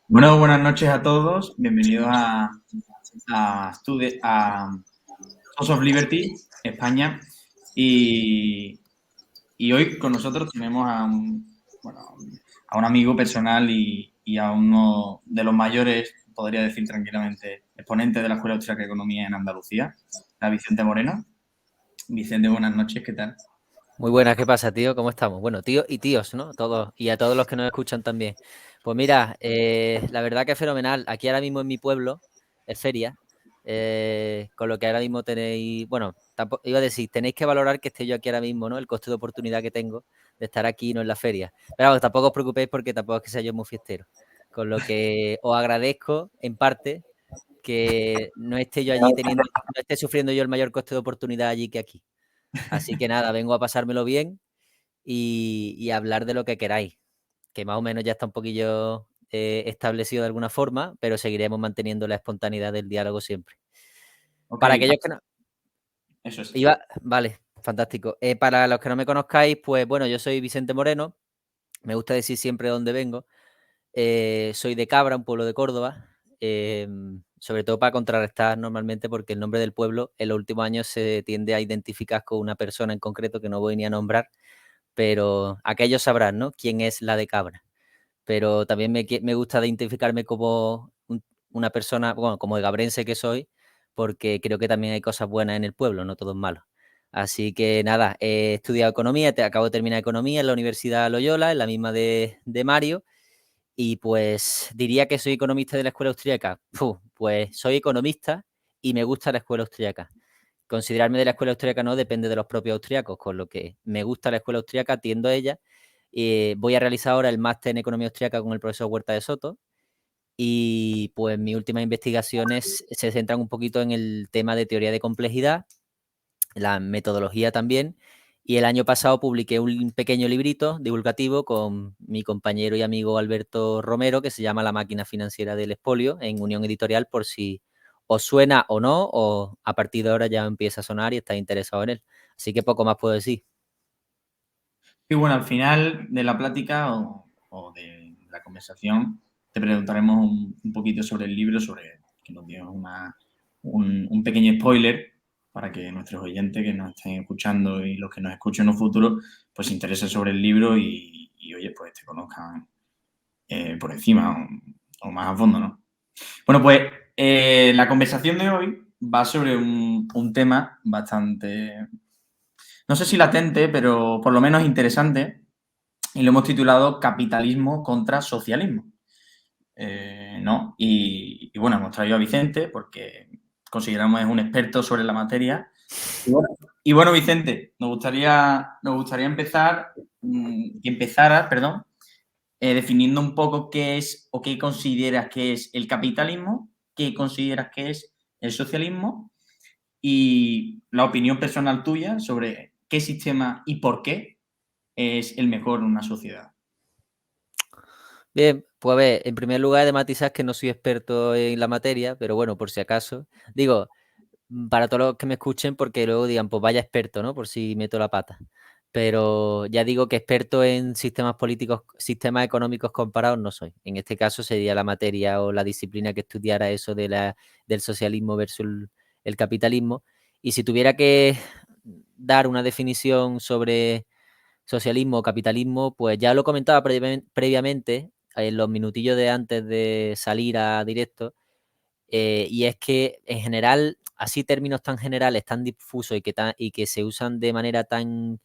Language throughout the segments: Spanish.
Bueno, buenas noches a todos. Bienvenidos a House of Liberty, España. Y, y hoy con nosotros tenemos a un amigo personal y a uno de los mayores, podría decir tranquilamente, exponentes de la Escuela Austríaca de Economía en Andalucía, a Vicente Moreno. Vicente, buenas noches, ¿qué tal? Muy buenas, ¿qué pasa, tío? ¿Cómo estamos? Bueno, tío y tíos, ¿no? Todos, y a todos los que nos escuchan también. Pues mira, la verdad que es fenomenal. Aquí ahora mismo en mi pueblo es feria, con lo que ahora mismo tenéis, bueno, iba a decir, tenéis que valorar que esté yo aquí ahora mismo, ¿no? El coste de oportunidad que tengo de estar aquí, no en la feria. Pero vamos, tampoco os preocupéis porque tampoco es que sea yo muy fiestero. Con lo que os agradezco, en parte, que no esté yo allí no esté sufriendo yo el mayor coste de oportunidad allí que aquí. Así que nada, vengo a pasármelo bien y hablar de lo que queráis, que más o menos ya está un poquillo establecido de alguna forma, pero seguiremos manteniendo la espontaneidad del diálogo siempre. Ok, Para aquellos que no... eso es. Vale, fantástico. Para los que no me conozcáis, pues bueno, yo soy Vicente Moreno, me gusta decir siempre dónde vengo. Soy de Cabra, un pueblo de Córdoba, sobre todo para contrarrestar normalmente porque el nombre del pueblo en los últimos años se tiende a identificar con una persona en concreto que no voy ni a nombrar, pero aquellos sabrán, ¿no? Quién es la de Cabra. Pero también me gusta identificarme como una persona, bueno, como de gabrense que soy, porque creo que también hay cosas buenas en el pueblo, no todo es malo. Así que nada, he estudiado economía, acabo de terminar economía en la Universidad Loyola, en la misma de Mario, y pues diría que soy economista de la escuela austríaca. Pues soy economista y me gusta la escuela austríaca. Considerarme de la escuela austríaca no depende de los propios austríacos, con lo que me gusta la escuela austríaca, tiendo a ella. Voy a realizar ahora el máster en economía austríaca con el profesor Huerta de Soto y pues mis últimas investigaciones se centran un poquito en el tema de teoría de complejidad, la metodología también. Y el año pasado publiqué un pequeño librito divulgativo con mi compañero y amigo Alberto Romero que se llama La máquina financiera del expolio en Unión Editorial, por si os suena o no, o a partir de ahora ya empieza a sonar y estáis interesado en él. Así que poco más puedo decir. Y bueno, al final de la plática o de la conversación te preguntaremos un poquito sobre el libro, sobre que nos dio un pequeño spoiler para que nuestros oyentes que nos estén escuchando y los que nos escuchen en un futuro, pues se interesen sobre el libro oye, pues te conozcan por encima o más a fondo, ¿no? Bueno, pues la conversación de hoy va sobre un tema bastante, no sé si latente, pero por lo menos interesante, y lo hemos titulado Capitalismo contra Socialismo. ¿No? Bueno, hemos traído a Vicente porque consideramos que es un experto sobre la materia. Y bueno, Vicente, nos gustaría empezar, que empezaras, perdón, definiendo un poco qué es o qué consideras que es el capitalismo, qué consideras que es el socialismo y la opinión personal tuya sobre qué sistema y por qué es el mejor en una sociedad. Bien, pues a ver, en primer lugar de matizar que no soy experto en la materia, pero bueno, por si acaso, digo, para todos los que me escuchen, porque luego digan, pues vaya experto, ¿no? Por si meto la pata. Pero ya digo que experto en sistemas políticos, sistemas económicos comparados no soy. En este caso sería la materia o la disciplina que estudiara eso del socialismo versus el capitalismo. Y si tuviera que dar una definición sobre socialismo o capitalismo, pues ya lo comentaba previamente, en los minutillos de antes de salir a directo, y es que en general, así términos tan generales, tan difusos y que se usan de manera tan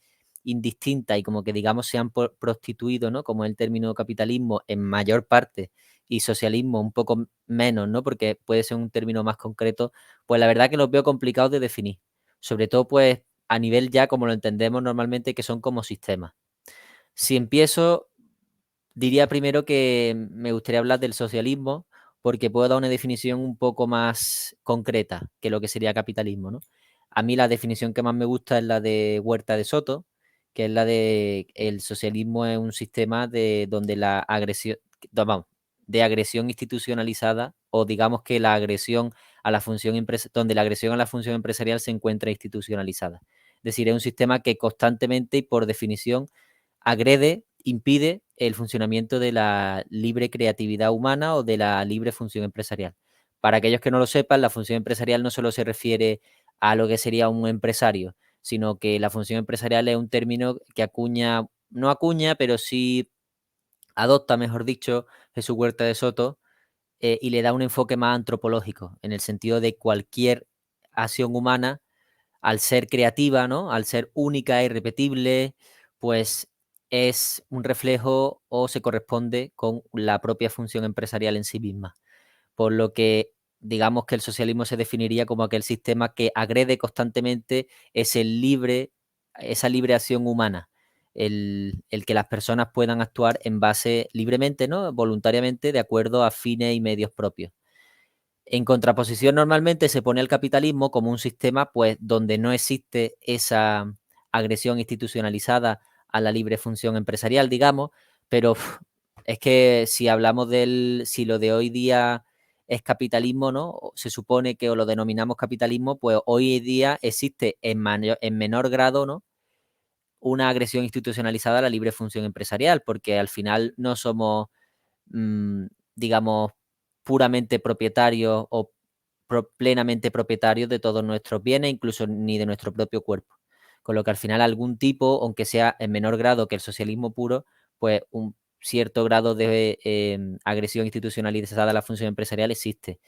indistinta y como que digamos se han prostituido, ¿no? Como el término capitalismo en mayor parte y socialismo un poco menos, ¿no? Porque puede ser un término más concreto, pues la verdad que los veo complicados de definir. Sobre todo, pues, a nivel ya como lo entendemos normalmente, que son como sistemas. Si empiezo, diría primero que me gustaría hablar del socialismo, porque puedo dar una definición un poco más concreta que lo que sería capitalismo, ¿no? A mí la definición que más me gusta es la de Huerta de Soto, que es la de el socialismo es un sistema de donde la agresión, vamos, de agresión institucionalizada, o digamos que la agresión a la función donde la agresión a la función empresarial se encuentra institucionalizada. Es decir, es un sistema que constantemente y por definición agrede, impide el funcionamiento de la libre creatividad humana o de la libre función empresarial. Para aquellos que no lo sepan, la función empresarial no solo se refiere a lo que sería un empresario, sino que la función empresarial es un término que acuña, no acuña, pero sí adopta, mejor dicho, Jesús Huerta de Soto, y le da un enfoque más antropológico, en el sentido de cualquier acción humana, al ser creativa, ¿no? Al ser única e irrepetible, pues es un reflejo o se corresponde con la propia función empresarial en sí misma. Por lo que digamos que el socialismo se definiría como aquel sistema que agrede constantemente esa libre acción humana, el que las personas puedan actuar en base libremente, ¿no? Voluntariamente, de acuerdo a fines y medios propios. En contraposición, normalmente se pone el capitalismo como un sistema, pues, donde no existe esa agresión institucionalizada a la libre función empresarial, digamos, pero es que si hablamos si lo de hoy día es capitalismo, ¿no? Se supone que o lo denominamos capitalismo, pues hoy día existe en menor grado, ¿no? Una agresión institucionalizada a la libre función empresarial, porque al final no somos, mmm, digamos, puramente propietarios o plenamente propietarios de todos nuestros bienes, incluso ni de nuestro propio cuerpo. Con lo que al final algún tipo, aunque sea en menor grado que el socialismo puro, pues un cierto grado de agresión institucionalizada a la función empresarial existe.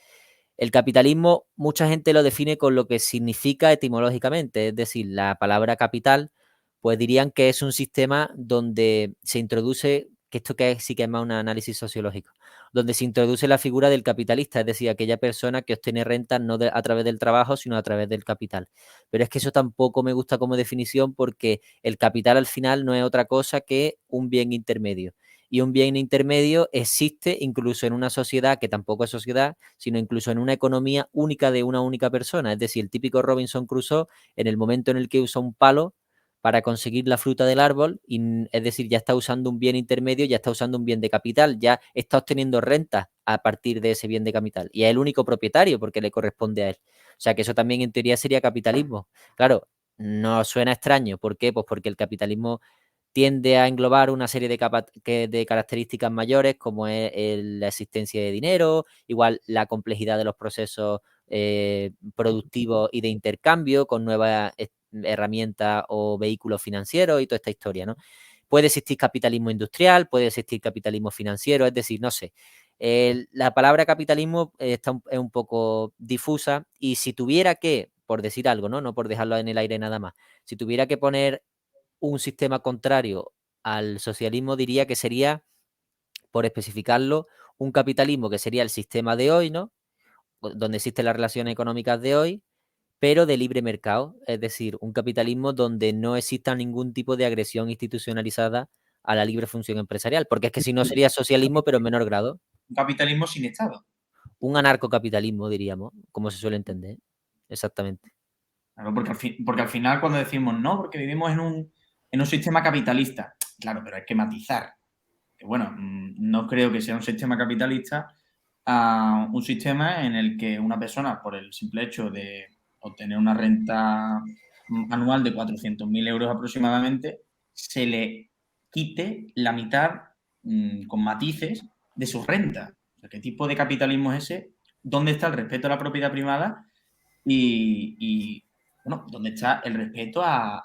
El capitalismo, mucha gente lo define con lo que significa etimológicamente, es decir, la palabra capital, pues dirían que es un sistema donde se introduce, que esto que sí que es más un análisis sociológico, donde se introduce la figura del capitalista, es decir, aquella persona que obtiene rentas no a través del trabajo, sino a través del capital. Pero es que eso tampoco me gusta como definición porque el capital al final no es otra cosa que un bien intermedio. Y un bien intermedio existe incluso en una sociedad que tampoco es sociedad, sino incluso en una economía única de una única persona. Es decir, el típico Robinson Crusoe, en el momento en el que usa un palo para conseguir la fruta del árbol, y, es decir, ya está usando un bien intermedio, ya está usando un bien de capital, ya está obteniendo rentas a partir de ese bien de capital. Y es el único propietario porque le corresponde a él. O sea que eso también en teoría sería capitalismo. Claro, no suena extraño. ¿Por qué? Pues porque el capitalismo tiende a englobar una serie de características mayores como es la existencia de dinero, igual la complejidad de los procesos productivos y de intercambio con nuevas herramientas o vehículos financieros y toda esta historia, ¿no? Puede existir capitalismo industrial, puede existir capitalismo financiero, es decir, no sé. La palabra capitalismo es un poco difusa y si tuviera que, por decir algo, ¿no? No por dejarlo en el aire nada más, si tuviera que poner un sistema contrario al socialismo, diría que sería, por especificarlo, un capitalismo que sería el sistema de hoy, ¿no? Donde existen las relaciones económicas de hoy, pero de libre mercado, es decir, un capitalismo donde no exista ningún tipo de agresión institucionalizada a la libre función empresarial, porque es que si no sería socialismo, pero en menor grado. Un capitalismo sin Estado. Un anarcocapitalismo, diríamos, como se suele entender. Exactamente. Claro, porque al final cuando decimos no, porque vivimos en un sistema capitalista, claro, pero hay que matizar. Que bueno, no creo que sea un sistema capitalista un sistema en el que una persona, por el simple hecho de obtener una renta anual de 400.000 euros aproximadamente, se le quite la mitad con matices de su renta. O sea, ¿qué tipo de capitalismo es ese? ¿Dónde está el respeto a la propiedad privada? Y bueno, ¿dónde está el respeto a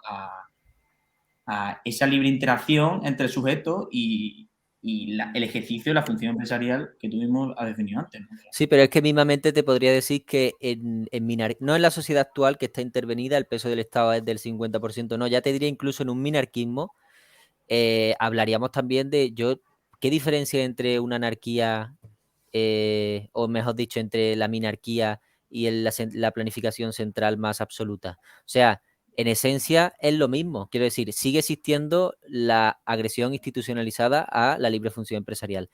esa libre interacción entre sujetos y el ejercicio de la función empresarial que tuvimos a definido antes, ¿no? Sí, pero es que mismamente te podría decir que no en la sociedad actual que está intervenida, el peso del Estado es del 50%, no, ya te diría incluso en un minarquismo, hablaríamos también ¿qué diferencia entre una anarquía, o mejor dicho, entre la minarquía y la planificación central más absoluta? O sea, en esencia es lo mismo, quiero decir, sigue existiendo la agresión institucionalizada a la libre función empresarial.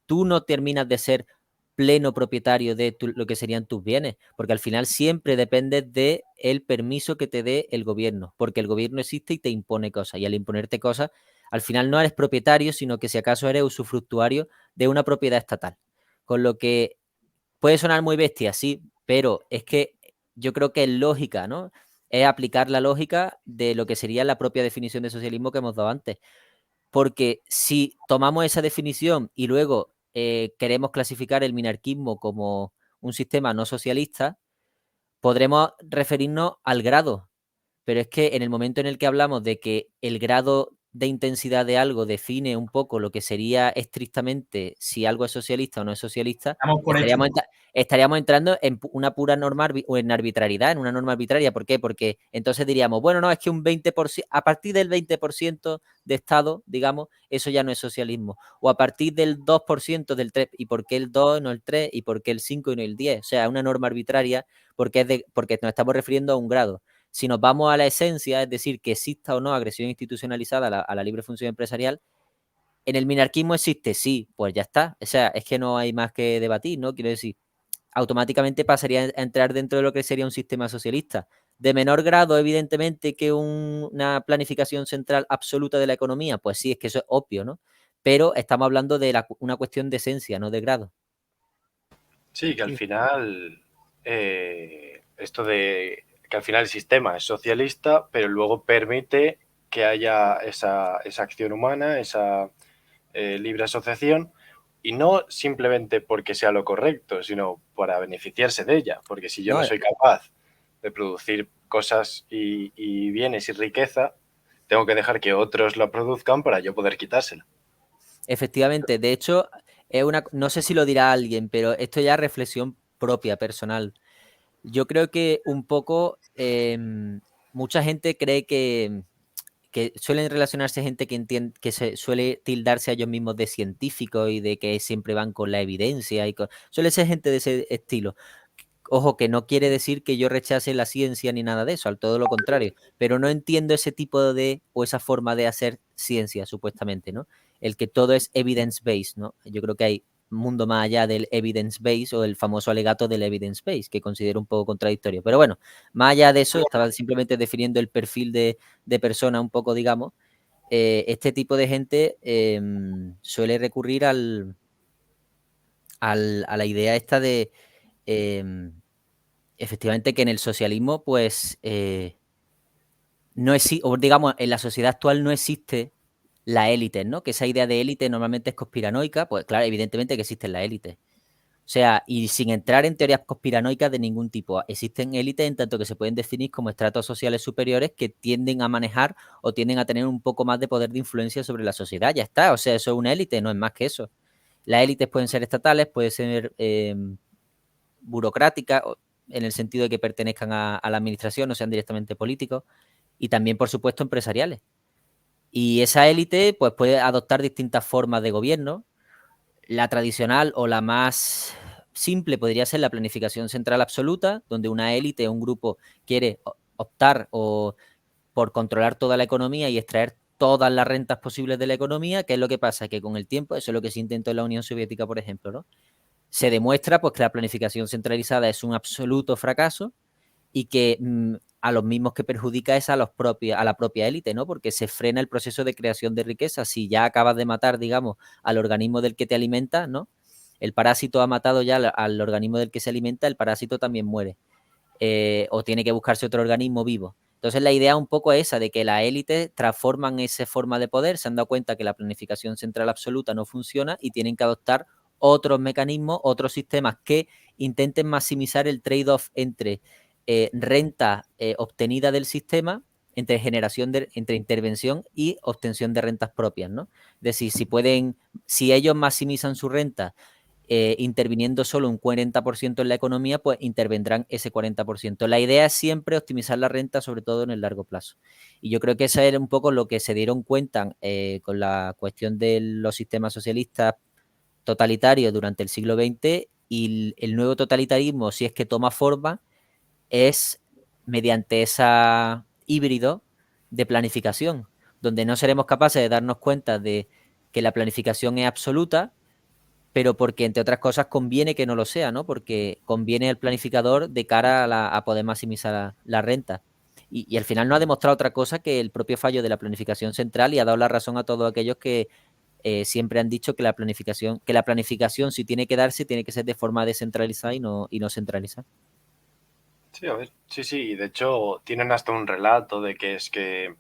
Tú no terminas de ser pleno propietario de lo que serían tus bienes, porque al final siempre dependes de el permiso que te dé el gobierno, porque el gobierno existe y te impone cosas, y al imponerte cosas, al final no eres propietario, sino que si acaso eres usufructuario de una propiedad estatal. Con lo que puede sonar muy bestia, sí, pero es que yo creo que es lógica, ¿no? Es aplicar la lógica de lo que sería la propia definición de socialismo que hemos dado antes. porque si tomamos esa definición y luego queremos clasificar el minarquismo como un sistema no socialista, podremos referirnos al grado, pero es que en el momento en el que hablamos de que el grado de intensidad de algo define un poco lo que sería estrictamente si algo es socialista o no es socialista, Damos por hecho. estaríamos entrando en una pura norma o en arbitrariedad, en una norma arbitraria. ¿Por qué? Porque entonces diríamos, bueno, no, es que un 20%, a partir del 20% de Estado, digamos, eso ya no es socialismo. O a partir del 2% del 3%, ¿y por qué el 2 no el 3? ¿Y por qué el 5 y no el 10? O sea, una norma arbitraria porque nos estamos refiriendo a un grado. Si nos vamos a la esencia, es decir, que exista o no agresión institucionalizada a la libre función empresarial, ¿en el minarquismo existe? Sí, pues ya está. O sea, es que no hay más que debatir, ¿no? Quiero decir, automáticamente pasaría a entrar dentro de lo que sería un sistema socialista. De menor grado, evidentemente, que una planificación central absoluta de la economía, pues sí, es que eso es obvio, ¿no? Pero estamos hablando de una cuestión de esencia, no de grado. Sí, que al final, esto de que al final el sistema es socialista, pero luego permite que haya esa acción humana, esa libre asociación, y no simplemente porque sea lo correcto, sino para beneficiarse de ella. Porque si yo no No, soy capaz de producir cosas y bienes y riqueza, tengo que dejar que otros la produzcan para yo poder quitársela. efectivamente. De hecho, no sé si lo dirá alguien, pero esto ya es reflexión propia, personal. Yo creo que un poco mucha gente cree que suelen relacionarse gente que entiende, que se suele tildarse a ellos mismos de científicos y de que siempre van con la evidencia suele ser gente de ese estilo. Ojo, que no quiere decir que yo rechace la ciencia ni nada de eso, al todo lo contrario, pero no entiendo ese tipo o esa forma de hacer ciencia, supuestamente, ¿no? El que todo es evidence-based, ¿no? Yo creo que hay un mundo más allá del evidence-based o el famoso alegato del evidence-based, que considero un poco contradictorio. Pero bueno, más allá de eso, estaba simplemente definiendo el perfil de persona un poco, digamos. Este tipo de gente suele recurrir a la idea esta de... efectivamente que en el socialismo, pues, no existe, o digamos, en la sociedad actual no existe la élite, ¿no? Que esa idea de élite normalmente es conspiranoica, pues claro, evidentemente que existen las élites. O sea, y sin entrar en teorías conspiranoicas de ningún tipo, existen élites en tanto que se pueden definir como estratos sociales superiores que tienden a manejar o tienden a tener un poco más de poder de influencia sobre la sociedad. Ya está, o sea, eso es una élite, no es más que eso. Las élites pueden ser estatales, pueden ser burocráticas, en el sentido de que pertenezcan a la administración, no sean directamente políticos, y también, por supuesto, empresariales. Y esa élite pues, puede adoptar distintas formas de gobierno. La tradicional o la más simple podría ser la planificación central absoluta, donde una élite o un grupo quiere optar por controlar toda la economía y extraer todas las rentas posibles de la economía. ¿Qué es lo que pasa? Que con el tiempo, eso es lo que se intentó en la Unión Soviética, por ejemplo, ¿no? Se demuestra pues, que la planificación centralizada es un absoluto fracaso y que a los mismos que perjudica es a la propia élite, ¿no? Porque se frena el proceso de creación de riqueza. Si ya acabas de matar, digamos, al organismo del que te alimenta, ¿no? El parásito ha matado ya al organismo del que se alimenta, el parásito también muere. O tiene que buscarse otro organismo vivo. Entonces la idea un poco es esa, de que las élites transforman esa forma de poder, se han dado cuenta que la planificación central absoluta no funciona y tienen que adoptar otros mecanismos, otros sistemas que intenten maximizar el trade-off entre renta obtenida del sistema, entre intervención y obtención de rentas propias, ¿no? Es decir, si ellos maximizan su renta interviniendo solo un 40% en la economía, pues intervendrán ese 40%. La idea es siempre optimizar la renta, sobre todo en el largo plazo. Y yo creo que eso era un poco lo que se dieron cuenta con la cuestión de los sistemas socialistas totalitarios durante el siglo XX, y el nuevo totalitarismo, si es que toma forma, es mediante esa híbrido de planificación, donde no seremos capaces de darnos cuenta de que la planificación es absoluta, pero porque, entre otras cosas, conviene que no lo sea, ¿no? Porque conviene al planificador de cara a poder maximizar la renta. Y al final no ha demostrado otra cosa que el propio fallo de la planificación central, y ha dado la razón a todos aquellos que siempre han dicho que la planificación, si tiene que darse, tiene que ser de forma descentralizada y no centralizada. Sí, a ver. Sí, sí, y de hecho tienen hasta un relato de que es que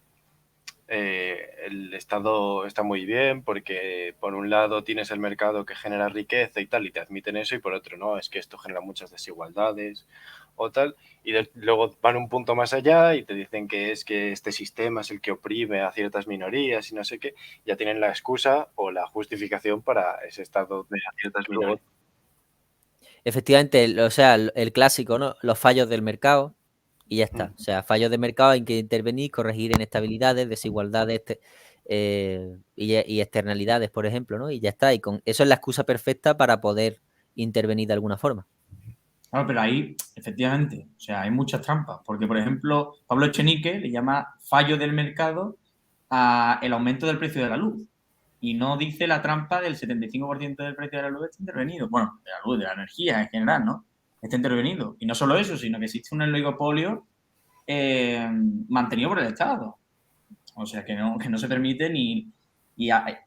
el Estado está muy bien porque por un lado tienes el mercado que genera riqueza y tal y te admiten eso, y por otro no, es que esto genera muchas desigualdades o tal, y luego van un punto más allá y te dicen que es que este sistema es el que oprime a ciertas minorías y no sé qué, ya tienen la excusa o la justificación para ese Estado de ciertas minorías. Efectivamente, o sea, el clásico, ¿no? Los fallos del mercado y ya está. O sea, fallos de mercado, hay que intervenir, corregir inestabilidades, desigualdades y externalidades, por ejemplo, ¿no? Y ya está. Y con eso es la excusa perfecta para poder intervenir de alguna forma. Claro, pero ahí, efectivamente, o sea, hay muchas trampas, porque, por ejemplo, Pablo Echenique le llama fallo del mercado a el aumento del precio de la luz y no dice la trampa del 75% del precio de la luz está intervenido. Bueno, de la luz, de la energía en general, ¿no? Está intervenido. Y no solo eso, sino que existe un oligopolio mantenido por el Estado. O sea, que no se permite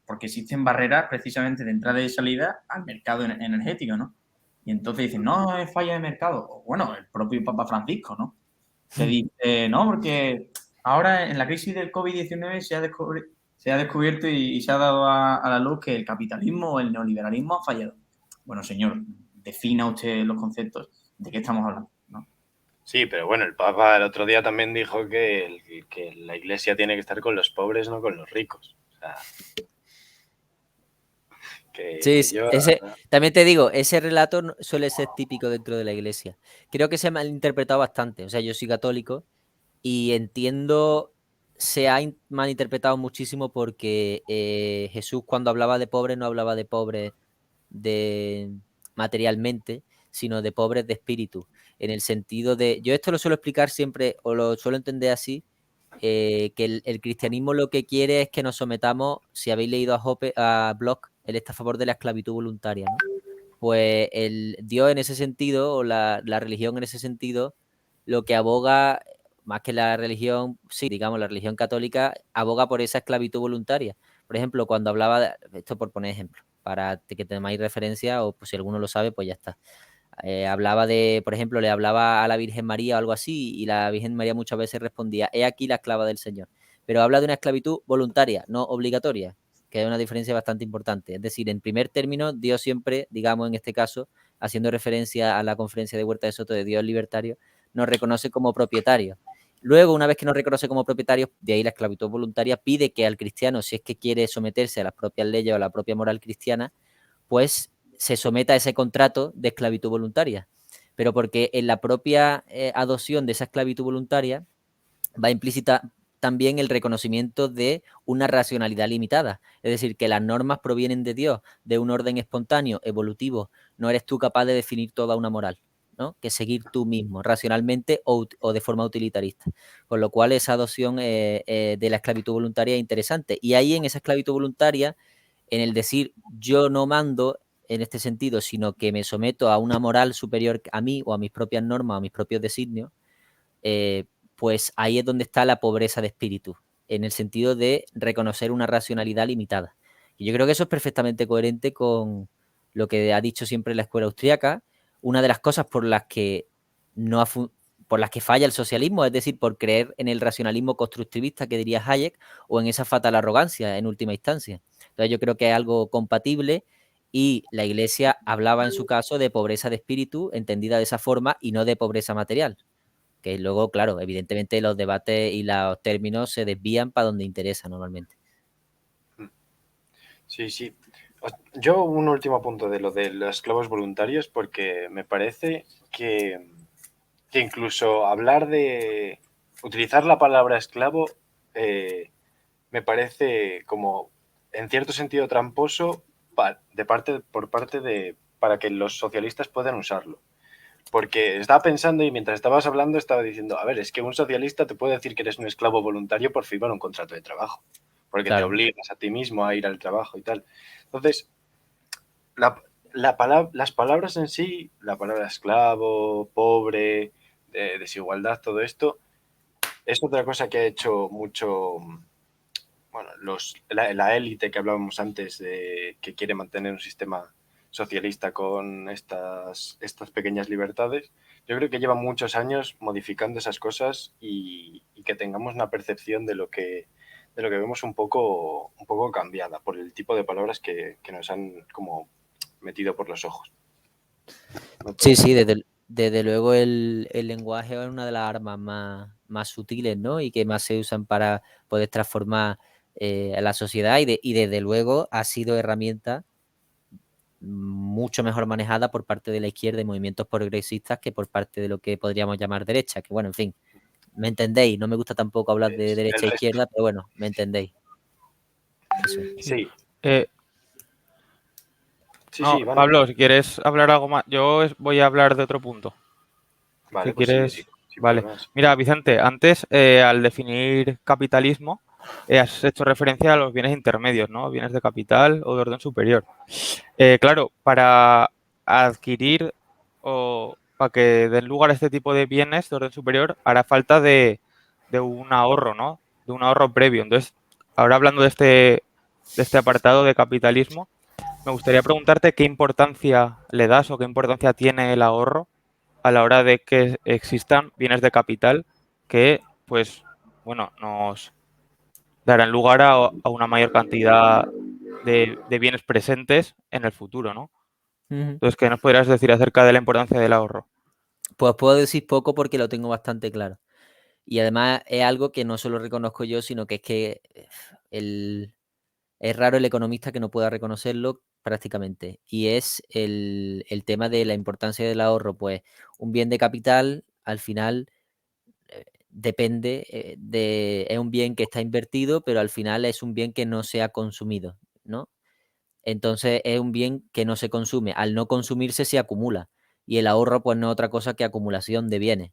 porque existen barreras precisamente de entrada y salida al mercado energético, ¿no? Y entonces dicen, no, es falla de mercado. O bueno, el propio Papa Francisco, ¿no? Que dice, no, porque ahora en la crisis del COVID-19 se ha descubierto y se ha dado a la luz que el capitalismo o el neoliberalismo ha fallado. Bueno, señor, defina usted los conceptos. ¿De qué estamos hablando? ¿No? Sí, pero bueno, el Papa el otro día también dijo que la Iglesia tiene que estar con los pobres, no con los ricos. O sea, Sí, que yo... también te digo, ese relato suele ser típico dentro de la iglesia. Creo que se ha malinterpretado bastante. O sea, yo soy católico y entiendo, se ha malinterpretado muchísimo porque Jesús cuando hablaba de pobres no hablaba de pobres de materialmente, sino de pobres de espíritu. En el sentido de, yo esto lo suelo explicar siempre, o lo suelo entender así, que el cristianismo lo que quiere es que nos sometamos, si habéis leído a Bloch, él está a favor de la esclavitud voluntaria, ¿no? Pues el Dios en ese sentido, o la religión en ese sentido, lo que aboga, más que la religión, sí, digamos, la religión católica, aboga por esa esclavitud voluntaria. Por ejemplo, cuando hablaba, esto por poner ejemplo, para que tengáis referencia, o pues, si alguno lo sabe, pues ya está. Hablaba de, por ejemplo, le hablaba a la Virgen María o algo así, y la Virgen María muchas veces respondía, he aquí la esclava del Señor. Pero habla de una esclavitud voluntaria, no obligatoria, que es una diferencia bastante importante. Es decir, en primer término, Dios siempre, digamos en este caso, haciendo referencia a la conferencia de Huerta de Soto de Dios libertario, nos reconoce como propietarios. Luego, una vez que nos reconoce como propietarios, de ahí la esclavitud voluntaria, pide que al cristiano, si es que quiere someterse a las propias leyes o a la propia moral cristiana, pues se someta a ese contrato de esclavitud voluntaria. Pero porque en la propia adopción de esa esclavitud voluntaria va implícita también el reconocimiento de una racionalidad limitada. Es decir, que las normas provienen de Dios, de un orden espontáneo, evolutivo. No eres tú capaz de definir toda una moral, ¿no? Que seguir tú mismo, racionalmente o de forma utilitarista. Con lo cual, esa adopción de la esclavitud voluntaria es interesante. Y ahí, en esa esclavitud voluntaria, en el decir yo no mando en este sentido, sino que me someto a una moral superior a mí o a mis propias normas, a mis propios designios, pues ahí es donde está la pobreza de espíritu, en el sentido de reconocer una racionalidad limitada. Y yo creo que eso es perfectamente coherente con lo que ha dicho siempre la escuela austríaca. Una de las cosas por las que no por las que falla el socialismo, es decir, por creer en el racionalismo constructivista que diría Hayek, o en esa fatal arrogancia en última instancia. Entonces yo creo que es algo compatible, y la Iglesia hablaba en su caso de pobreza de espíritu entendida de esa forma y no de pobreza material. Que luego, claro, evidentemente los debates y los términos se desvían para donde interesa normalmente. Sí, sí. Yo un último punto de lo de los esclavos voluntarios, porque me parece que incluso hablar de utilizar la palabra esclavo me parece como en cierto sentido tramposo por parte de para que los socialistas puedan usarlo. Porque estaba pensando y mientras estabas hablando estaba diciendo, a ver, es que un socialista te puede decir que eres un esclavo voluntario por firmar un contrato de trabajo, porque te Claro. obligas a ti mismo a ir al trabajo y tal. Entonces, las palabras en sí, la palabra esclavo, pobre, desigualdad, todo esto, es otra cosa que ha hecho mucho, bueno, la élite que hablábamos antes, de que quiere mantener un sistema socialista con estas pequeñas libertades. Yo creo que lleva muchos años modificando esas cosas y que tengamos una percepción de lo que vemos un poco cambiada por el tipo de palabras que nos han como metido por los ojos. Sí, sí, desde luego el lenguaje es una de las armas más sutiles, ¿no? Y que más se usan para poder transformar a la sociedad y desde luego ha sido herramienta mucho mejor manejada por parte de la izquierda y movimientos progresistas que por parte de lo que podríamos llamar derecha, que bueno, en fin, me entendéis, no me gusta tampoco hablar de derecha e izquierda, pero bueno, me entendéis. Eso. Sí. No, sí, vale. Pablo, si quieres hablar algo más, yo voy a hablar de otro punto. Vale, Si pues quieres... sí, sin Vale. problemas. Mira, Vicente, antes al definir capitalismo has hecho referencia a los bienes intermedios, ¿no? Bienes de capital o de orden superior. Claro, para adquirir o para que den lugar a este tipo de bienes de orden superior hará falta de un ahorro, ¿no? De un ahorro previo. Entonces, ahora hablando de este apartado de capitalismo, me gustaría preguntarte qué importancia le das o qué importancia tiene el ahorro a la hora de que existan bienes de capital que, pues, bueno, nos darán lugar a una mayor cantidad de bienes presentes en el futuro, ¿no? Entonces, ¿qué nos podrías decir acerca de la importancia del ahorro? Pues puedo decir poco porque lo tengo bastante claro. Y además es algo que no solo reconozco yo, sino que es que es raro el economista que no pueda reconocerlo prácticamente. Y es el tema de la importancia del ahorro. Pues un bien de capital, al final, depende es un bien que está invertido, pero al final es un bien que no se ha consumido, ¿no? Entonces es un bien que no se consume. Al no consumirse se acumula. Y el ahorro, pues no es otra cosa que acumulación de bienes.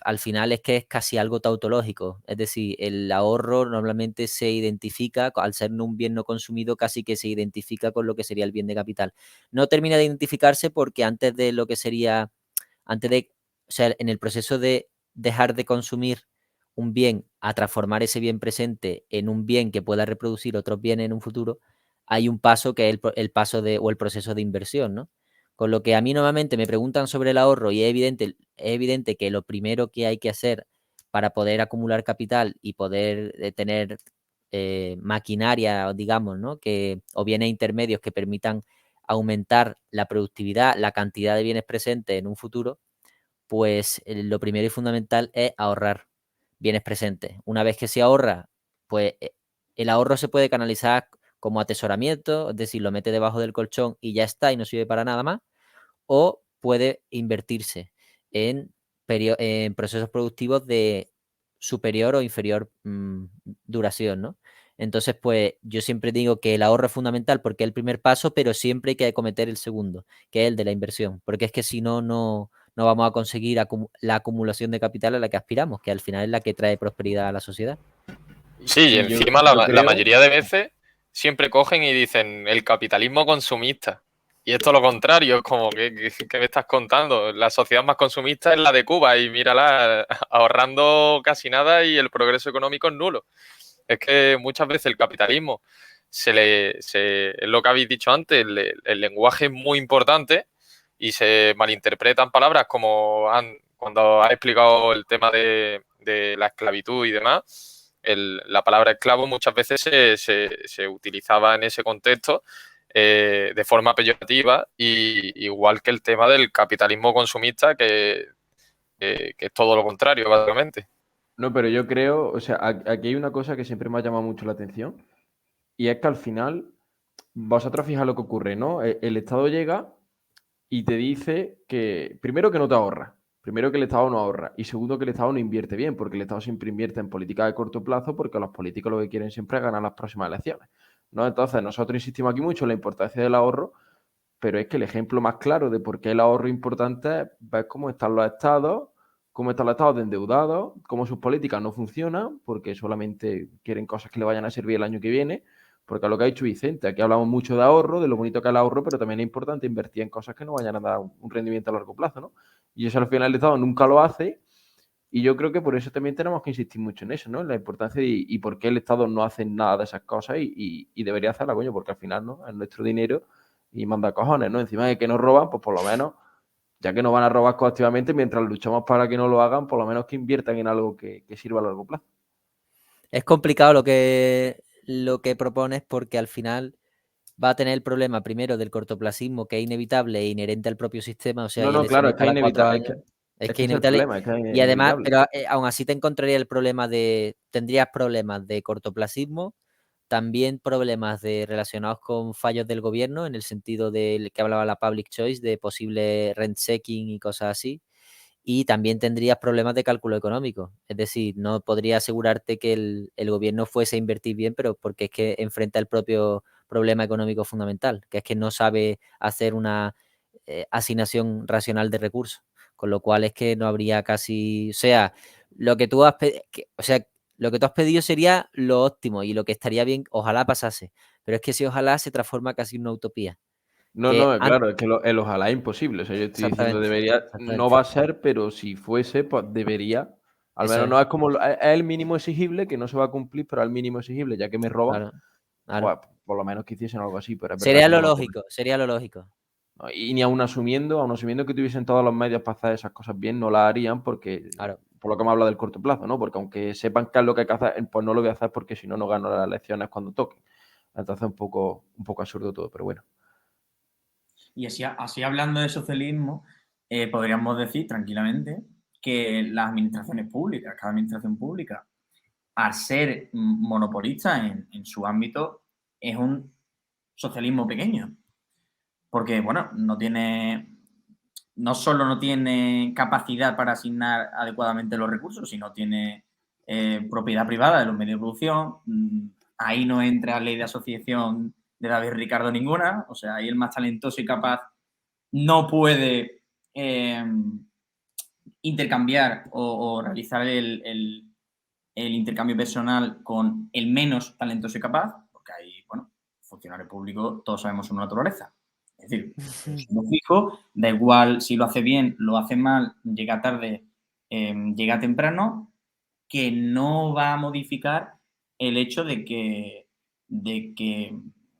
Al final es que es casi algo tautológico, es decir, el ahorro normalmente se identifica, al ser un bien no consumido, casi que se identifica con lo que sería el bien de capital. No termina de identificarse porque antes de lo que sería, o sea, en el proceso de dejar de consumir un bien a transformar ese bien presente en un bien que pueda reproducir otros bienes en un futuro, hay un paso que es el paso o el proceso de inversión, ¿no? Con lo que a mí normalmente me preguntan sobre el ahorro y es evidente que lo primero que hay que hacer para poder acumular capital y poder tener maquinaria, digamos, ¿no? O bienes intermedios que permitan aumentar la productividad, la cantidad de bienes presentes en un futuro, pues lo primero y fundamental es ahorrar bienes presentes. Una vez que se ahorra, pues el ahorro se puede canalizar como atesoramiento, es decir, lo mete debajo del colchón y ya está y no sirve para nada más, o puede invertirse en procesos productivos de superior o inferior duración, ¿no? Entonces, pues yo siempre digo que el ahorro es fundamental porque es el primer paso, pero siempre hay que cometer el segundo, que es el de la inversión, porque es que si no, no vamos a conseguir la acumulación de capital a la que aspiramos, que al final es la que trae prosperidad a la sociedad. Sí, y encima la mayoría de veces siempre cogen y dicen el capitalismo consumista. Y esto es lo contrario, es como, ¿qué me estás contando? La sociedad más consumista es la de Cuba y mírala, ahorrando casi nada y el progreso económico es nulo. Es que muchas veces el capitalismo es lo que habéis dicho antes, el lenguaje es muy importante y se malinterpretan palabras como cuando has explicado el tema de la esclavitud y demás. La palabra esclavo muchas veces se utilizaba en ese contexto de forma peyorativa, y igual que el tema del capitalismo consumista, que es todo lo contrario, básicamente. No, pero yo creo, o sea, aquí hay una cosa que siempre me ha llamado mucho la atención, y es que al final, vosotros fijáis lo que ocurre, ¿no? El Estado llega y te dice que, primero, que no te ahorra, primero que el Estado no ahorra, y segundo que el Estado no invierte bien, porque el Estado siempre invierte en políticas de corto plazo, porque los políticos lo que quieren siempre es ganar las próximas elecciones, ¿no? Entonces, nosotros insistimos aquí mucho en la importancia del ahorro, pero es que el ejemplo más claro de por qué el ahorro es importante es ver cómo están los estados de endeudados, cómo sus políticas no funcionan, porque solamente quieren cosas que le vayan a servir el año que viene, porque a lo que ha dicho Vicente, aquí hablamos mucho de ahorro, de lo bonito que es el ahorro, pero también es importante invertir en cosas que no vayan a dar un rendimiento a largo plazo, ¿no? Y eso al final el Estado nunca lo hace, y yo creo que por eso también tenemos que insistir mucho en eso, ¿no? En la importancia y por qué el Estado no hace nada de esas cosas y debería hacerla, coño, porque al final, ¿no? Es nuestro dinero y manda cojones, ¿no? Encima de que nos roban, pues por lo menos, ya que nos van a robar coactivamente, mientras luchamos para que no lo hagan, por lo menos que inviertan en algo que sirva a largo plazo. Es complicado lo que propones porque al final va a tener el problema primero del cortoplacismo, que es inevitable e inherente al propio sistema, o sea, No, y no, elecciones claro, es que es cada 4 inevitable. años. Es Es que que es ese es el inevitable. problema, es que es Y además, inevitable. pero aún así te encontraría el problema tendrías problemas de cortoplacismo, también problemas relacionados con fallos del gobierno, en el sentido del que hablaba la public choice, de posible rent checking y cosas así. Y también tendrías problemas de cálculo económico. Es decir, no podría asegurarte que el gobierno fuese a invertir bien, pero porque es que enfrenta el propio problema económico fundamental, que es que no sabe hacer una asignación racional de recursos. Con lo cual es que no habría casi... O sea, lo que tú has pedido sería lo óptimo y lo que estaría bien, ojalá pasase. Pero es que si ojalá se transforma casi en una utopía. No, Que no, claro, es que el ojalá es imposible. O sea, yo estoy diciendo Exactamente, debería, exactamente. no va a ser, pero si fuese, pues debería. Al Eso menos es. no es como es el mínimo exigible, que no se va a cumplir, pero al mínimo exigible, ya que me roban, Claro, claro. pues por lo menos que hiciesen algo así, pero es verdad Sería que lo no lo ocurre. lógico, sería lo lógico. ¿No? Y ni aun asumiendo que tuviesen todos los medios para hacer esas cosas bien, no las harían porque, Claro. por lo que me habla del corto plazo, ¿no? Porque aunque sepan qué es lo que hay que hacer, pues no lo voy a hacer porque si no, no gano las elecciones cuando toquen. Entonces un poco absurdo todo, pero bueno. Y así hablando de socialismo, podríamos decir tranquilamente que las administraciones públicas, cada administración pública, al ser monopolista en su ámbito, es un socialismo pequeño. Porque, bueno, no solo no tiene capacidad para asignar adecuadamente los recursos, sino tiene propiedad privada de los medios de producción. Ahí no entra ley de asociación de David Ricardo ninguna. O sea, ahí el más talentoso y capaz no puede intercambiar o realizar el intercambio personal con el menos talentoso y capaz, porque ahí, bueno, funcionario público, todos sabemos su naturaleza. Es decir, no fijo, da igual si lo hace bien, lo hace mal, llega tarde, llega temprano, que no va a modificar el hecho de que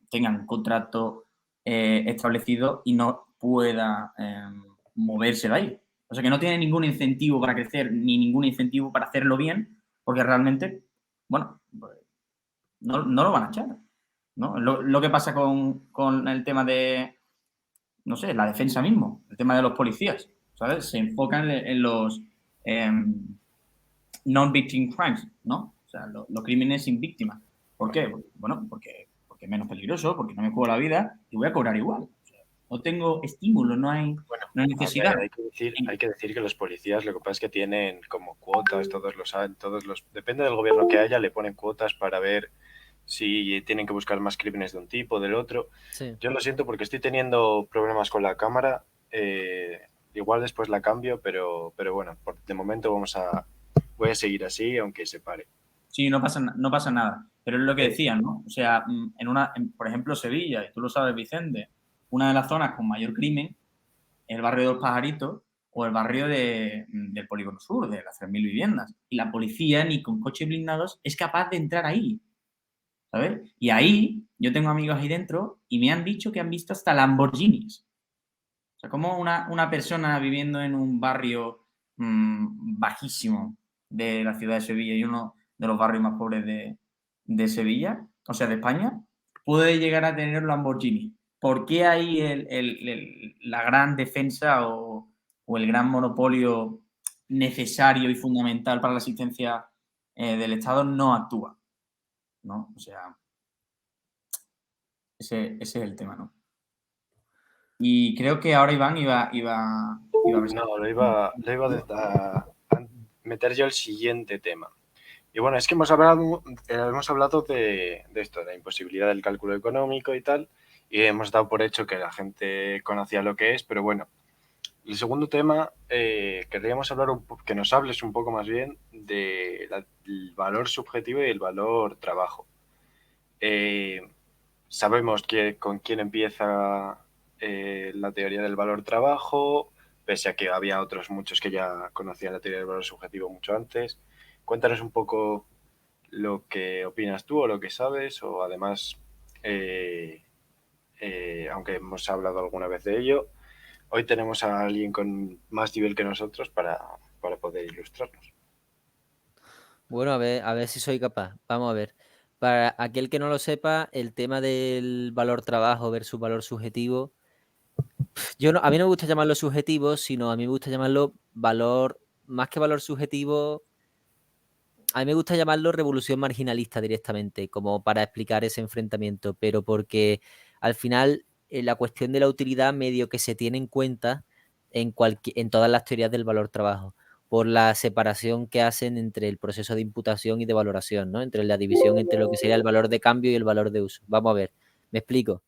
tengan un contrato establecido y no pueda moverse de ahí. O sea, que no tiene ningún incentivo para crecer ni ningún incentivo para hacerlo bien, porque realmente, bueno, pues, no lo van a echar, ¿no? Lo que pasa con el tema de, no sé, la defensa mismo, el tema de los policías, ¿sabes? Se enfocan en los non-victim crimes, ¿no? O sea, los crímenes sin víctima. ¿Por qué? Bueno, porque es menos peligroso, porque no me juego la vida y voy a cobrar igual. O sea, no tengo estímulo, no hay Bueno, necesidad. hay que decir que los policías lo que pasa es que tienen como cuotas, todos lo saben, depende del gobierno que haya, le ponen cuotas para ver si tienen que buscar más crímenes de un tipo o del otro. Sí. Yo lo siento porque estoy teniendo problemas con la cámara. Igual después la cambio, pero bueno, de momento voy a seguir así, aunque se pare. Sí, no pasa nada. Pero es lo que decía, ¿no? O sea, por ejemplo, Sevilla, y tú lo sabes, Vicente, una de las zonas con mayor crimen es el barrio de los Pajaritos o el barrio del Polígono Sur, de las 3.000 viviendas. Y la policía, ni con coches blindados, es capaz de entrar ahí, ¿sabes? Y ahí, yo tengo amigos ahí dentro y me han dicho que han visto hasta Lamborghinis. O sea, como una persona viviendo en un barrio bajísimo de la ciudad de Sevilla y uno de los barrios más pobres de Sevilla, o sea, de España, puede llegar a tener un Lamborghini. ¿Por qué ahí la gran defensa o el gran monopolio necesario y fundamental para la asistencia del Estado no actúa? ¿No? O sea, ese es el tema, ¿no? Y creo que ahora Iván iba a ver. No, lo iba a meter yo el siguiente tema. Y bueno, es que hemos hablado de esto, de la imposibilidad del cálculo económico y tal, y hemos dado por hecho que la gente conocía lo que es, pero bueno, el segundo tema, querríamos hablar que nos hables un poco más bien del valor subjetivo y el valor trabajo. Sabemos con quién empieza la teoría del valor trabajo, pese a que había otros muchos que ya conocían la teoría del valor subjetivo mucho antes. Cuéntanos un poco lo que opinas tú o lo que sabes, o además, aunque hemos hablado alguna vez de ello, hoy tenemos a alguien con más nivel que nosotros para poder ilustrarnos. Bueno, a ver si soy capaz. Vamos a ver. Para aquel que no lo sepa, el tema del valor trabajo versus valor subjetivo, a mí no me gusta llamarlo subjetivo, sino a mí me gusta llamarlo valor, más que valor subjetivo, a mí me gusta llamarlo revolución marginalista directamente, como para explicar ese enfrentamiento, pero porque al final la cuestión de la utilidad medio que se tiene en cuenta en todas las teorías del valor trabajo, por la separación que hacen entre el proceso de imputación y de valoración, ¿no? Entre la división entre lo que sería el valor de cambio y el valor de uso. Vamos a ver, me explico.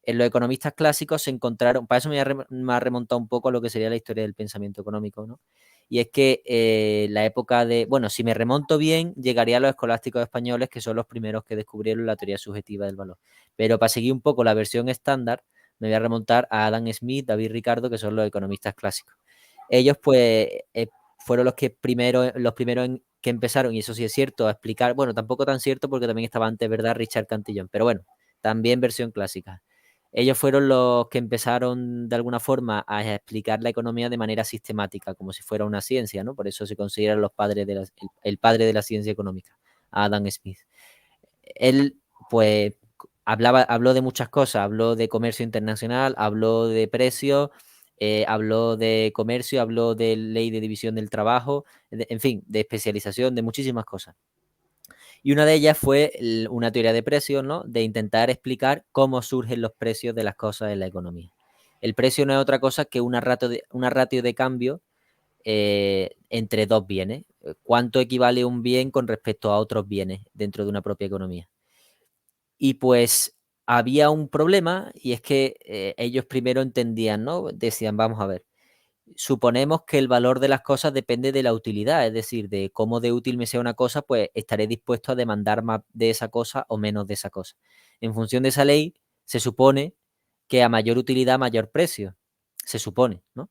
En los economistas clásicos se encontraron, para eso me ha remontado un poco a lo que sería la historia del pensamiento económico, ¿no? Y es que la época de, bueno, si me remonto bien, llegaría a los escolásticos españoles, que son los primeros que descubrieron la teoría subjetiva del valor. Pero para seguir un poco la versión estándar, me voy a remontar a Adam Smith, David Ricardo, que son los economistas clásicos. Ellos, pues, fueron los primeros que empezaron, y eso sí es cierto, a explicar, bueno, tampoco tan cierto porque también estaba antes, ¿verdad?, Richard Cantillon, pero bueno, también versión clásica. Ellos fueron los que empezaron de alguna forma a explicar la economía de manera sistemática, como si fuera una ciencia, ¿no? Por eso se consideran los padres el padre de la ciencia económica, Adam Smith. Él, pues, habló de muchas cosas, habló de comercio internacional, habló de precios, habló de comercio, habló de ley de división del trabajo, en fin, de especialización, de muchísimas cosas. Y una de ellas fue una teoría de precios, ¿no? De intentar explicar cómo surgen los precios de las cosas en la economía. El precio no es otra cosa que una ratio de cambio entre dos bienes. ¿Cuánto equivale un bien con respecto a otros bienes dentro de una propia economía? Y pues había un problema, y es que ellos primero entendían, ¿no? Decían, vamos a ver, suponemos que el valor de las cosas depende de la utilidad, es decir, de cómo de útil me sea una cosa, pues estaré dispuesto a demandar más de esa cosa o menos de esa cosa. En función de esa ley, se supone que a mayor utilidad, mayor precio. Se supone, ¿no?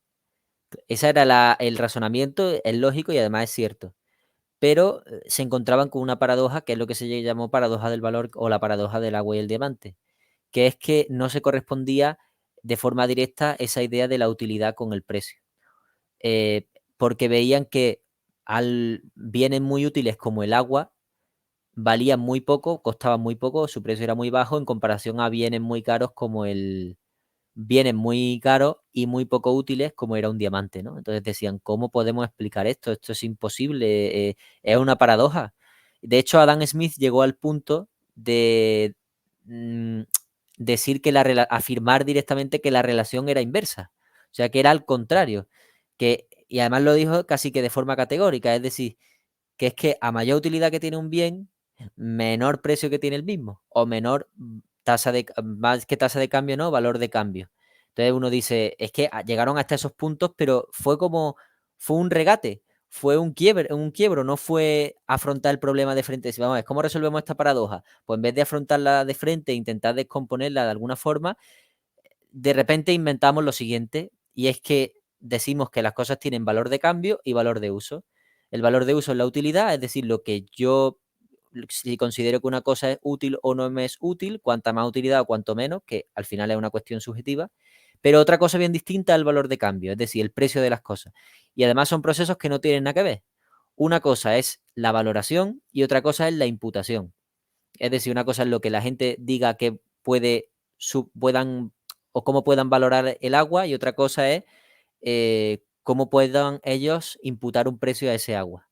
Ese era el razonamiento, es lógico y además es cierto. Pero se encontraban con una paradoja, que es lo que se llamó paradoja del valor o la paradoja del agua y el diamante, que es que no se correspondía de forma directa esa idea de la utilidad con el precio. Porque veían que al bienes muy útiles como el agua valían muy poco, costaban muy poco, su precio era muy bajo en comparación a bienes muy caros como bienes muy caros y muy poco útiles como era un diamante, ¿no? Entonces decían, ¿cómo podemos explicar esto? Esto es imposible, es una paradoja. De hecho, Adam Smith llegó al punto de decir que afirmar directamente que la relación era inversa, o sea, que era al contrario, y además lo dijo casi que de forma categórica, es decir, que es que a mayor utilidad que tiene un bien, menor precio que tiene el mismo, o menor más que tasa de cambio, ¿no? Valor de cambio. Entonces uno dice, es que llegaron hasta esos puntos, pero fue un regate, fue un quiebro, no fue afrontar el problema de frente. Vamos a ver, ¿cómo resolvemos esta paradoja? Pues en vez de afrontarla de frente e intentar descomponerla de alguna forma, de repente inventamos lo siguiente, y es que decimos que las cosas tienen valor de cambio y valor de uso. El valor de uso es la utilidad, es decir, lo que yo, si considero que una cosa es útil o no me es útil, cuanta más utilidad o cuanto menos, que al final es una cuestión subjetiva. Pero otra cosa bien distinta al valor de cambio, es decir, el precio de las cosas. Y además son procesos que no tienen nada que ver. Una cosa es la valoración y otra cosa es la imputación. Es decir, una cosa es lo que la gente diga que puedan o cómo puedan valorar el agua, y otra cosa es cómo puedan ellos imputar un precio a ese agua.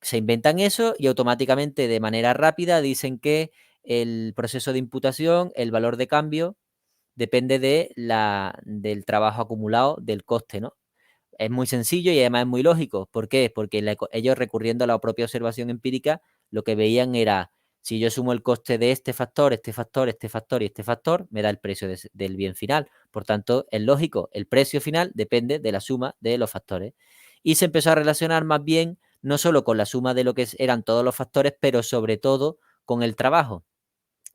Se inventan eso y automáticamente, de manera rápida, dicen que el proceso de imputación, el valor de cambio, depende del trabajo acumulado, del coste, ¿no? Es muy sencillo y además es muy lógico. ¿Por qué? Porque ellos, recurriendo a la propia observación empírica, lo que veían era, si yo sumo el coste de este factor, este factor, este factor y este factor, me da el precio del bien final. Por tanto, es lógico, el precio final depende de la suma de los factores. Y se empezó a relacionar más bien no solo con la suma de lo que eran todos los factores, pero sobre todo con el trabajo.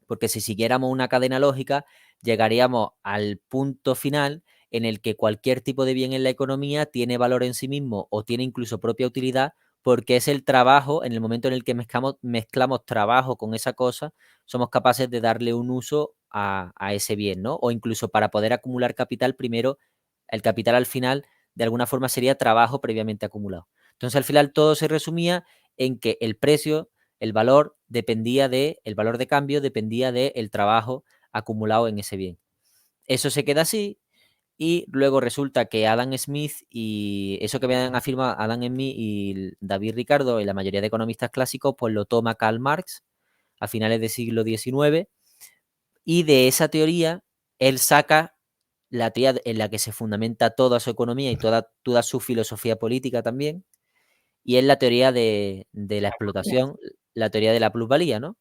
Porque si siguiéramos una cadena lógica, llegaríamos al punto final en el que cualquier tipo de bien en la economía tiene valor en sí mismo o tiene incluso propia utilidad, porque es el trabajo, en el momento en el que mezclamos trabajo con esa cosa, somos capaces de darle un uso a ese bien, ¿no? O incluso para poder acumular capital, primero, el capital al final, de alguna forma, sería trabajo previamente acumulado. Entonces, al final, todo se resumía en que el precio, el valor de cambio dependía del trabajo acumulado en ese bien. Eso se queda así y luego resulta que Adam Smith y eso que habían afirmado Adam Smith y David Ricardo y la mayoría de economistas clásicos, pues lo toma Karl Marx a finales del siglo XIX y de esa teoría él saca la teoría en la que se fundamenta toda su economía y toda su filosofía política también, y es la teoría de la explotación, la teoría de la plusvalía, ¿no?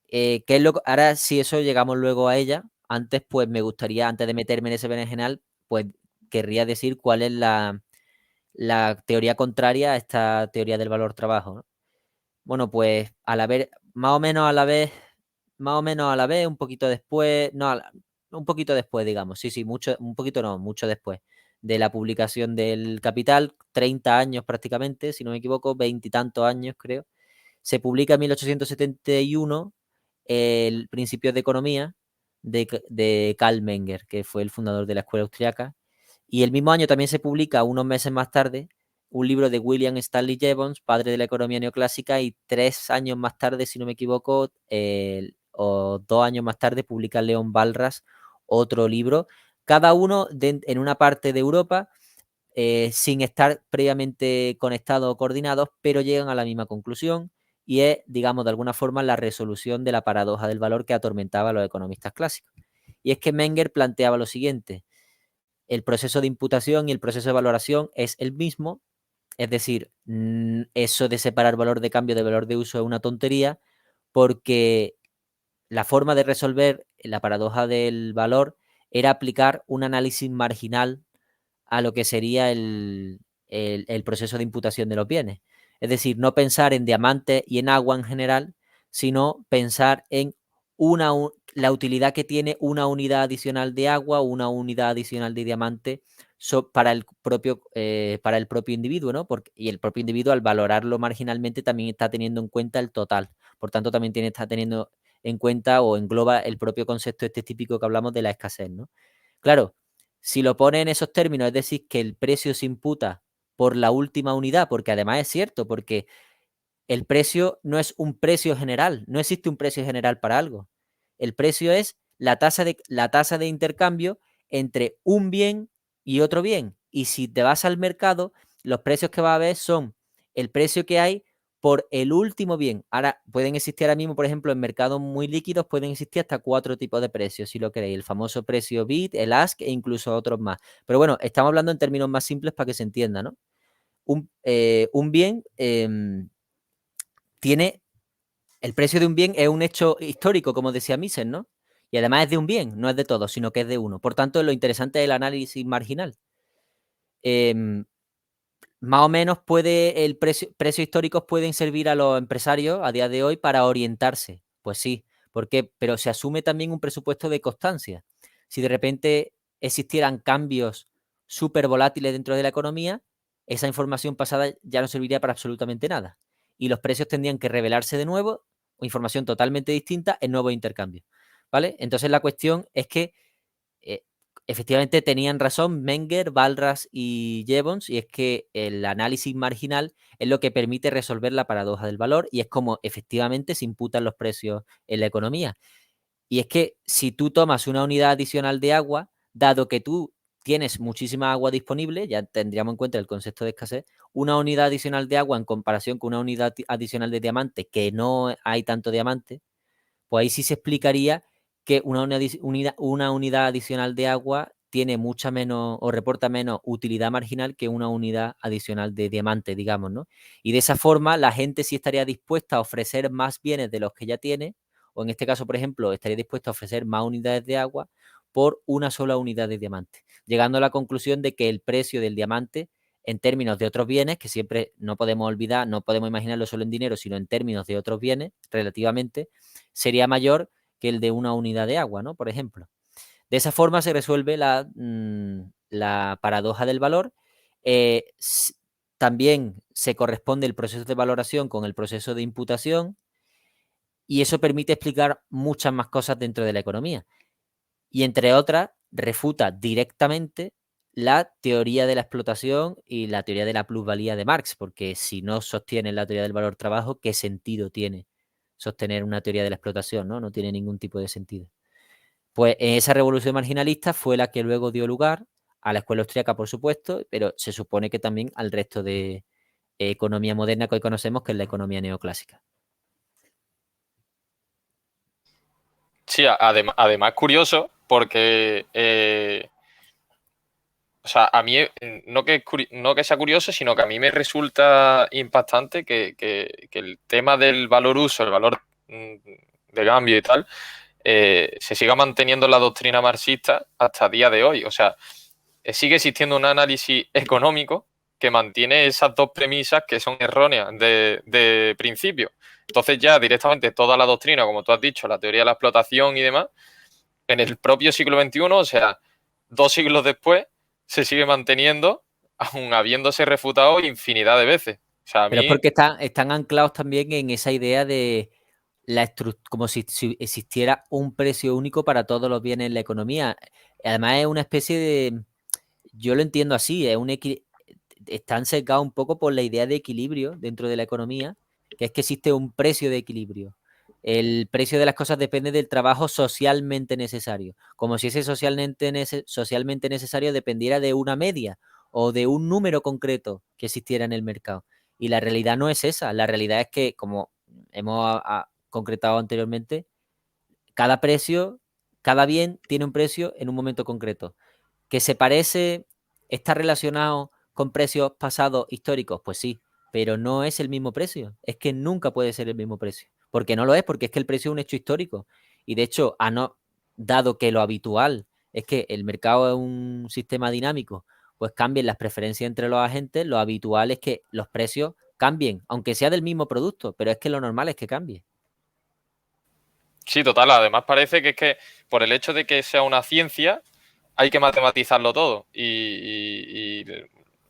¿Qué es ahora, si eso llegamos luego a ella, antes pues me gustaría, antes de meterme en ese berenjenal, pues querría decir cuál es la teoría contraria a esta teoría del valor trabajo, ¿no? Bueno, pues más o menos a la vez, un poquito después, un poquito después, digamos, sí, mucho después de la publicación del Capital, 30 años prácticamente, si no me equivoco, 20 y tantos años creo, se publica en 1871 el Principio de Economía de Karl Menger, que fue el fundador de la escuela austriaca, y el mismo año también se publica, unos meses más tarde, un libro de William Stanley Jevons, padre de la economía neoclásica, y 3 años más tarde, si no me equivoco, o 2 años más tarde, publica Leon Walras otro libro, cada uno en una parte de Europa, sin estar previamente conectados o coordinados, pero llegan a la misma conclusión y es, digamos, de alguna forma la resolución de la paradoja del valor que atormentaba a los economistas clásicos. Y es que Menger planteaba lo siguiente: el proceso de imputación y el proceso de valoración es el mismo, es decir, eso de separar valor de cambio de valor de uso es una tontería, porque la forma de resolver la paradoja del valor era aplicar un análisis marginal a lo que sería el proceso de imputación de los bienes. Es decir, no pensar en diamantes y en agua en general, sino pensar en la utilidad que tiene una unidad adicional de agua o una unidad adicional de diamante para el propio individuo, ¿no? Y el propio individuo, al valorarlo marginalmente, también está teniendo en cuenta el total. Por tanto, también está teniendo en cuenta o engloba el propio concepto típico que hablamos de la escasez, ¿no? Claro, si lo pone en esos términos, es decir, que el precio se imputa por la última unidad, porque además es cierto, porque el precio no es un precio general, no existe un precio general para algo. El precio es la tasa de intercambio entre un bien y otro bien. Y si te vas al mercado, los precios que va a haber son el precio que hay por el último bien. Ahora, pueden existir ahora mismo, por ejemplo, en mercados muy líquidos, pueden existir hasta 4 tipos de precios, si lo queréis. El famoso precio bid, el ask e incluso otros más. Pero bueno, estamos hablando en términos más simples para que se entienda, ¿no? Un bien tiene... El precio de un bien es un hecho histórico, como decía Mises, ¿no? Y además es de un bien, no es de todos, sino que es de uno. Por tanto, lo interesante es el análisis marginal. Más o menos precios históricos pueden servir a los empresarios a día de hoy para orientarse. Pues sí, ¿por qué? Pero se asume también un presupuesto de constancia. Si de repente existieran cambios súper volátiles dentro de la economía, esa información pasada ya no serviría para absolutamente nada. Y los precios tendrían que revelarse de nuevo, o información totalmente distinta, en nuevos intercambios. ¿Vale? Entonces la cuestión es que efectivamente tenían razón Menger, Walras y Jevons, y es que el análisis marginal es lo que permite resolver la paradoja del valor y es como efectivamente se imputan los precios en la economía. Y es que si tú tomas una unidad adicional de agua, dado que tú tienes muchísima agua disponible, ya tendríamos en cuenta el concepto de escasez, una unidad adicional de agua en comparación con una unidad adicional de diamante, que no hay tanto diamante, pues ahí sí se explicaría que una unidad adicional de agua tiene mucha menos o reporta menos utilidad marginal que una unidad adicional de diamante, digamos, ¿no? Y de esa forma la gente sí estaría dispuesta a ofrecer más bienes de los que ya tiene, o en este caso, por ejemplo, estaría dispuesta a ofrecer más unidades de agua por una sola unidad de diamante, llegando a la conclusión de que el precio del diamante, en términos de otros bienes, que siempre no podemos olvidar, no podemos imaginarlo solo en dinero, sino en términos de otros bienes, relativamente, sería mayor que el de una unidad de agua, ¿no? Por ejemplo. De esa forma se resuelve la paradoja del valor. También se corresponde el proceso de valoración con el proceso de imputación y eso permite explicar muchas más cosas dentro de la economía. Y entre otras, refuta directamente la teoría de la explotación y la teoría de la plusvalía de Marx, porque si no sostienen la teoría del valor trabajo, ¿qué sentido tiene sostener una teoría de la explotación? No tiene ningún tipo de sentido. Pues esa revolución marginalista fue la que luego dio lugar a la escuela austríaca, por supuesto, pero se supone que también al resto de economía moderna que hoy conocemos, que es la economía neoclásica. Sí, además curioso, porque o sea, a mí no que sea curioso, sino que a mí me resulta impactante que el tema del valor uso, el valor de cambio y tal, se siga manteniendo en la doctrina marxista hasta el día de hoy. O sea, sigue existiendo un análisis económico que mantiene esas dos premisas que son erróneas de principio. Entonces ya directamente toda la doctrina, como tú has dicho, la teoría de la explotación y demás, en el propio siglo XXI, o sea, 2 siglos después, se sigue manteniendo, aun habiéndose refutado infinidad de veces. O sea, a Pero es mí, porque están anclados también en esa idea de como si existiera un precio único para todos los bienes en la economía. Además es una especie de, yo lo entiendo así, están sesgados un poco por la idea de equilibrio dentro de la economía, que es que existe un precio de equilibrio. El precio de las cosas depende del trabajo socialmente necesario, como si ese socialmente necesario dependiera de una media o de un número concreto que existiera en el mercado. Y la realidad no es esa, la realidad es que, como hemos concretado anteriormente, cada precio, cada bien tiene un precio en un momento concreto. ¿Que se parece, está relacionado con precios pasados históricos? Pues sí, pero no es el mismo precio. Es que nunca puede ser el mismo precio. Porque no lo es, porque es que el precio es un hecho histórico. Y de hecho, dado que lo habitual es que el mercado es un sistema dinámico, pues cambien las preferencias entre los agentes, lo habitual es que los precios cambien, aunque sea del mismo producto, pero es que lo normal es que cambie. sí, total. Además parece que es que por el hecho de que sea una ciencia, hay que matematizarlo todo. Y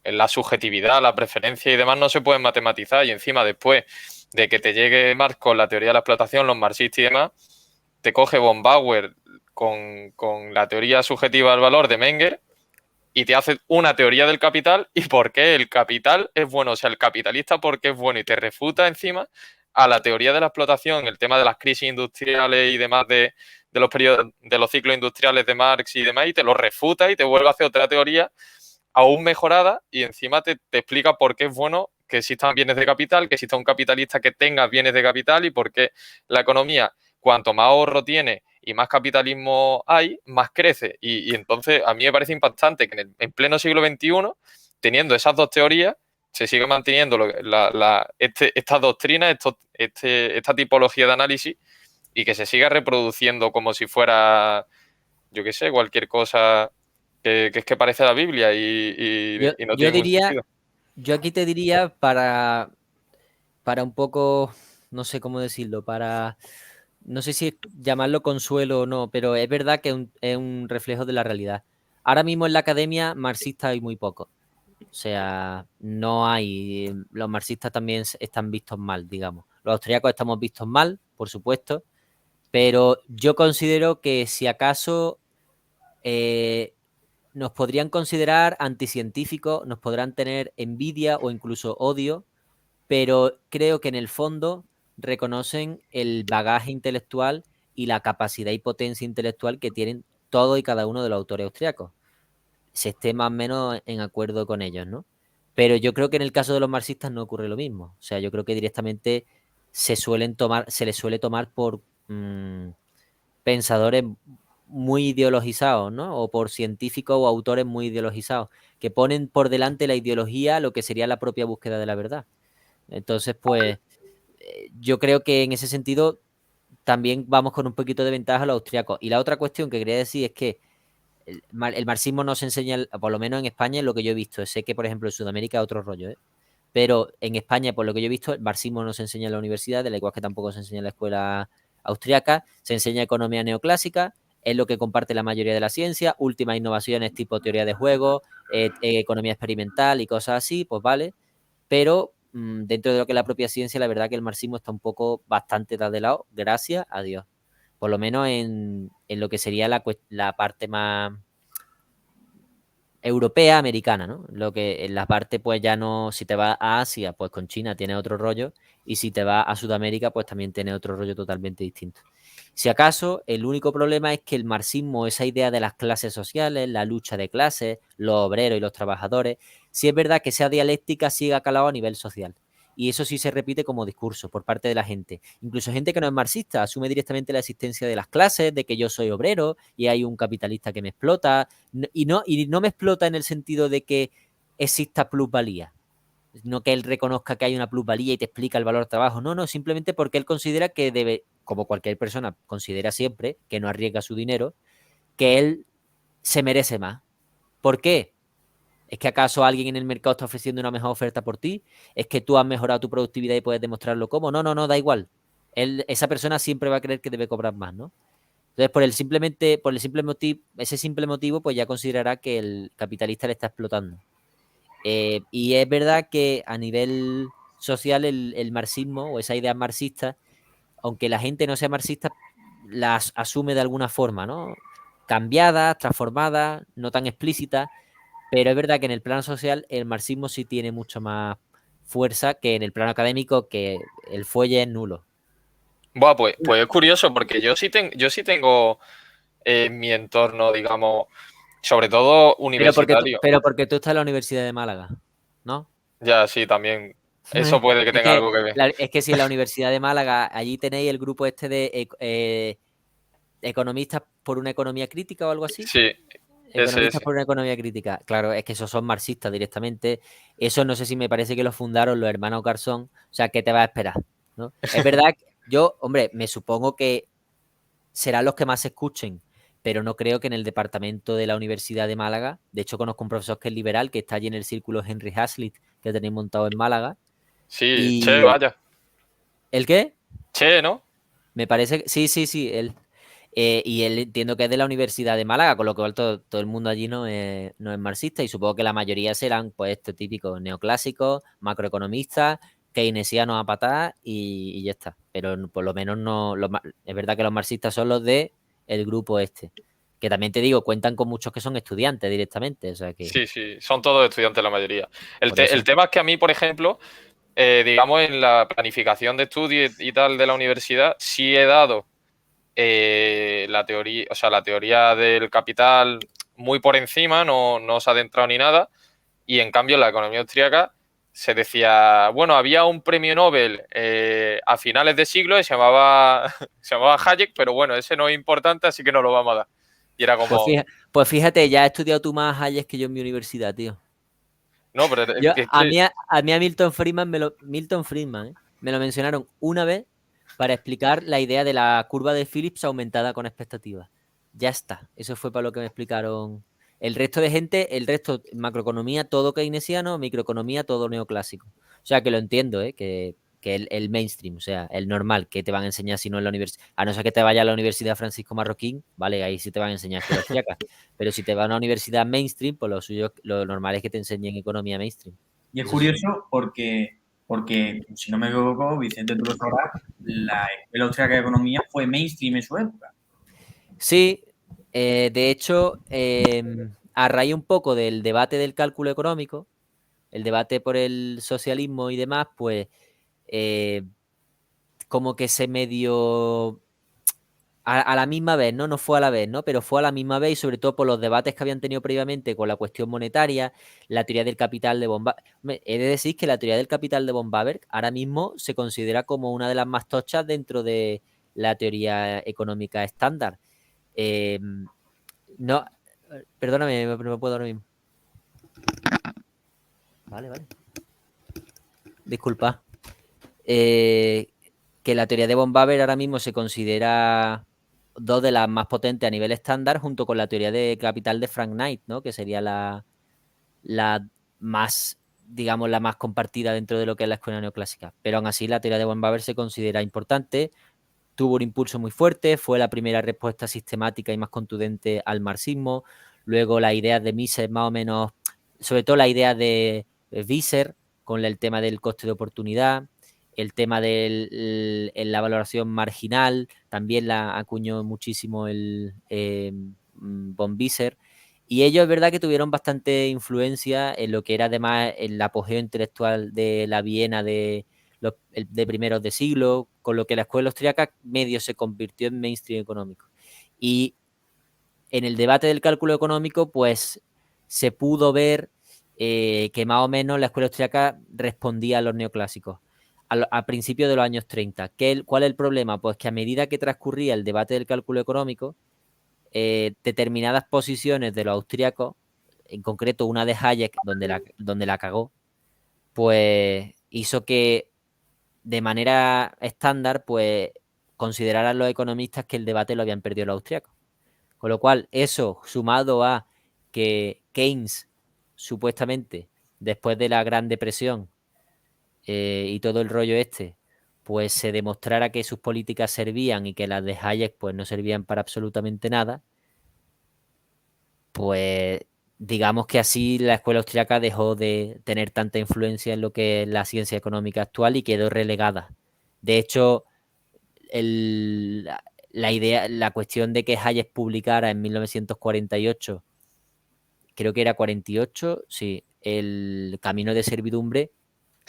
la subjetividad, la preferencia y demás no se pueden matematizar. Y encima, después de que te llegue Marx con la teoría de la explotación, los marxistas y demás, te coge von Bauer con la teoría subjetiva del valor de Menger y te hace una teoría del capital y por qué el capital es bueno, o sea, el capitalista por qué es bueno y te refuta encima a la teoría de la explotación, el tema de las crisis industriales y demás de los periodos, de los ciclos industriales de Marx y demás, y te lo refuta y te vuelve a hacer otra teoría aún mejorada y encima te explica por qué es bueno que existan bienes de capital, que exista un capitalista que tenga bienes de capital y por qué la economía, cuanto más ahorro tiene y más capitalismo hay, más crece. Y entonces a mí me parece impactante que en pleno siglo XXI, teniendo esas dos teorías, se sigue manteniendo esta doctrina, esta tipología de análisis y que se siga reproduciendo como si fuera, yo qué sé, cualquier cosa que es que parece la Biblia y no Yo tiene ningún diría, sentido. yo aquí te diría para un poco, no sé cómo decirlo, no sé si llamarlo consuelo o no, pero es verdad que es un reflejo de la realidad. Ahora mismo en la academia marxista hay muy poco. O sea, no hay, los marxistas también están vistos mal, digamos. Los austríacos estamos vistos mal, por supuesto, pero yo considero que si acaso nos podrían considerar anticientíficos, nos podrán tener envidia o incluso odio, pero creo que en el fondo reconocen el bagaje intelectual y la capacidad y potencia intelectual que tienen todos y cada uno de los autores austriacos. Se esté más o menos en acuerdo con ellos, ¿no? Pero yo creo que en el caso de los marxistas no ocurre lo mismo. O sea, yo creo que directamente se les suele tomar por pensadores muy ideologizados, ¿no? O por científicos o autores muy ideologizados, que ponen por delante la ideología lo que sería la propia búsqueda de la verdad. Entonces, pues, yo creo que en ese sentido también vamos con un poquito de ventaja a los austriacos. Y la otra cuestión que quería decir es que el marxismo no se enseña, por lo menos en España, es lo que yo he visto. Sé que, por ejemplo, en Sudamérica es otro rollo, ¿eh? Pero en España, por lo que yo he visto, el marxismo no se enseña en la universidad, de la igual que tampoco se enseña en la escuela austriaca. Se enseña economía neoclásica, es lo que comparte la mayoría de la ciencia, últimas innovaciones tipo teoría de juegos, economía experimental y cosas así, pues vale. Pero dentro de lo que es la propia ciencia, la verdad que el marxismo está un poco bastante de lado, gracias a Dios. Por lo menos en lo que sería la parte más europea, americana, ¿no? Lo que en la parte, pues ya no, si te vas a Asia, pues con China tiene otro rollo, y si te vas a Sudamérica, pues también tiene otro rollo totalmente distinto. Si acaso, el único problema es que el marxismo, esa idea de las clases sociales, la lucha de clases, los obreros y los trabajadores, sí es verdad que esa dialéctica sigue calado a nivel social. Y eso sí se repite como discurso por parte de la gente. Incluso gente que no es marxista asume directamente la existencia de las clases, de que yo soy obrero y hay un capitalista que me explota. Y no me explota en el sentido de que exista plusvalía. No que él reconozca que hay una plusvalía y te explica el valor del trabajo. No, no, simplemente porque él considera que debe, como cualquier persona considera siempre, que no arriesga su dinero, que él se merece más. ¿Por qué? ¿Es que acaso alguien en el mercado está ofreciendo una mejor oferta por ti? ¿Es que tú has mejorado tu productividad y puedes demostrarlo cómo? No, no, no, da igual. Esa persona siempre va a creer que debe cobrar más, ¿no? Entonces, ese simple motivo, pues ya considerará que el capitalista le está explotando. Y es verdad que a nivel social el marxismo o esa idea marxista, aunque la gente no sea marxista, las asume de alguna forma, ¿no? Cambiadas, transformadas, no tan explícitas, pero es verdad que en el plano social el marxismo sí tiene mucho más fuerza que en el plano académico, que el fuelle es nulo. Buah, pues es curioso porque yo sí tengo en mi entorno, digamos, sobre todo universitario. Pero porque tú estás en la Universidad de Málaga, ¿no? Ya, sí, también. Eso puede que tenga algo que ver. Es que si en la Universidad de Málaga allí tenéis el grupo este de economistas por una economía crítica o algo así. Sí, Economistas ese. por una economía crítica. Claro, es que esos son marxistas directamente. Eso no sé si me parece que lo fundaron los hermanos Garzón. O sea, ¿qué te vas a esperar? ¿No? Es verdad que yo, hombre, me supongo que serán los que más se escuchen, pero no creo que en el departamento de la Universidad de Málaga, de hecho conozco un profesor que es liberal, que está allí en el círculo Henry Hazlitt, que tenéis montado en Málaga. Sí, che, Y vaya. ¿el qué? Che, ¿no? Me parece que sí, él. Y él entiendo que es de la Universidad de Málaga, con lo cual todo el mundo allí no es marxista, y supongo que la mayoría serán, pues, estos típicos neoclásicos, macroeconomistas, keynesianos a patar y ya está. Pero por lo menos no. Es verdad que los marxistas son los de el grupo este. Que también te digo, cuentan con muchos que son estudiantes directamente. O sea que. Sí, son todos estudiantes la mayoría. Por eso. El tema es que a mí, por ejemplo, digamos, en la planificación de estudio y tal de la universidad, sí he dado la teoría, o sea, la teoría del capital muy por encima, no se ha adentrado ni nada, y en cambio en la economía austríaca se decía, bueno, había un premio Nobel a finales de siglo y se llamaba Hayek, pero bueno, ese no es importante, así que no lo vamos a dar. Y era como... Pues fíjate, ya has estudiado tú más Hayek que yo en mi universidad, tío. No, pero A mí a Milton Friedman me lo mencionaron una vez para explicar la idea de la curva de Phillips aumentada con expectativas. Ya está. Eso fue para lo que me explicaron. El resto de gente, macroeconomía todo keynesiano, microeconomía todo neoclásico. O sea que lo entiendo, que el mainstream, o sea, el normal que te van a enseñar si no en la universidad. A no ser que te vaya a la Universidad Francisco Marroquín, vale, ahí sí te van a enseñar historia austríaca. Pero si te vas a una universidad mainstream, pues lo normal es que te enseñen economía mainstream. Y es curioso porque, si no me equivoco, Vicente, tú lo sabrás, la Escuela Austríaca de Economía fue mainstream en su época. Sí, de hecho, a raíz un poco del debate del cálculo económico, el debate por el socialismo y demás, pues como que se medio a la misma vez, ¿no? No fue a la vez, ¿no? Pero fue a la misma vez, y sobre todo por los debates que habían tenido previamente con la cuestión monetaria, la teoría del capital de von Haber. He de decir que la teoría del capital de von Haber ahora mismo se considera como una de las más tochas dentro de la teoría económica estándar. No, perdóname, no puedo ahora mismo. Vale. Disculpa. Que la teoría de von Haber ahora mismo se considera dos de las más potentes a nivel estándar, junto con la teoría de capital de Frank Knight, ¿no? Que sería la más, digamos, la más compartida dentro de lo que es la escuela neoclásica. Pero aún así la teoría de von Haber se considera importante, tuvo un impulso muy fuerte, fue la primera respuesta sistemática y más contundente al marxismo. Luego las ideas de Mises, más o menos, sobre todo la idea de Visser, con el tema del coste de oportunidad, el tema de la valoración marginal, también la acuñó muchísimo el von Visser. Y ellos es verdad que tuvieron bastante influencia en lo que era además el apogeo intelectual de la Viena de primeros de siglo, con lo que la escuela austríaca medio se convirtió en mainstream económico. Y en el debate del cálculo económico, pues se pudo ver que más o menos la escuela austríaca respondía a los neoclásicos a principios de los años 30. ¿Cuál es el problema? Pues que a medida que transcurría el debate del cálculo económico, determinadas posiciones de los austríacos, en concreto una de Hayek, donde la cagó, pues hizo que de manera estándar, pues consideraran los economistas que el debate lo habían perdido los austríacos. Con lo cual, eso sumado a que Keynes, supuestamente, después de la Gran Depresión y todo el rollo este, pues se demostrara que sus políticas servían y que las de Hayek pues no servían para absolutamente nada, pues digamos que así la escuela austríaca dejó de tener tanta influencia en lo que es la ciencia económica actual y quedó relegada. De hecho, la cuestión de que Hayek publicara en 1948, creo que era 48, sí, el Camino de Servidumbre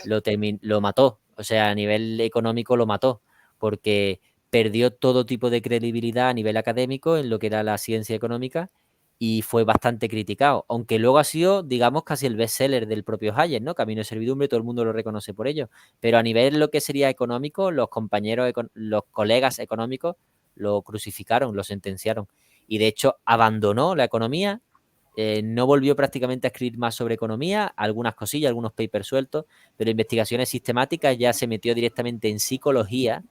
lo mató. O sea, a nivel económico lo mató, porque perdió todo tipo de credibilidad a nivel académico en lo que era la ciencia económica y fue bastante criticado, aunque luego ha sido, digamos, casi el bestseller del propio Hayek, ¿no? Camino de Servidumbre, todo el mundo lo reconoce por ello, pero a nivel lo que sería económico, los compañeros, los colegas económicos lo crucificaron, lo sentenciaron y de hecho abandonó la economía. No volvió prácticamente a escribir más sobre economía, algunas cosillas, algunos papers sueltos, pero investigaciones sistemáticas ya se metió directamente en psicología,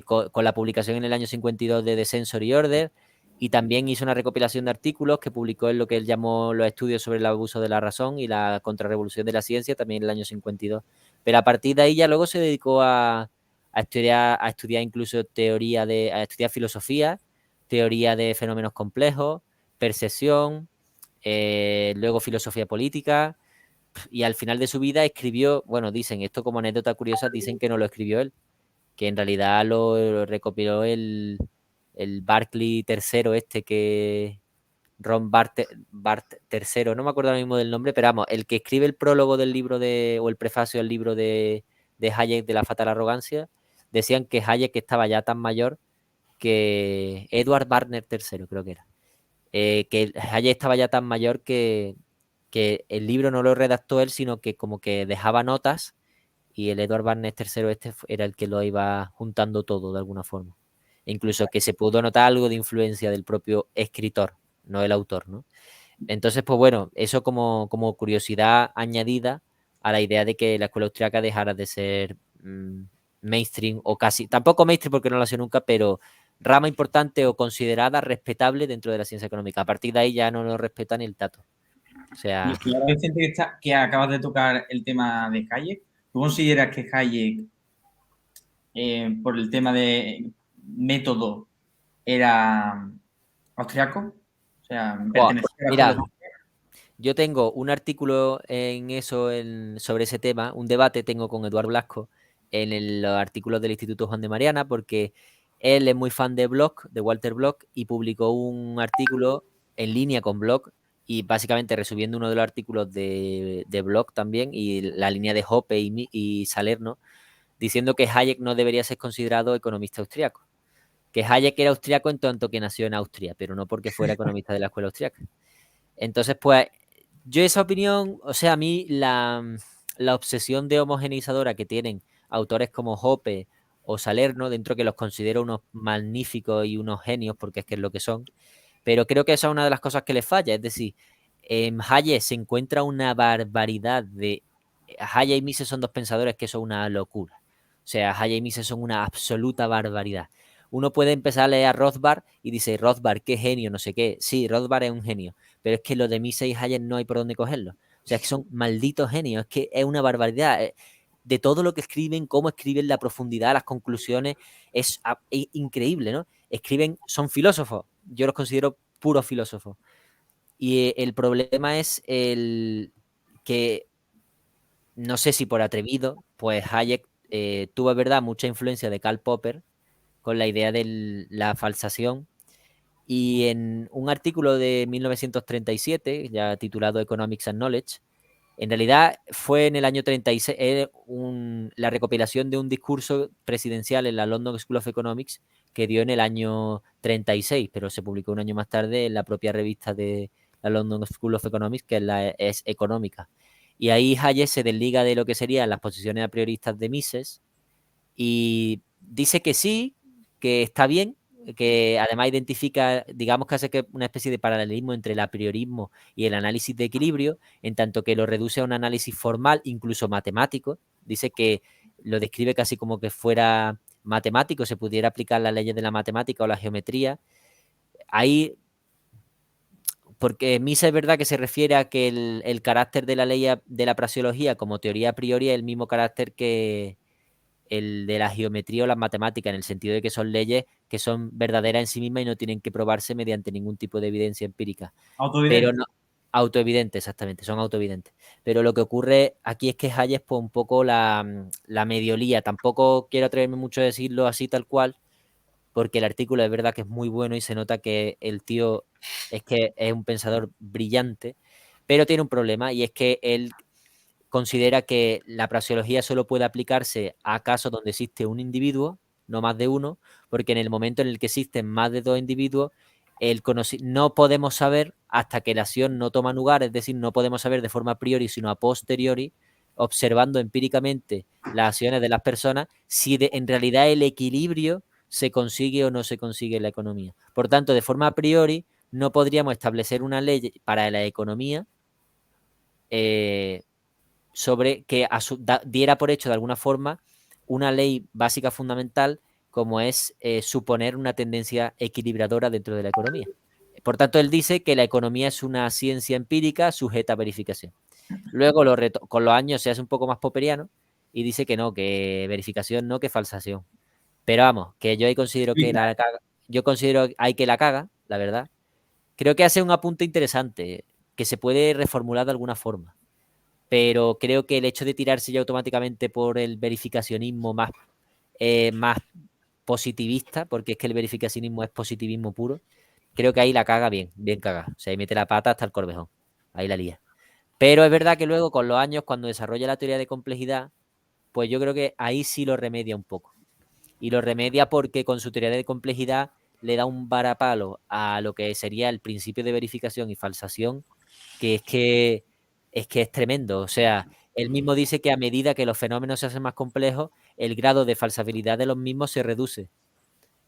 con la publicación en el año 52 de The Sensory Order, y también hizo una recopilación de artículos que publicó en lo que él llamó los estudios sobre el abuso de la razón y la contrarrevolución de la ciencia, también en el año 52. Pero a partir de ahí ya luego se dedicó a estudiar incluso a estudiar filosofía, teoría de fenómenos complejos, percepción, luego filosofía política, y al final de su vida escribió, bueno, dicen, esto como anécdota curiosa, dicen que no lo escribió él, que en realidad lo recopiló el Barclay III este, que Ron Bart III, no me acuerdo ahora mismo del nombre, pero vamos, el que escribe el prólogo del libro o el prefacio del libro de Hayek de la fatal arrogancia, decían que Hayek estaba ya tan mayor que Edward Barner III, creo que era, que Hayek estaba ya tan mayor que el libro no lo redactó él, sino que como que dejaba notas y el Edward Barnes III este era el que lo iba juntando todo de alguna forma. E incluso que se pudo notar algo de influencia del propio escritor, no el autor, ¿no? Entonces, pues bueno, eso como curiosidad añadida a la idea de que la escuela austríaca dejara de ser mainstream o casi, tampoco mainstream porque no lo ha sido nunca, pero rama importante o considerada respetable dentro de la ciencia económica. A partir de ahí ya no lo respetan ni el tato. O sea... Y ahora, Vicente, que acabas de tocar el tema de Hayek, ¿tú consideras que Hayek, por el tema de método, era austriaco? O sea, pertenecía a la mira, escuela. yo tengo un artículo en eso, sobre ese tema, un debate tengo con Eduard Blasco en los artículos del Instituto Juan de Mariana, porque él es muy fan de Bloch, de Walter Bloch, y publicó un artículo en línea con Bloch, y básicamente resumiendo uno de los artículos de Bloch también, y la línea de Hoppe y Salerno, diciendo que Hayek no debería ser considerado economista austriaco. Que Hayek era austriaco en tanto que nació en Austria, pero no porque fuera economista de la escuela austriaca. Entonces, pues, yo esa opinión, o sea, a mí la obsesión de homogeneizadora que tienen autores como Hoppe o Salerno, dentro que los considero unos magníficos y unos genios, porque es que es lo que son, pero creo que esa es una de las cosas que les falla, es decir, en Hayek se encuentra una barbaridad de... Hayek y Mises son dos pensadores que son una locura. O sea, Hayek y Mises son una absoluta barbaridad. Uno puede empezar a leer a Rothbard y dice, Rothbard, qué genio, no sé qué. Sí, Rothbard es un genio, pero es que lo de Mises y Hayek no hay por dónde cogerlo. O sea, es que son malditos genios, es que es una barbaridad. De todo lo que escriben, cómo escriben, la profundidad, las conclusiones, es increíble, ¿no? Escriben, son filósofos, yo los considero puros filósofos. Y el problema es el que, no sé si por atrevido, pues Hayek tuvo, verdad, mucha influencia de Karl Popper con la idea de la falsación, Y en un artículo de 1937, ya titulado Economics and Knowledge, en realidad fue en el año 36, la recopilación de un discurso presidencial en la London School of Economics que dio en el año 36, pero se publicó un año más tarde en la propia revista de la London School of Economics, que es Económica. Y ahí Hayek se desliga de lo que serían las posiciones a prioristas de Mises y dice que sí, que está bien, que además identifica, digamos que hace que una especie de paralelismo entre el apriorismo y el análisis de equilibrio, en tanto que lo reduce a un análisis formal, incluso matemático. Dice que lo describe casi como que fuera matemático, se pudiera aplicar las leyes de la matemática o la geometría. Ahí, porque Mises es verdad que se refiere a que el carácter de la ley de la praxeología como teoría a priori es el mismo carácter que el de la geometría o las matemáticas, en el sentido de que son leyes que son verdaderas en sí mismas y no tienen que probarse mediante ningún tipo de evidencia empírica. Autoevidente. Pero no, autoevidente, exactamente, son autoevidentes. Pero lo que ocurre aquí es que Hayek, pues un poco la mediolía. Tampoco quiero atreverme mucho a decirlo así tal cual, porque el artículo es verdad que es muy bueno y se nota que el tío es que es un pensador brillante, pero tiene un problema y es que él considera que la praxeología solo puede aplicarse a casos donde existe un individuo, no más de uno, porque en el momento en el que existen más de dos individuos, no podemos saber hasta que la acción no toma lugar, es decir, no podemos saber de forma a priori, sino a posteriori, observando empíricamente las acciones de las personas, si en realidad el equilibrio se consigue o no se consigue en la economía. Por tanto, de forma a priori, no podríamos establecer una ley para la economía sobre que diera por hecho de alguna forma una ley básica fundamental como es suponer una tendencia equilibradora dentro de la economía. Por tanto, él dice que la economía es una ciencia empírica sujeta a verificación. Luego, con los años se hace un poco más popperiano y dice que no, que verificación no, que falsación. Pero vamos, que yo ahí considero que la caga, yo considero hay que la caga, la verdad. Creo que hace un apunte interesante que se puede reformular de alguna forma, pero creo que el hecho de tirarse ya automáticamente por el verificacionismo más positivista, porque es que el verificacionismo es positivismo puro, creo que ahí la caga bien caga. O sea, ahí mete la pata hasta el corvejón. Ahí la lía. Pero es verdad que luego, con los años, cuando desarrolla la teoría de complejidad, pues yo creo que ahí sí lo remedia un poco. Y lo remedia porque con su teoría de complejidad le da un varapalo a lo que sería el principio de verificación y falsación, que es tremendo. O sea, él mismo dice que a medida que los fenómenos se hacen más complejos, el grado de falsabilidad de los mismos se reduce.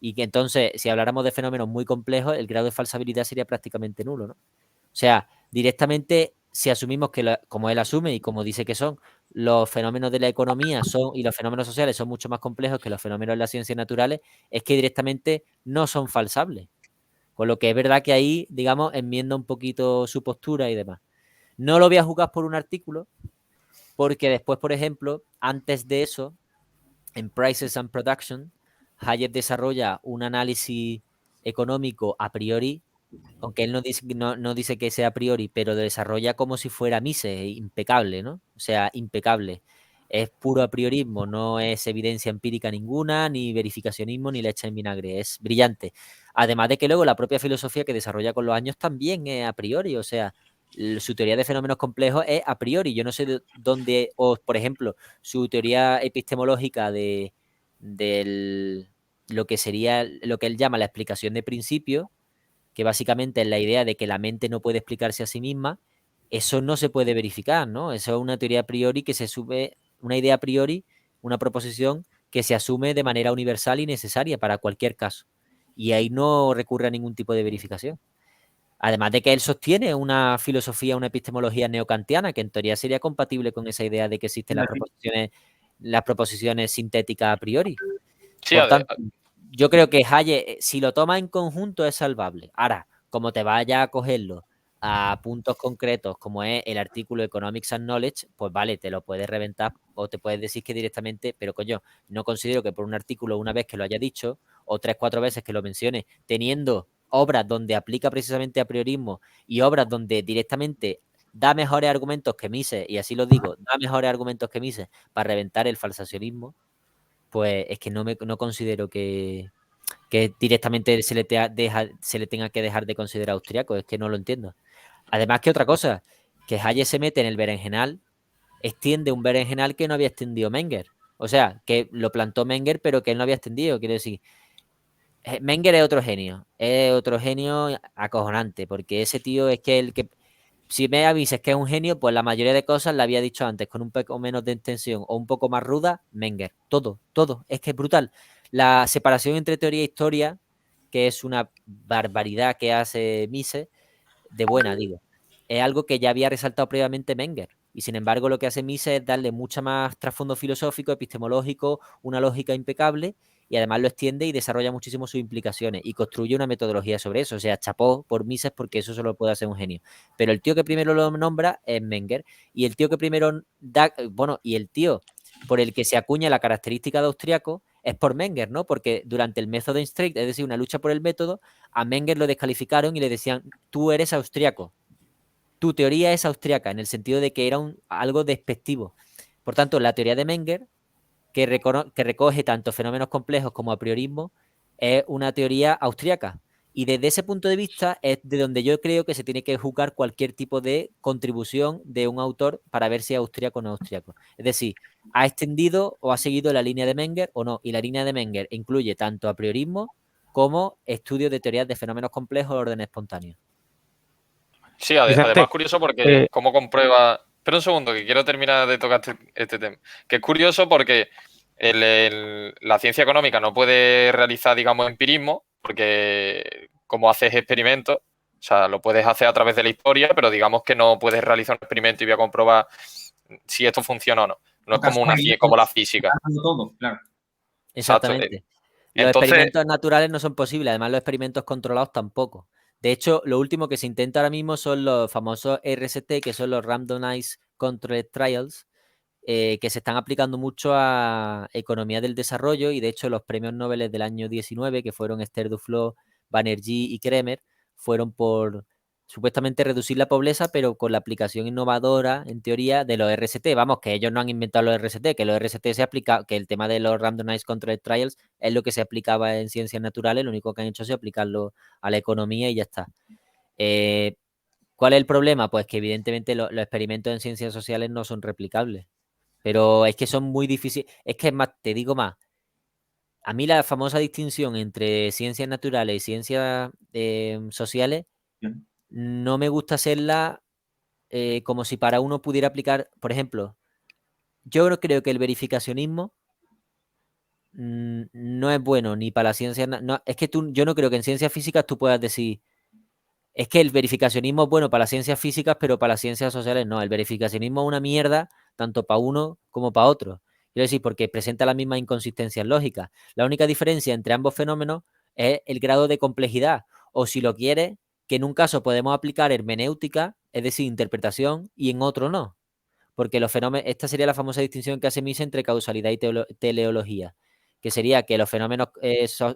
Y que entonces, si habláramos de fenómenos muy complejos, el grado de falsabilidad sería prácticamente nulo, ¿no? O sea, directamente, si asumimos que, como él asume y como dice que son, los fenómenos de la economía y los fenómenos sociales son mucho más complejos que los fenómenos de las ciencias naturales, es que directamente no son falsables. Con lo que es verdad que ahí, digamos, enmienda un poquito su postura y demás. No lo voy a juzgar por un artículo, porque después, por ejemplo, antes de eso, en Prices and Production, Hayek desarrolla un análisis económico a priori, aunque él no dice que sea a priori, pero lo desarrolla como si fuera Mises, impecable, ¿no? O sea, impecable. Es puro a priorismo, no es evidencia empírica ninguna, ni verificacionismo, ni leche en vinagre, es brillante. Además de que luego la propia filosofía que desarrolla con los años también es a priori, o sea, su teoría de fenómenos complejos es a priori. Yo no sé de dónde, o por ejemplo, su teoría epistemológica de lo que sería lo que él llama la explicación de principios, que básicamente es la idea de que la mente no puede explicarse a sí misma, eso no se puede verificar, ¿no? Eso es una teoría a priori que se sube, una idea a priori, una proposición que se asume de manera universal y necesaria para cualquier caso. Y ahí no recurre a ningún tipo de verificación. Además de que él sostiene una filosofía, una epistemología neocantiana, que en teoría sería compatible con esa idea de que existen las proposiciones sintéticas a priori. Sí, Por tanto, yo creo que Hayek, si lo toma en conjunto, es salvable. Ahora, como te vaya a cogerlo a puntos concretos, como es el artículo Economics and Knowledge, pues vale, te lo puedes reventar o te puedes decir que directamente, pero coño, no considero que por un artículo, una vez que lo haya dicho, o 3, 4 veces que lo mencione, teniendo obras donde aplica precisamente a priorismo y obras donde directamente da mejores argumentos que Mises, y así lo digo, da mejores argumentos que Mises para reventar el falsacionismo, pues es que no considero que que directamente se le tenga que dejar de considerar austriaco. Es que no lo entiendo. Además, que otra cosa, que Hayek se mete en el berenjenal, extiende un berenjenal que no había extendido Menger. O sea, que lo plantó Menger, pero que él no había extendido. Quiero decir, Menger es otro genio acojonante, porque ese tío es que el que, si me avisas que es un genio, pues la mayoría de cosas la había dicho antes, con un poco menos de extensión o un poco más ruda, Menger. Todo, es que es brutal. La separación entre teoría e historia, que es una barbaridad que hace Mises, de buena, digo, es algo que ya había resaltado previamente Menger. Y sin embargo, lo que hace Mises es darle mucha más trasfondo filosófico, epistemológico, una lógica impecable, y además lo extiende y desarrolla muchísimo sus implicaciones y construye una metodología sobre eso. O sea, chapó por Mises, porque eso solo puede hacer un genio. Pero el tío que primero lo nombra es Menger, y el tío que primero da, bueno, y el tío por el que se acuña la característica de austriaco es por Menger, ¿no? Porque durante el Methodenstreit, es decir, una lucha por el método, a Menger lo descalificaron y le decían: tú eres austriaco, tu teoría es austriaca, en el sentido de que era algo despectivo. Por tanto, la teoría de Menger, que recoge tanto fenómenos complejos como a priorismo, es una teoría austriaca. Y desde ese punto de vista es de donde yo creo que se tiene que juzgar cualquier tipo de contribución de un autor para ver si es austriaco o no austriaco. Es decir, ¿ha extendido o ha seguido la línea de Menger o no? Y la línea de Menger incluye tanto a priorismo como estudios de teorías de fenómenos complejos de orden espontáneo. Sí, Vicente, además curioso porque cómo comprueba... Espera un segundo, que quiero terminar de tocar este tema. Que es curioso porque la ciencia económica no puede realizar, digamos, empirismo, porque como haces experimentos, o sea, lo puedes hacer a través de la historia, pero digamos que no puedes realizar un experimento y voy a comprobar si esto funciona o no. No es como como la física. Todo, claro. Exactamente. Los Entonces, experimentos naturales no son posibles, además los experimentos controlados tampoco. De hecho, lo último que se intenta ahora mismo son los famosos RCT, que son los Randomized Controlled Trials, que se están aplicando mucho a economía del desarrollo, y de hecho los premios Nobel del año 19, que fueron Esther Duflo, Banerjee y Kremer, fueron por supuestamente reducir la pobreza, pero con la aplicación innovadora, en teoría, de los RCT. Vamos, que ellos no han inventado los RCT, que los RCT se aplica, que el tema de los Randomized Controlled Trials es lo que se aplicaba en ciencias naturales, lo único que han hecho es aplicarlo a la economía y ya está. ¿Cuál es el problema? Pues que evidentemente los experimentos en ciencias sociales no son replicables, pero es que son muy difíciles. Es que es más, te digo más, a mí la famosa distinción entre ciencias naturales y ciencias sociales no me gusta hacerla como si para uno pudiera aplicar, por ejemplo, yo no creo que el verificacionismo no es bueno ni para la ciencia, no, es que yo no creo que en ciencias físicas tú puedas decir, es que el verificacionismo es bueno para las ciencias físicas, pero para las ciencias sociales no. El verificacionismo es una mierda tanto para uno como para otro. Quiero decir, porque presenta las mismas inconsistencias lógicas. La única diferencia entre ambos fenómenos es el grado de complejidad. O si lo quieres, que en un caso podemos aplicar hermenéutica, es decir, interpretación, y en otro no. Porque los fenómenos, esta sería la famosa distinción que hace Mises entre causalidad y teleología, que sería que los fenómenos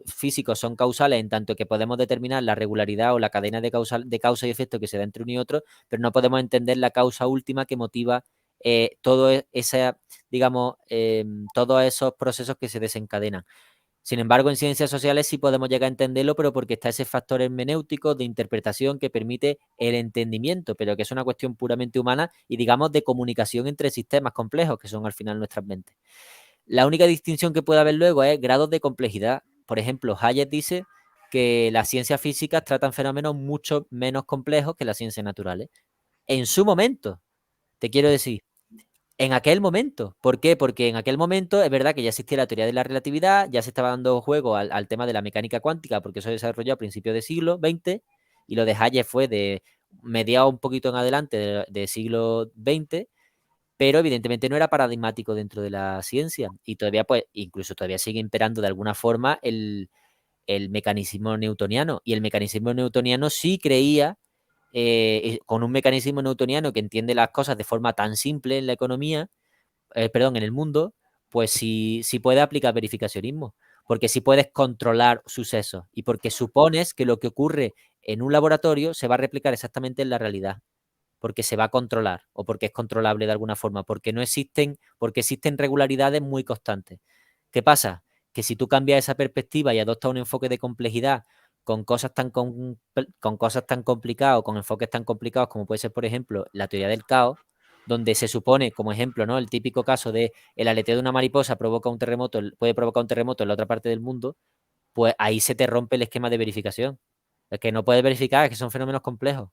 físicos son causales en tanto que podemos determinar la regularidad o la cadena de causa y efecto que se da entre uno y otro, pero no podemos entender la causa última que motiva todos esos procesos que se desencadenan. Sin embargo, en ciencias sociales sí podemos llegar a entenderlo, pero porque está ese factor hermenéutico de interpretación que permite el entendimiento, pero que es una cuestión puramente humana y, digamos, de comunicación entre sistemas complejos, que son al final nuestras mentes. La única distinción que puede haber luego es grados de complejidad. Por ejemplo, Hayek dice que las ciencias físicas tratan fenómenos mucho menos complejos que las ciencias naturales. En su momento, te quiero decir, en aquel momento. ¿Por qué? Porque en aquel momento es verdad que ya existía la teoría de la relatividad, ya se estaba dando juego al tema de la mecánica cuántica, porque eso se desarrolló a principios del siglo XX, y lo de Hayek fue de mediados un poquito en adelante del siglo XX, pero evidentemente no era paradigmático dentro de la ciencia, y todavía, pues, incluso todavía sigue imperando de alguna forma el mecanismo newtoniano, y el mecanismo newtoniano sí creía, con un mecanismo newtoniano que entiende las cosas de forma tan simple en la economía, en el mundo, pues sí puede aplicar verificacionismo, porque sí puedes controlar sucesos y porque supones que lo que ocurre en un laboratorio se va a replicar exactamente en la realidad, porque se va a controlar o porque es controlable de alguna forma, porque existen regularidades muy constantes. ¿Qué pasa? que si tú cambias esa perspectiva y adoptas un enfoque de complejidad con cosas tan complicadas o con enfoques tan complicados como puede ser, por ejemplo, la teoría del caos, donde se supone, como ejemplo, ¿no?, el típico caso de el aleteo de una mariposa puede provocar un terremoto en la otra parte del mundo, pues ahí se te rompe el esquema de verificación. Es que no puedes verificar, es que son fenómenos complejos.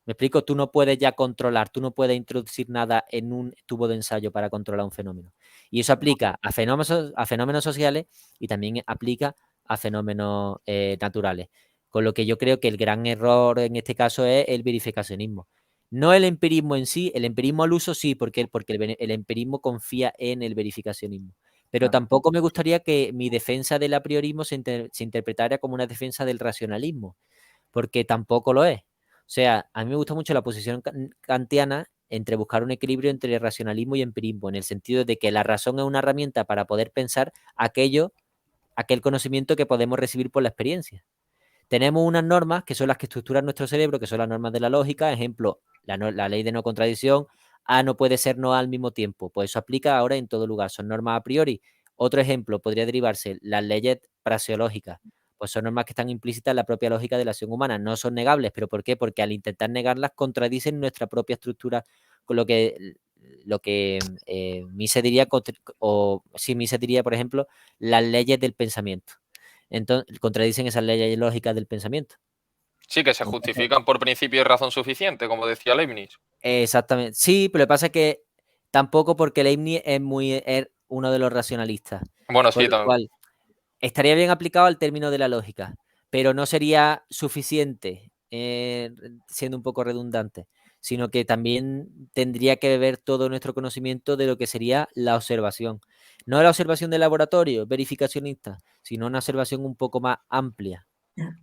¿Me explico? Tú no puedes ya controlar, tú no puedes introducir nada en un tubo de ensayo para controlar un fenómeno. Y eso aplica a fenómenos sociales y también aplica a fenómenos naturales. Con lo que yo creo que el gran error en este caso es el verificacionismo. No el empirismo en sí, el empirismo al uso sí, porque el empirismo confía en el verificacionismo. Pero Claro. tampoco me gustaría que mi defensa del apriorismo se interpretara como una defensa del racionalismo, porque tampoco lo es. O sea, a mí me gusta mucho la posición kantiana entre buscar un equilibrio entre racionalismo y empirismo, en el sentido de que la razón es una herramienta para poder pensar aquel conocimiento que podemos recibir por la experiencia. Tenemos unas normas que son las que estructuran nuestro cerebro, que son las normas de la lógica. Ejemplo, la ley de no contradicción. A no puede ser no al mismo tiempo. Pues eso aplica ahora en todo lugar. Son normas a priori. Otro ejemplo podría derivarse las leyes praxeológicas. Pues son normas que están implícitas en la propia lógica de la acción humana. No son negables. ¿Pero por qué? Porque al intentar negarlas contradicen nuestra propia estructura, con lo que Mises diría, Mises diría, por ejemplo, las leyes del pensamiento. Entonces, contradicen esas leyes lógicas del pensamiento. Sí, que se justifican por principio y razón suficiente, como decía Leibniz. Exactamente. Sí, pero lo que pasa es que tampoco, porque Leibniz es uno de los racionalistas. Bueno, Con sí, lo también. cual, estaría bien aplicado al término de la lógica, pero no sería suficiente, siendo un poco redundante, sino que también tendría que ver todo nuestro conocimiento de lo que sería la observación. No la observación de laboratorio, verificacionista, sino una observación un poco más amplia.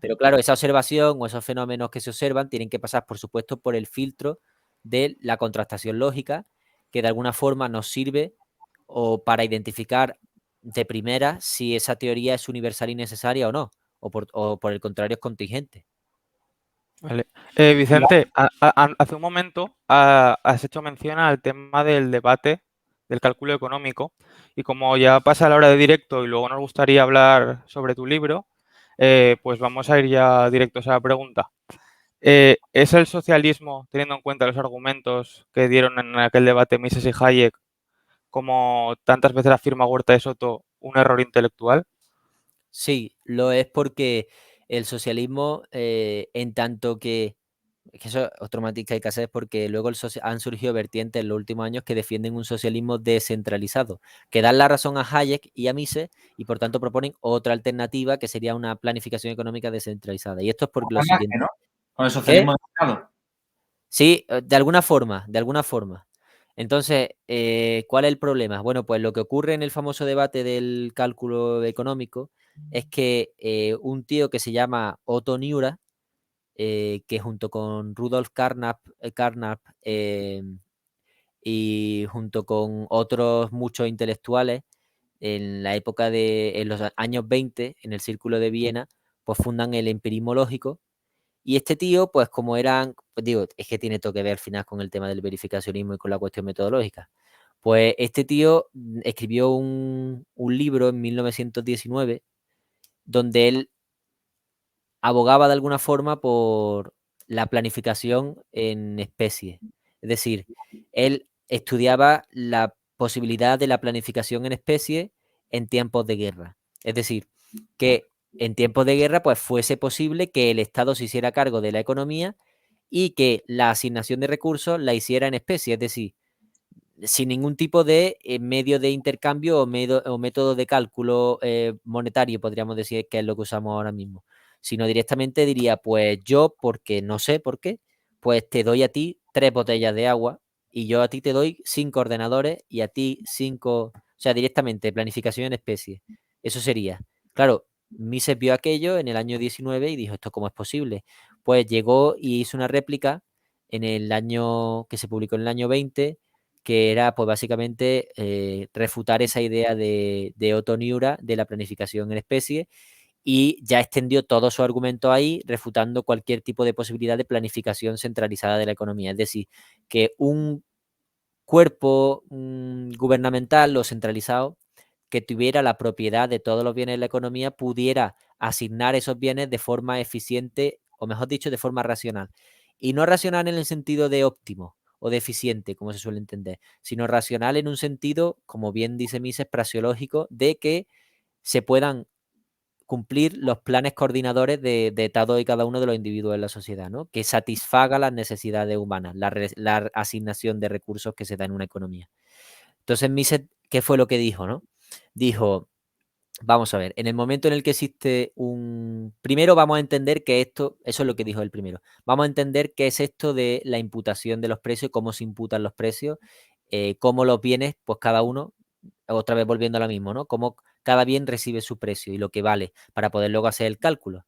Pero claro, esa observación o esos fenómenos que se observan tienen que pasar, por supuesto, por el filtro de la contrastación lógica, que de alguna forma nos sirve o para identificar de primera si esa teoría es universal y necesaria o no, o por el contrario es contingente. Vale. Vicente, hace un momento has hecho mención al tema del debate del cálculo económico, y como ya pasa la hora de directo y luego nos gustaría hablar sobre tu libro, pues vamos a ir ya directos a la pregunta. ¿Es el socialismo, teniendo en cuenta los argumentos que dieron en aquel debate Mises y Hayek, como tantas veces afirma Huerta de Soto, un error intelectual? Sí, lo es, porque el socialismo, en tanto que eso es otro matiz que hay que hacer, es porque luego han surgido vertientes en los últimos años que defienden un socialismo descentralizado, que dan la razón a Hayek y a Mises y por tanto proponen otra alternativa que sería una planificación económica descentralizada. Y esto es por lo siguiente. ¿no? Con el socialismo de mercado. Sí, de alguna forma, de alguna forma. Entonces, ¿cuál es el problema? Bueno, pues lo que ocurre en el famoso debate del cálculo económico es que un tío que se llama Otto Miura, que junto con Rudolf Carnap y junto con otros muchos intelectuales en la época en los años 20, en el Círculo de Viena, pues fundan el empirismo lógico. Y este tío, pues como pues digo, es que tiene todo que ver al final con el tema del verificacionismo y con la cuestión metodológica. Pues este tío escribió un libro en 1919 donde él abogaba de alguna forma por la planificación en especie. Es decir, él estudiaba la posibilidad de la planificación en especie en tiempos de guerra. Es decir, que en tiempos de guerra pues fuese posible que el Estado se hiciera cargo de la economía y que la asignación de recursos la hiciera en especie, es decir, sin ningún tipo de medio de intercambio o método de cálculo monetario, podríamos decir, que es lo que usamos ahora mismo, sino directamente diría, pues yo, porque no sé por qué, pues te doy a ti 3 botellas de agua y yo a ti te doy 5 ordenadores y a ti 5, o sea, directamente planificación en especie. Eso sería. Claro, Mises vio aquello en el año 19 y dijo, ¿esto cómo es posible? Pues llegó y hizo una réplica en el año que se publicó en el año 20, que era pues básicamente refutar esa idea de Otto Miura de la planificación en especie, y ya extendió todo su argumento ahí, refutando cualquier tipo de posibilidad de planificación centralizada de la economía. Es decir, que un cuerpo gubernamental o centralizado que tuviera la propiedad de todos los bienes de la economía pudiera asignar esos bienes de forma eficiente, o mejor dicho, de forma racional. Y no racional en el sentido de óptimo o de eficiente, como se suele entender, sino racional en un sentido, como bien dice Mises, prasiológico, de que se puedan cumplir los planes coordinadores de todo y cada uno de los individuos de la sociedad, ¿no? Que satisfaga las necesidades humanas, la asignación de recursos que se da en una economía. Entonces, Mises, ¿qué fue lo que dijo, no? Dijo, vamos a ver, en el momento en el que existe un... Primero vamos a entender que esto, eso es lo que dijo el primero, vamos a entender qué es esto de la imputación de los precios, cómo se imputan los precios, cómo los bienes, pues cada uno, otra vez volviendo a lo mismo, ¿no? Cómo cada bien recibe su precio y lo que vale para poder luego hacer el cálculo.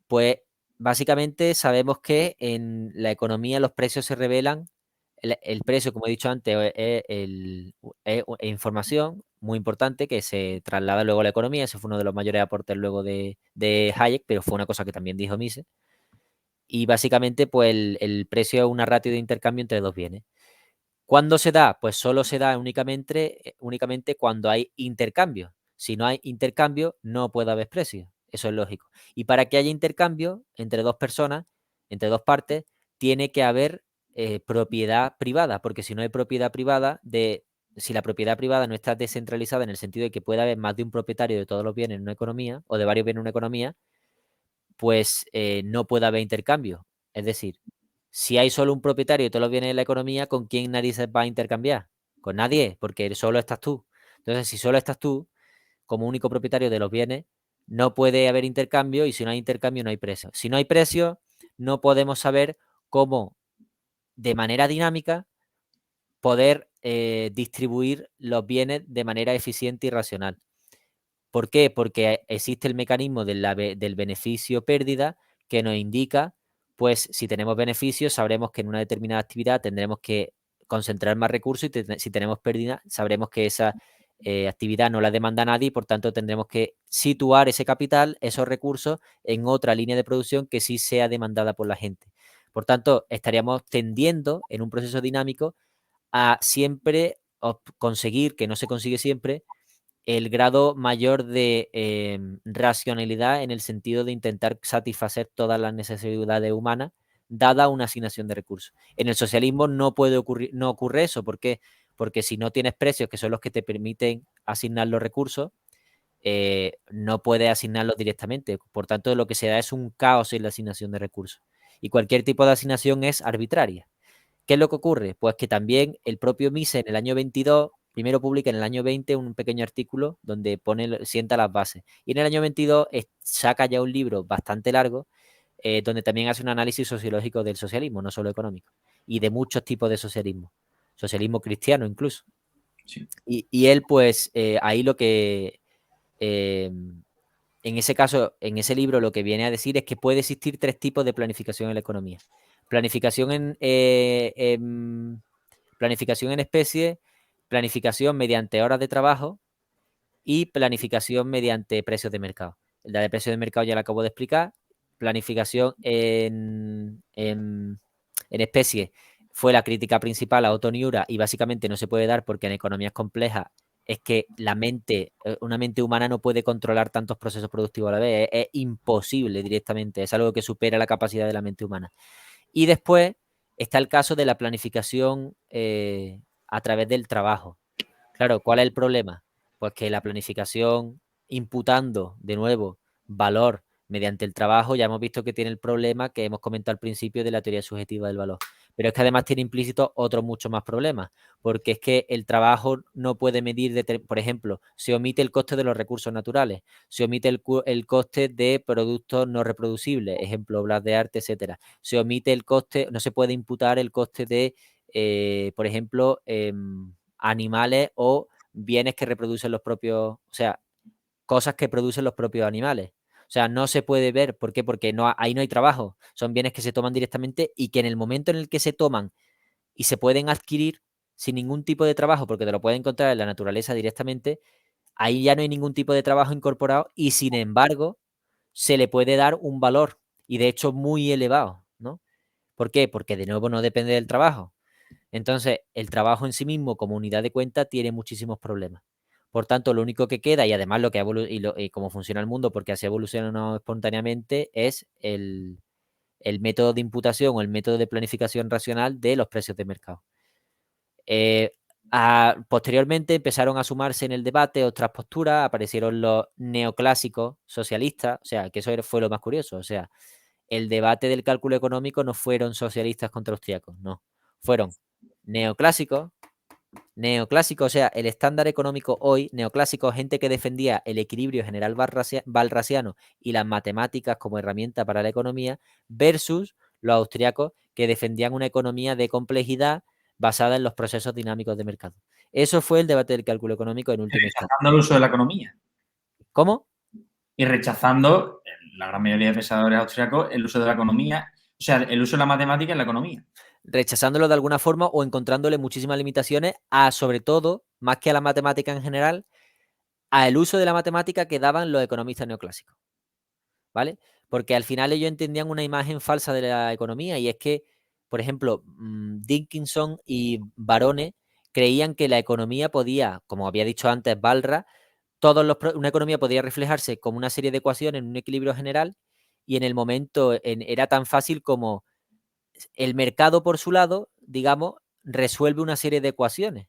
Pues básicamente sabemos que en la economía los precios se revelan, el precio, como he dicho antes, es información muy importante que se traslada luego a la economía. Ese fue uno de los mayores aportes luego de Hayek, pero fue una cosa que también dijo Mises. Y básicamente, pues el precio es una ratio de intercambio entre dos bienes. ¿Cuándo se da? Pues solo se da únicamente cuando hay intercambio. Si no hay intercambio, no puede haber precio. Eso es lógico. Y para que haya intercambio entre dos personas, entre dos partes, tiene que haber propiedad privada, porque si no hay propiedad privada, si la propiedad privada no está descentralizada en el sentido de que puede haber más de un propietario de todos los bienes en una economía, o de varios bienes en una economía, pues no puede haber intercambio. Es decir, si hay solo un propietario de todos los bienes de la economía, ¿con quién narices va a intercambiar? Con nadie, porque solo estás tú. Entonces, si solo estás tú, como único propietario de los bienes, no puede haber intercambio, y si no hay intercambio, no hay precio. Si no hay precio, no podemos saber cómo, de manera dinámica, poder distribuir los bienes de manera eficiente y racional. ¿Por qué? Porque existe el mecanismo del beneficio-pérdida que nos indica, pues si tenemos beneficios, sabremos que en una determinada actividad tendremos que concentrar más recursos y si tenemos pérdida, sabremos que esa actividad no la demanda nadie y por tanto tendremos que situar ese capital, esos recursos, en otra línea de producción que sí sea demandada por la gente. Por tanto, estaríamos tendiendo en un proceso dinámico a siempre conseguir, que no se consigue siempre, el grado mayor de racionalidad en el sentido de intentar satisfacer todas las necesidades humanas, dada una asignación de recursos. En el socialismo no ocurre eso. ¿Por qué? Porque si no tienes precios, que son los que te permiten asignar los recursos, no puedes asignarlos directamente. Por tanto, lo que se da es un caos en la asignación de recursos. Y cualquier tipo de asignación es arbitraria. ¿Qué es lo que ocurre? Pues que también el propio Mises en el año 22, primero publica en el año 20 un pequeño artículo donde sienta las bases. Y en el año 22 saca ya un libro bastante largo donde también hace un análisis sociológico del socialismo, no solo económico, y de muchos tipos de socialismo. Socialismo cristiano incluso. Sí. Y él, pues, ahí lo que... en ese caso, en ese libro, lo que viene a decir es que puede existir tres tipos de planificación en la economía. Planificación en especie, planificación mediante horas de trabajo y planificación mediante precios de mercado. La de precios de mercado ya la acabo de explicar. Planificación en especie fue la crítica principal a Otto Miura y básicamente no se puede dar porque en economías complejas es que una mente humana no puede controlar tantos procesos productivos a la vez. Es imposible directamente. Es algo que supera la capacidad de la mente humana. Y después está el caso de la planificación a través del trabajo. Claro, ¿cuál es el problema? Pues que la planificación imputando, de nuevo, valor mediante el trabajo, ya hemos visto que tiene el problema que hemos comentado al principio de la teoría subjetiva del valor. Pero es que además tiene implícito otros muchos más problemas, porque es que el trabajo no puede medir, por ejemplo, se omite el coste de los recursos naturales, se omite el coste de productos no reproducibles, ejemplo, obras de arte, etcétera. Se omite el coste, no se puede imputar el coste de, por ejemplo, animales o bienes que reproducen los propios, o sea, cosas que producen los propios animales. O sea, no se puede ver. ¿Por qué? Porque ahí no hay trabajo. Son bienes que se toman directamente y que en el momento en el que se toman y se pueden adquirir sin ningún tipo de trabajo, porque te lo puedes encontrar en la naturaleza directamente, ahí ya no hay ningún tipo de trabajo incorporado y sin embargo se le puede dar un valor y de hecho muy elevado, ¿no? ¿Por qué? Porque de nuevo no depende del trabajo. Entonces, el trabajo en sí mismo como unidad de cuenta tiene muchísimos problemas. Por tanto, lo único que queda, y además lo que y cómo funciona el mundo, porque así evoluciona espontáneamente, es el método de imputación o el método de planificación racional de los precios de mercado. Posteriormente empezaron a sumarse en el debate otras posturas, aparecieron los neoclásicos socialistas, o sea, que eso fue lo más curioso, o sea, el debate del cálculo económico no fueron socialistas contra austríacos, no, fueron neoclásicos, o sea, el estándar económico hoy, neoclásico, gente que defendía el equilibrio general balrasiano y las matemáticas como herramienta para la economía, versus los austríacos que defendían una economía de complejidad basada en los procesos dinámicos de mercado. Eso fue el debate del cálculo económico en última instancia. Rechazando el uso de la economía. ¿Cómo? Y rechazando, la gran mayoría de pensadores austríacos, el uso de la economía, o sea, el uso de la matemática en la economía. Rechazándolo de alguna forma o encontrándole muchísimas limitaciones sobre todo, más que a la matemática en general, al uso de la matemática que daban los economistas neoclásicos, ¿vale? Porque al final ellos entendían una imagen falsa de la economía y es que, por ejemplo, Dickinson y Barone creían que la economía podía, como había dicho antes Balra, una economía podía reflejarse como una serie de ecuaciones en un equilibrio general y en el momento era tan fácil como el mercado por su lado, digamos, resuelve una serie de ecuaciones.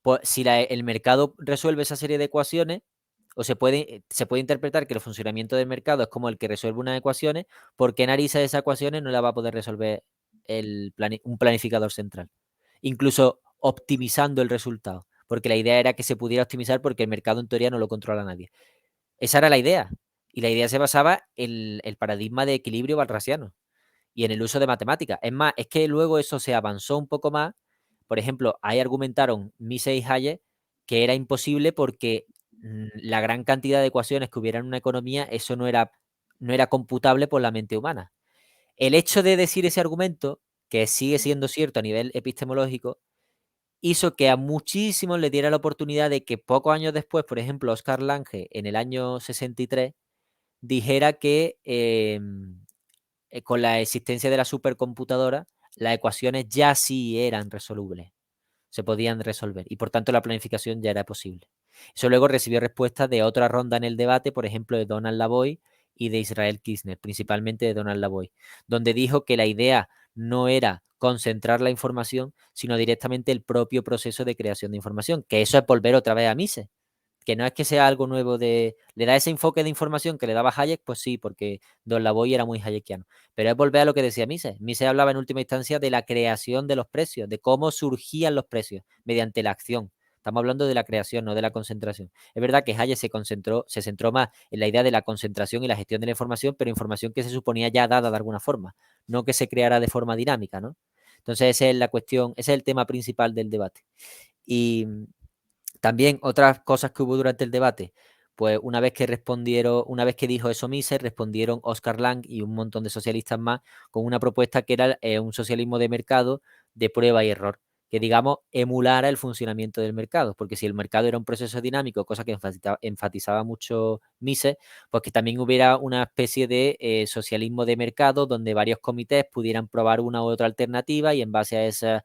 Pues si el mercado resuelve esa serie de ecuaciones, o se puede interpretar que el funcionamiento del mercado es como el que resuelve unas ecuaciones, ¿por qué narices esas ecuaciones no la va a poder resolver un planificador central? Incluso optimizando el resultado, porque la idea era que se pudiera optimizar porque el mercado en teoría no lo controla nadie. Esa era la idea, y la idea se basaba en el paradigma de equilibrio balrasiano y en el uso de matemáticas. Es más, es que luego eso se avanzó un poco más. Por ejemplo, ahí argumentaron Mises y Hayek que era imposible porque la gran cantidad de ecuaciones que hubiera en una economía, eso no era computable por la mente humana. El hecho de decir ese argumento, que sigue siendo cierto a nivel epistemológico, hizo que a muchísimos le diera la oportunidad de que pocos años después, por ejemplo, Oscar Lange, en el año 63, dijera que con la existencia de la supercomputadora, las ecuaciones ya sí eran resolubles, se podían resolver y por tanto la planificación ya era posible. Eso luego recibió respuesta de otra ronda en el debate, por ejemplo, de Donald Lavoie y de Israel Kirzner, principalmente de Donald Lavoie, donde dijo que la idea no era concentrar la información, sino directamente el propio proceso de creación de información, que eso es volver otra vez a Mises, que no es que sea algo nuevo ¿le da ese enfoque de información que le daba Hayek? Pues sí, porque Don Lavoie era muy hayekiano. Pero es volver a lo que decía Mises. Mises hablaba en última instancia de la creación de los precios, de cómo surgían los precios mediante la acción. Estamos hablando de la creación, no de la concentración. Es verdad que Hayek se centró más en la idea de la concentración y la gestión de la información, pero información que se suponía ya dada de alguna forma, no que se creara de forma dinámica, ¿no? Entonces esa es la cuestión, ese es el tema principal del debate. Y también otras cosas que hubo durante el debate, pues una vez que dijo eso Mises, respondieron Oscar Lang y un montón de socialistas más con una propuesta que era un socialismo de mercado de prueba y error, que digamos emulara el funcionamiento del mercado, porque si el mercado era un proceso dinámico, cosa que enfatizaba mucho Mises, pues que también hubiera una especie de socialismo de mercado donde varios comités pudieran probar una u otra alternativa y en base a esa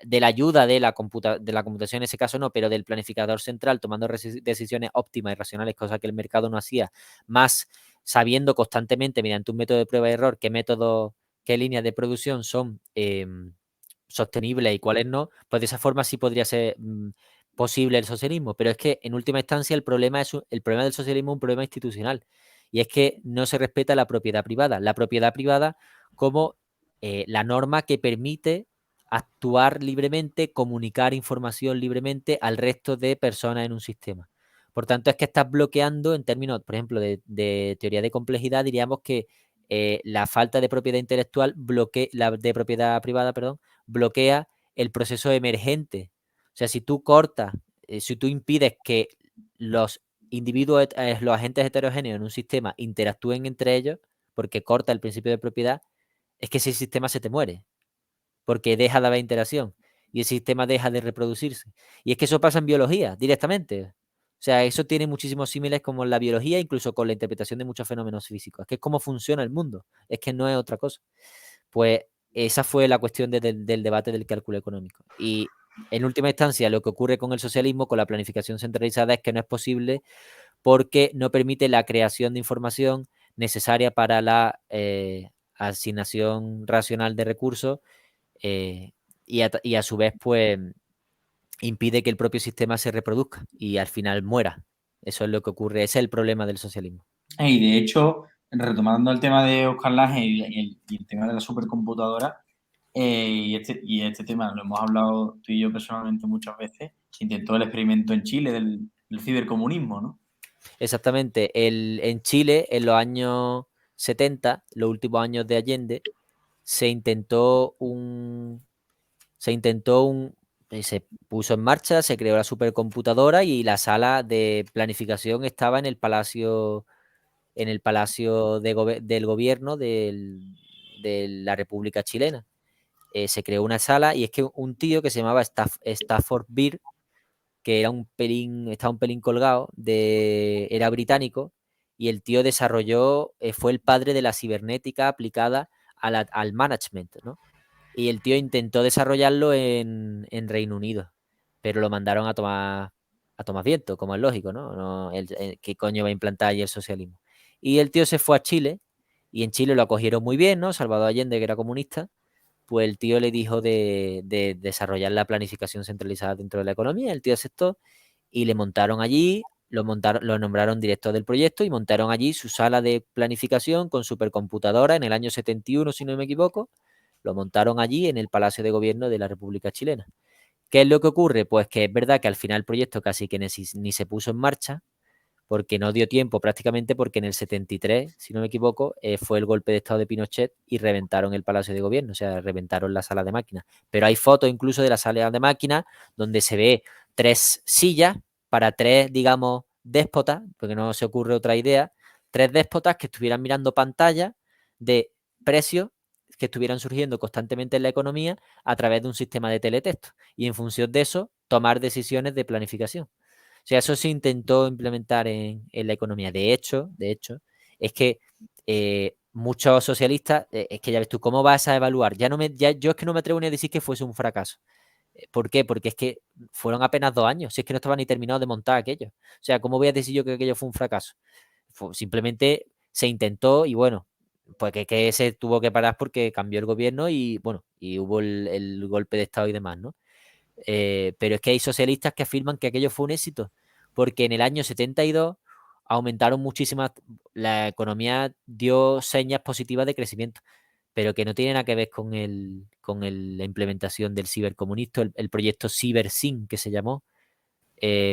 de la ayuda de la computación en ese caso no, pero del planificador central tomando decisiones óptimas y racionales, cosa que el mercado no hacía, más sabiendo constantemente mediante un método de prueba y error qué líneas de producción son sostenibles y cuáles no, pues de esa forma sí podría ser posible el socialismo, pero es que en última instancia el problema del socialismo es un problema institucional y es que no se respeta la propiedad privada como la norma que permite actuar libremente, comunicar información libremente al resto de personas en un sistema. Por tanto, es que estás bloqueando en términos, por ejemplo, de teoría de complejidad, diríamos que la falta de propiedad intelectual de propiedad privada, perdón, bloquea el proceso emergente. O sea, si tú cortas, si tú impides que los individuos, los agentes heterogéneos en un sistema interactúen entre ellos, porque corta el principio de propiedad, es que ese sistema se te muere porque deja de haber interacción y el sistema deja de reproducirse. Y es que eso pasa en biología directamente. O sea, eso tiene muchísimos símiles como en la biología, incluso con la interpretación de muchos fenómenos físicos. Es que es cómo funciona el mundo, es que no es otra cosa. Pues esa fue la cuestión del debate del cálculo económico. Y en última instancia, lo que ocurre con el socialismo, con la planificación centralizada, es que no es posible porque no permite la creación de información necesaria para la asignación racional de recursos y a su vez, pues, impide que el propio sistema se reproduzca y al final muera. Eso es lo que ocurre, ese es el problema del socialismo. Y de hecho, retomando el tema de Oscar Lange y el tema de la supercomputadora, y este tema lo hemos hablado tú y yo personalmente muchas veces, se intentó el experimento en Chile del cibercomunismo, ¿no? Exactamente. En Chile, en los años 70, los últimos años de Allende, se puso en marcha, se creó la supercomputadora y la sala de planificación estaba en el palacio del gobierno de la República Chilena. Se creó una sala y es que un tío que se llamaba Stafford Beer, que estaba un pelín colgado, era británico, y el tío desarrolló, fue el padre de la cibernética aplicada al management, ¿no? Y el tío intentó desarrollarlo en Reino Unido, pero lo mandaron a tomar viento, como es lógico, ¿no? ¿Qué coño va a implantar ahí el socialismo? Y el tío se fue a Chile, y en Chile lo acogieron muy bien, ¿no? Salvador Allende, que era comunista, pues el tío le dijo de desarrollar la planificación centralizada dentro de la economía, el tío aceptó, y le montaron allí, lo nombraron director del proyecto y montaron allí su sala de planificación con supercomputadora en el año 71, si no me equivoco. Lo montaron allí en el Palacio de Gobierno de la República Chilena. ¿Qué es lo que ocurre? Pues que es verdad que al final el proyecto casi que ni se puso en marcha, porque no dio tiempo prácticamente, porque en el 73, si no me equivoco, fue el golpe de estado de Pinochet y reventaron el Palacio de Gobierno, o sea, reventaron la sala de máquinas. Pero hay fotos incluso de la sala de máquinas donde se ve 3 sillas para 3, digamos, déspotas, porque no se ocurre otra idea, 3 déspotas que estuvieran mirando pantalla de precios que estuvieran surgiendo constantemente en la economía a través de un sistema de teletexto y en función de eso tomar decisiones de planificación. O sea, eso se intentó implementar en la economía. De hecho, es que muchos socialistas, es que ya ves tú, ¿cómo vas a evaluar? Yo es que no me atrevo ni a decir que fuese un fracaso. ¿Por qué? Porque es que fueron apenas 2 años, si es que no estaba ni terminado de montar aquello. O sea, ¿cómo voy a decir yo que aquello fue un fracaso? Simplemente se intentó y bueno, pues que se tuvo que parar porque cambió el gobierno y bueno, y hubo el golpe de estado y demás, ¿no? Pero es que hay socialistas que afirman que aquello fue un éxito, porque en el año 72 aumentaron muchísimas, la economía dio señas positivas de crecimiento, pero que no tiene nada que ver con la implementación del cibercomunista, el proyecto CiberSyn que se llamó,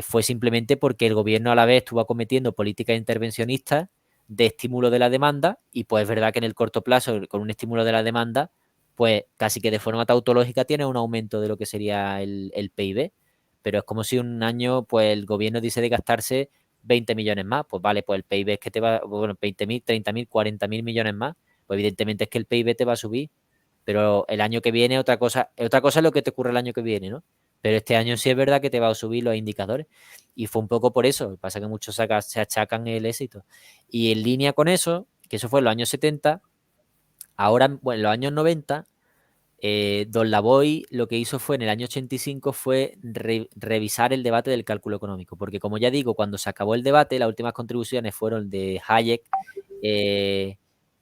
fue simplemente porque el gobierno a la vez estuvo acometiendo políticas intervencionistas de estímulo de la demanda y pues es verdad que en el corto plazo, con un estímulo de la demanda, pues casi que de forma tautológica tiene un aumento de lo que sería el PIB, pero es como si un año pues el gobierno dice de gastarse 20 millones más, pues vale, pues el PIB es que te va, bueno, 20.000, 30.000, 40.000 millones más, pues evidentemente es que el PIB te va a subir, pero el año que viene otra cosa es lo que te ocurre el año que viene, ¿no? Pero este año sí es verdad que te va a subir los indicadores. Y fue un poco por eso. Lo que pasa es que muchos se achacan el éxito. Y en línea con eso, que eso fue en los años 70, ahora, bueno, en los años 90, Don Lavoy lo que hizo fue, en el año 85, fue revisar el debate del cálculo económico. Porque como ya digo, cuando se acabó el debate, las últimas contribuciones fueron de Hayek,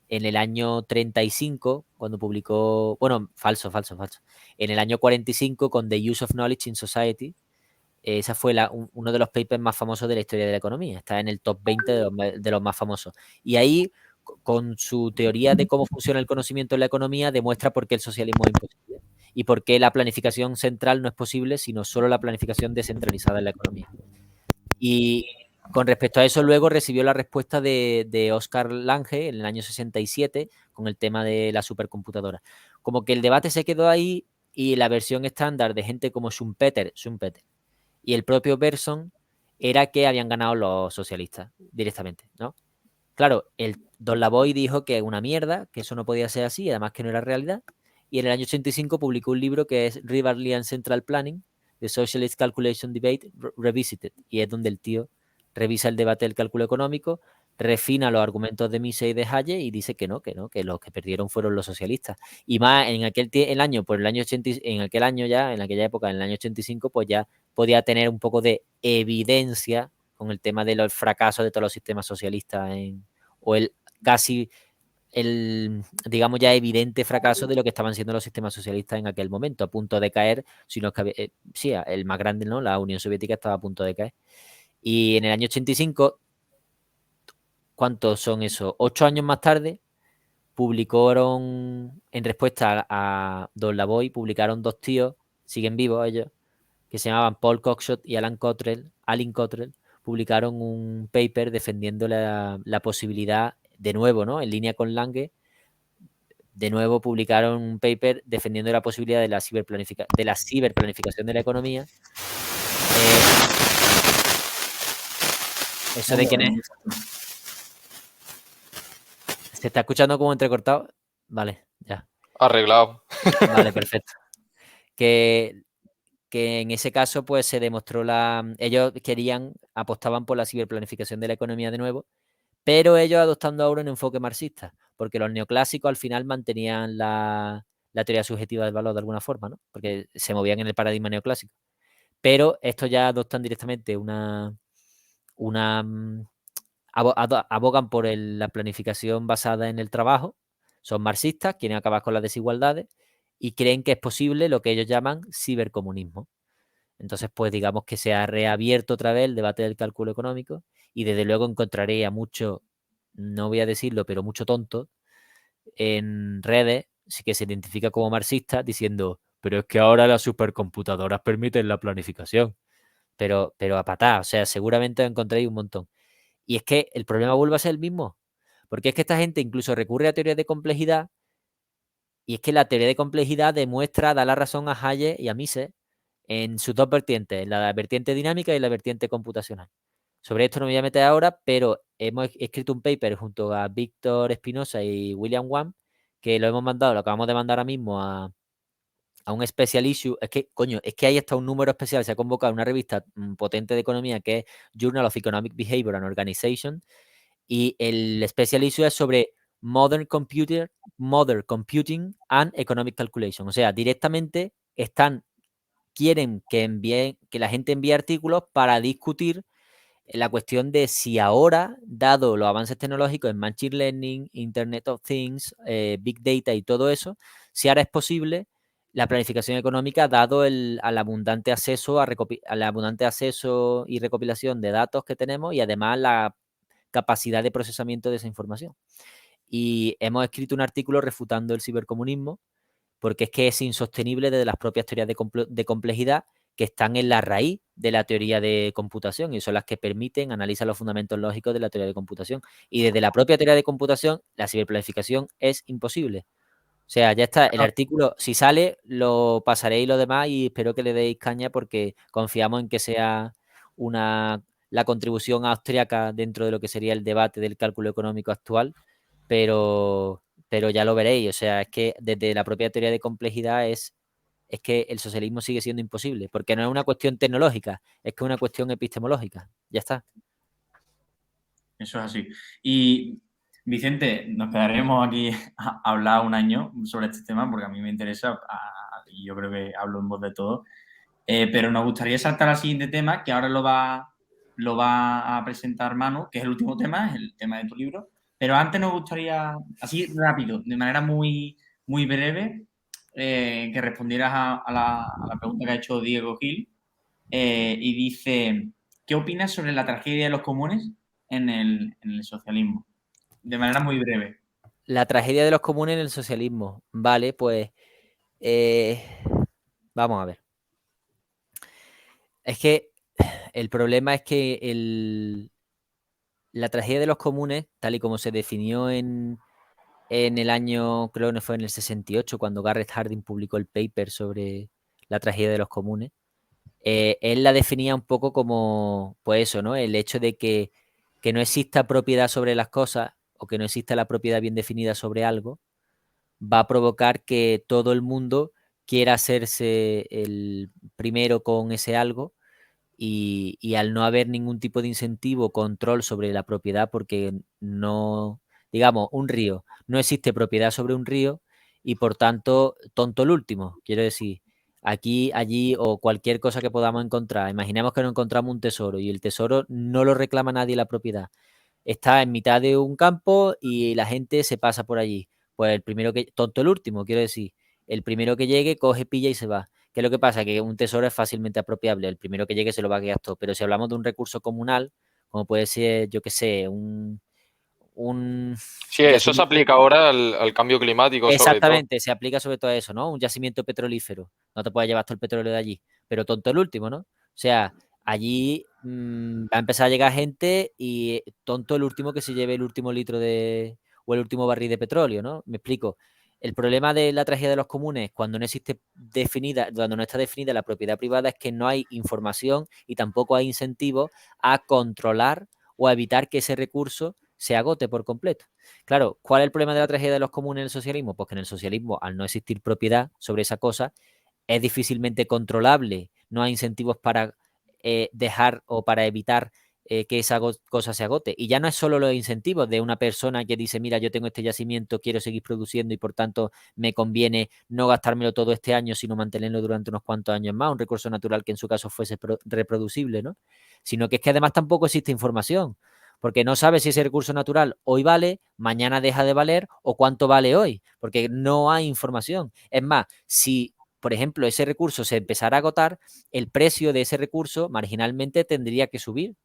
en el año 35, cuando publicó, bueno, falso. En el año 45, con The Use of Knowledge in Society, esa fue uno de los papers más famosos de la historia de la economía. Está en el top 20 de los más famosos. Y ahí, con su teoría de cómo funciona el conocimiento en la economía, demuestra por qué el socialismo es imposible y por qué la planificación central no es posible, sino solo la planificación descentralizada en la economía. Y con respecto a eso, luego recibió la respuesta de Oscar Lange en el año 67 con el tema de la supercomputadora. Como que el debate se quedó ahí y la versión estándar de gente como Schumpeter y el propio Bergson era que habían ganado los socialistas directamente, ¿no? Claro, el Don Lavoy dijo que es una mierda, que eso no podía ser así, además que no era realidad. Y en el año 85 publicó un libro que es Rivalry and Central Planning, The Socialist Calculation Debate Revisited, y es donde el tío revisa el debate del cálculo económico, refina los argumentos de Mises y de Hayek y dice que no, que los que perdieron fueron los socialistas. Y más en aquel año, pues en aquel año ya, en aquella época, en el año 85, pues ya podía tener un poco de evidencia con el tema de los fracasos de todos los sistemas socialistas o el casi digamos ya evidente fracaso de lo que estaban siendo los sistemas socialistas en aquel momento, a punto de caer, sino que sí, el más grande, ¿no? La Unión Soviética estaba a punto de caer. Y en el año 85, ¿cuántos son esos? 8 años más tarde, publicaron, en respuesta a Don Lavoie, publicaron dos tíos, siguen vivos ellos, que se llamaban Paul Coxshott y Alan Cottrell, publicaron un paper defendiendo la posibilidad, de nuevo, ¿no? En línea con Lange, de nuevo publicaron un paper defendiendo la posibilidad de la ciberplanificación de la economía. Eso de quién es. ¿Se está escuchando como entrecortado? Vale, ya. Arreglado. Vale, perfecto. Que en ese caso, pues se demostró ellos apostaban por la ciberplanificación de la economía de nuevo, pero ellos adoptando ahora un enfoque marxista, porque los neoclásicos al final mantenían la teoría subjetiva del valor de alguna forma, ¿no? Porque se movían en el paradigma neoclásico. Pero estos ya adoptan directamente abogan por la planificación basada en el trabajo, son marxistas, quieren acabar con las desigualdades y creen que es posible lo que ellos llaman cibercomunismo. Entonces, pues digamos que se ha reabierto otra vez el debate del cálculo económico y desde luego encontraré a mucho, no voy a decirlo, pero mucho tonto en redes que se identifica como marxista diciendo, pero es que ahora las supercomputadoras permiten la planificación. Pero a patada, o sea, seguramente encontréis un montón. Y es que el problema vuelve a ser el mismo, porque es que esta gente incluso recurre a teorías de complejidad y es que la teoría de complejidad da la razón a Hayek y a Mises en sus dos vertientes, la vertiente dinámica y la vertiente computacional. Sobre esto no me voy a meter ahora, pero hemos escrito un paper junto a Víctor Espinosa y William Wang, que lo acabamos de mandar ahora mismo a un special issue. Es que, coño, es que hay hasta un número especial, se ha convocado una revista potente de economía que es Journal of Economic Behavior and Organization, y el special issue es sobre Modern Computing and Economic Calculation. O sea, directamente quieren que la gente envíe artículos para discutir la cuestión de si ahora, dado los avances tecnológicos en Machine Learning, Internet of Things, Big Data y todo eso, si ahora es posible la planificación económica dado al abundante acceso y recopilación de datos que tenemos y además la capacidad de procesamiento de esa información. Y hemos escrito un artículo refutando el cibercomunismo porque es que es insostenible desde las propias teorías de complejidad que están en la raíz de la teoría de computación y son las que permiten analizar los fundamentos lógicos de la teoría de computación. Y desde la propia teoría de computación, la ciberplanificación es imposible. O sea, ya está, el artículo, si sale, lo pasaré y lo demás y espero que le deis caña porque confiamos en que sea la contribución austriaca dentro de lo que sería el debate del cálculo económico actual, pero ya lo veréis. O sea, es que desde la propia teoría de complejidad es que el socialismo sigue siendo imposible, porque no es una cuestión tecnológica, es que es una cuestión epistemológica. Ya está. Eso es así. Y Vicente, nos quedaremos aquí a hablar un año sobre este tema porque a mí me interesa y yo creo que hablo en voz de todos. Pero nos gustaría saltar al siguiente tema, que ahora lo va a presentar Manu, que es el último tema, es el tema de tu libro. Pero antes nos gustaría, así rápido, de manera muy, muy breve, que respondieras a la pregunta que ha hecho Diego Gil. Y dice, ¿qué opinas sobre la tragedia de los comunes en el socialismo? De manera muy breve. La tragedia de los comunes en el socialismo. Vale, pues vamos a ver. Es que el problema es que la tragedia de los comunes, tal y como se definió en el año, creo que fue en el 68, cuando Garrett Hardin publicó el paper sobre la tragedia de los comunes, él la definía un poco como, pues eso, ¿no? El hecho de que no exista propiedad sobre las cosas o que no exista la propiedad bien definida sobre algo, va a provocar que todo el mundo quiera hacerse el primero con ese algo y al no haber ningún tipo de incentivo, control sobre la propiedad, porque no, digamos, un río, no existe propiedad sobre un río y por tanto, tonto el último, quiero decir, aquí, allí o cualquier cosa que podamos encontrar. Imaginemos que nos encontramos un tesoro y el tesoro no lo reclama nadie la propiedad. Está en mitad de un campo y la gente se pasa por allí. Pues el primero que, tonto el último, quiero decir, el primero que llegue coge, pilla y se va. ¿Qué es lo que pasa? Que un tesoro es fácilmente apropiable. El primero que llegue se lo va a quedar todo. Pero si hablamos de un recurso comunal, como puede ser, yo qué sé, un Sí, eso se yacimiento. aplica ahora al cambio climático, sobre todo. Exactamente, se aplica sobre todo a eso, ¿no? Un yacimiento petrolífero. No te puedes llevar todo el petróleo de allí. Pero tonto el último, ¿no? O sea, allí va a empezar a llegar gente y tonto el último que se lleve el último litro de o el último barril de petróleo, ¿no? Me explico. El problema de la tragedia de los comunes, cuando no existe definida, cuando no está definida la propiedad privada, es que no hay información y tampoco hay incentivos a controlar o a evitar que ese recurso se agote por completo. Claro, ¿cuál es el problema de la tragedia de los comunes en el socialismo? Pues que en el socialismo, al no existir propiedad sobre esa cosa, es difícilmente controlable, no hay incentivos para dejar o para evitar que esa cosa se agote. Y ya no es solo los incentivos de una persona que dice, mira, yo tengo este yacimiento, quiero seguir produciendo y por tanto me conviene no gastármelo todo este año, sino mantenerlo durante unos cuantos años más, un recurso natural que en su caso fuese reproducible, ¿no? Sino que es que además tampoco existe información, porque no sabes si ese recurso natural hoy vale, mañana deja de valer o cuánto vale hoy, porque no hay información. Es más, si por ejemplo, ese recurso se empezara a agotar, el precio de ese recurso marginalmente tendría que subir.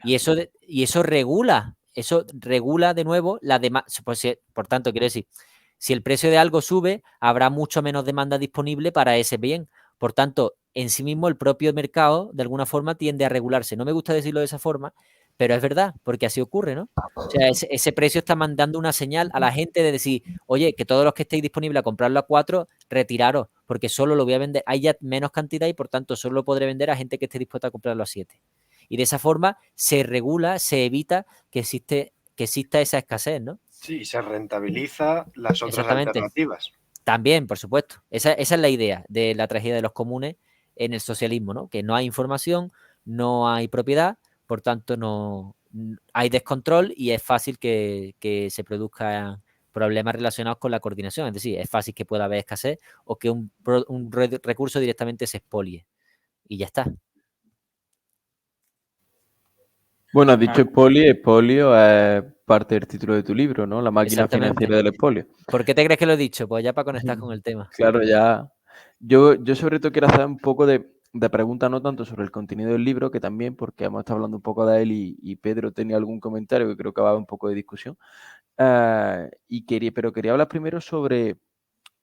Y eso regula de nuevo la demanda. Por tanto, quiero decir, si el precio de algo sube, habrá mucho menos demanda disponible para ese bien. Por tanto, en sí mismo el propio mercado, de alguna forma, tiende a regularse. No me gusta decirlo de esa forma, pero es verdad, porque así ocurre, ¿no? O sea, ese precio está mandando una señal a la gente de decir, oye, que todos los que estéis disponibles a comprarlo a 4, retiraros, porque solo lo voy a vender, hay ya menos cantidad y por tanto solo lo podré vender a gente que esté dispuesta a comprarlo a 7. Y de esa forma se regula, se evita que exista esa escasez, ¿no? Sí, se rentabiliza las otras Exactamente. alternativas. También, por supuesto. Esa es la idea de la tragedia de los comunes en el socialismo, ¿no? Que no hay información, no hay propiedad, por tanto no hay descontrol y es fácil que se produzcan problemas relacionados con la coordinación. Es decir, es fácil que pueda haber escasez o que un recurso directamente se expolie. Y ya está. Bueno, has dicho expolio es parte del título de tu libro, ¿no? La máquina financiera del expolio. ¿Por qué te crees que lo he dicho? Pues ya para conectar con el tema. Claro, ya. Yo sobre todo quiero hacer un poco de pregunta, no tanto sobre el contenido del libro, que también, porque hemos estado hablando un poco de él y Pedro tenía algún comentario que creo que va a haber un poco de discusión. Pero quería hablar primero sobre.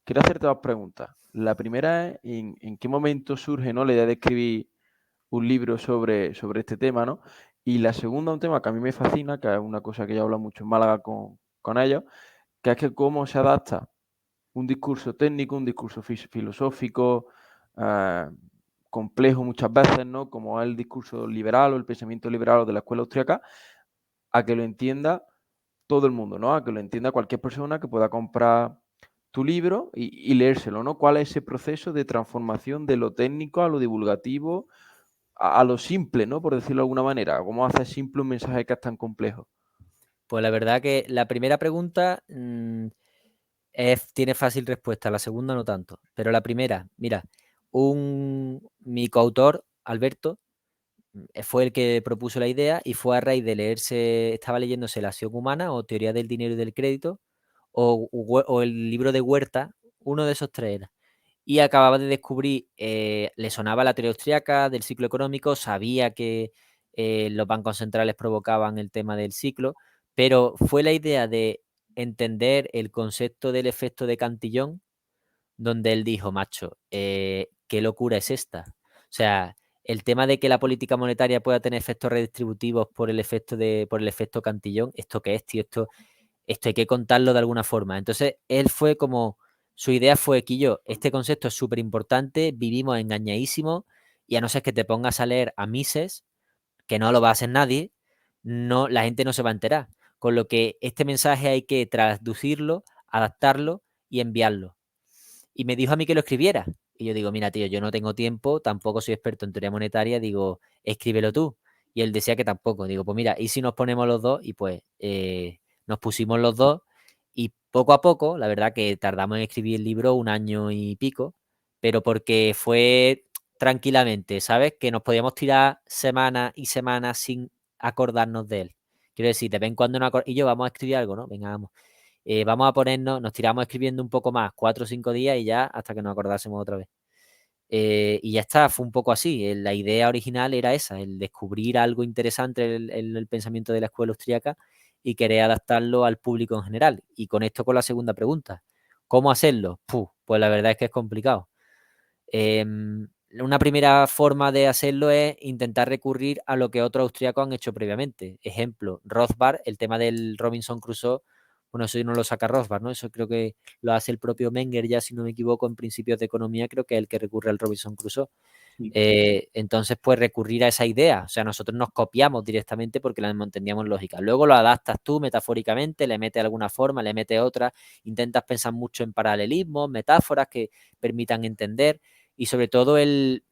Quiero hacerte dos preguntas. La primera es en qué momento surge, ¿no?, la idea de escribir un libro sobre este tema, ¿no? Y la segunda, un tema que a mí me fascina, que es una cosa que yo hablo mucho en Málaga con ellos, que es que cómo se adapta un discurso técnico, un discurso filosófico, complejo muchas veces, ¿no?, como es el discurso liberal o el pensamiento liberal o de la escuela austríaca, a que lo entienda todo el mundo, ¿no? A que lo entienda cualquier persona que pueda comprar tu libro y leérselo, ¿no? ¿Cuál es ese proceso de transformación de lo técnico a lo divulgativo, a lo simple, ¿no?, por decirlo de alguna manera? ¿Cómo haces simple un mensaje que es tan complejo? Pues la verdad que la primera pregunta tiene fácil respuesta, la segunda no tanto. Pero la primera, mira, mi coautor, Alberto, fue el que propuso la idea y fue a raíz de estaba leyéndose La acción humana o Teoría del dinero y del crédito o el libro de Huerta, uno de esos tres era. Y acababa de descubrir, le sonaba la teoría austríaca del ciclo económico, sabía que los bancos centrales provocaban el tema del ciclo, pero fue la idea de entender el concepto del efecto de Cantillon, donde él dijo, macho, ¿qué locura es esta? O sea, el tema de que la política monetaria pueda tener efectos redistributivos por el efecto Cantillon, ¿esto qué es, tío? Esto hay que contarlo de alguna forma. Entonces, su idea fue, Quillo, este concepto es súper importante, vivimos engañadísimos y a no ser que te pongas a leer a Mises, que no lo va a hacer nadie, la gente no se va a enterar. Con lo que este mensaje hay que traducirlo, adaptarlo y enviarlo. Y me dijo a mí que lo escribiera. Y yo digo, mira, tío, yo no tengo tiempo, tampoco soy experto en teoría monetaria, digo, escríbelo tú. Y él decía que tampoco. Digo, pues mira, ¿y si nos ponemos los dos? Y pues nos pusimos los dos y poco a poco, la verdad que tardamos en escribir el libro 1 año y pico, pero porque fue tranquilamente, ¿sabes? Que nos podíamos tirar semanas y semanas sin acordarnos de él. Quiero decir, de vez en cuando y yo vamos a escribir algo, ¿no? Venga, vamos. Vamos a ponernos, nos tiramos escribiendo un poco más, 4 o 5 días y ya hasta que nos acordásemos otra vez. Y ya está, fue un poco así. La idea original era esa, el descubrir algo interesante en el pensamiento de la escuela austríaca y querer adaptarlo al público en general. Y con esto, con la segunda pregunta, ¿cómo hacerlo? Pues la verdad es que es complicado. Una primera forma de hacerlo es intentar recurrir a lo que otros austríacos han hecho previamente. Ejemplo, Rothbard, el tema del Robinson Crusoe, bueno, eso no lo saca Rothbard, ¿no? Eso creo que lo hace el propio Menger, ya si no me equivoco, en Principios de Economía, creo que es el que recurre al Robinson Crusoe. Sí. Entonces, pues recurrir a esa idea. O sea, nosotros nos copiamos directamente porque la entendíamos lógica. Luego lo adaptas tú metafóricamente, le metes alguna forma, le metes otra, intentas pensar mucho en paralelismos, metáforas que permitan entender. Y sobre todo el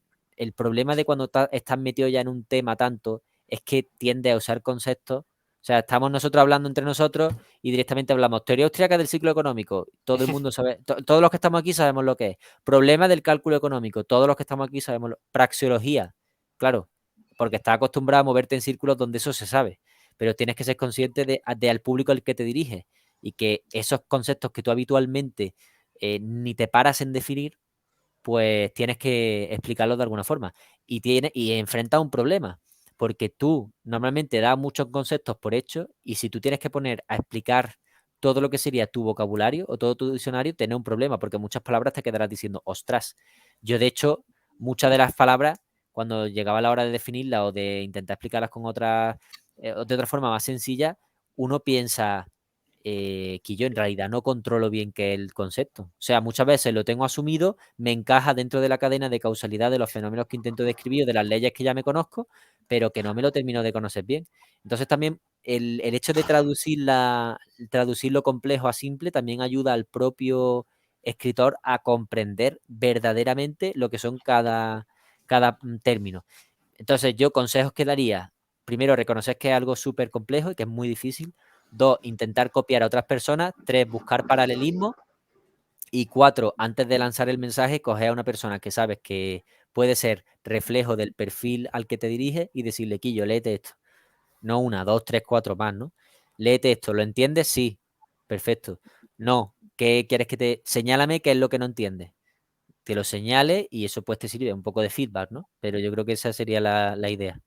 problema de cuando estás metido ya en un tema tanto es que tiende a usar conceptos. O sea, estamos nosotros hablando entre nosotros y directamente hablamos teoría austríaca del ciclo económico. Todo el mundo sabe, todos los que estamos aquí sabemos lo que es. Problema del cálculo económico. Todos los que estamos aquí sabemos praxeología. Claro, porque estás acostumbrado a moverte en círculos donde eso se sabe. Pero tienes que ser consciente de al público al que te diriges y que esos conceptos que tú habitualmente ni te paras en definir, pues tienes que explicarlo de alguna forma. Y enfrenta un problema, porque tú normalmente das muchos conceptos por hecho y si tú tienes que poner a explicar todo lo que sería tu vocabulario o todo tu diccionario, tienes un problema, porque muchas palabras te quedarás diciendo, ostras. Yo, de hecho, muchas de las palabras, cuando llegaba la hora de definirlas o de intentar explicarlas con otras, de otra forma más sencilla, uno piensa, que yo en realidad no controlo bien qué es el concepto. O sea, muchas veces lo tengo asumido, me encaja dentro de la cadena de causalidad de los fenómenos que intento describir o de las leyes que ya me conozco, pero que no me lo termino de conocer bien. Entonces también el hecho de traducir lo complejo a simple también ayuda al propio escritor a comprender verdaderamente lo que son cada término. Entonces yo consejos que daría, primero, reconocer que es algo súper complejo y que es muy difícil. 2, intentar copiar a otras personas. 3, buscar paralelismo. Y 4, antes de lanzar el mensaje, coger a una persona que sabes que puede ser reflejo del perfil al que te dirige y decirle, Quillo, léete esto. No 1, 2, 3, 4 más, ¿no? Léete esto, ¿lo entiendes? Sí. Perfecto. No, ¿qué quieres que te...? Señálame qué es lo que no entiendes. Te lo señale y eso pues te sirve un poco de feedback, ¿no? Pero yo creo que esa sería la idea.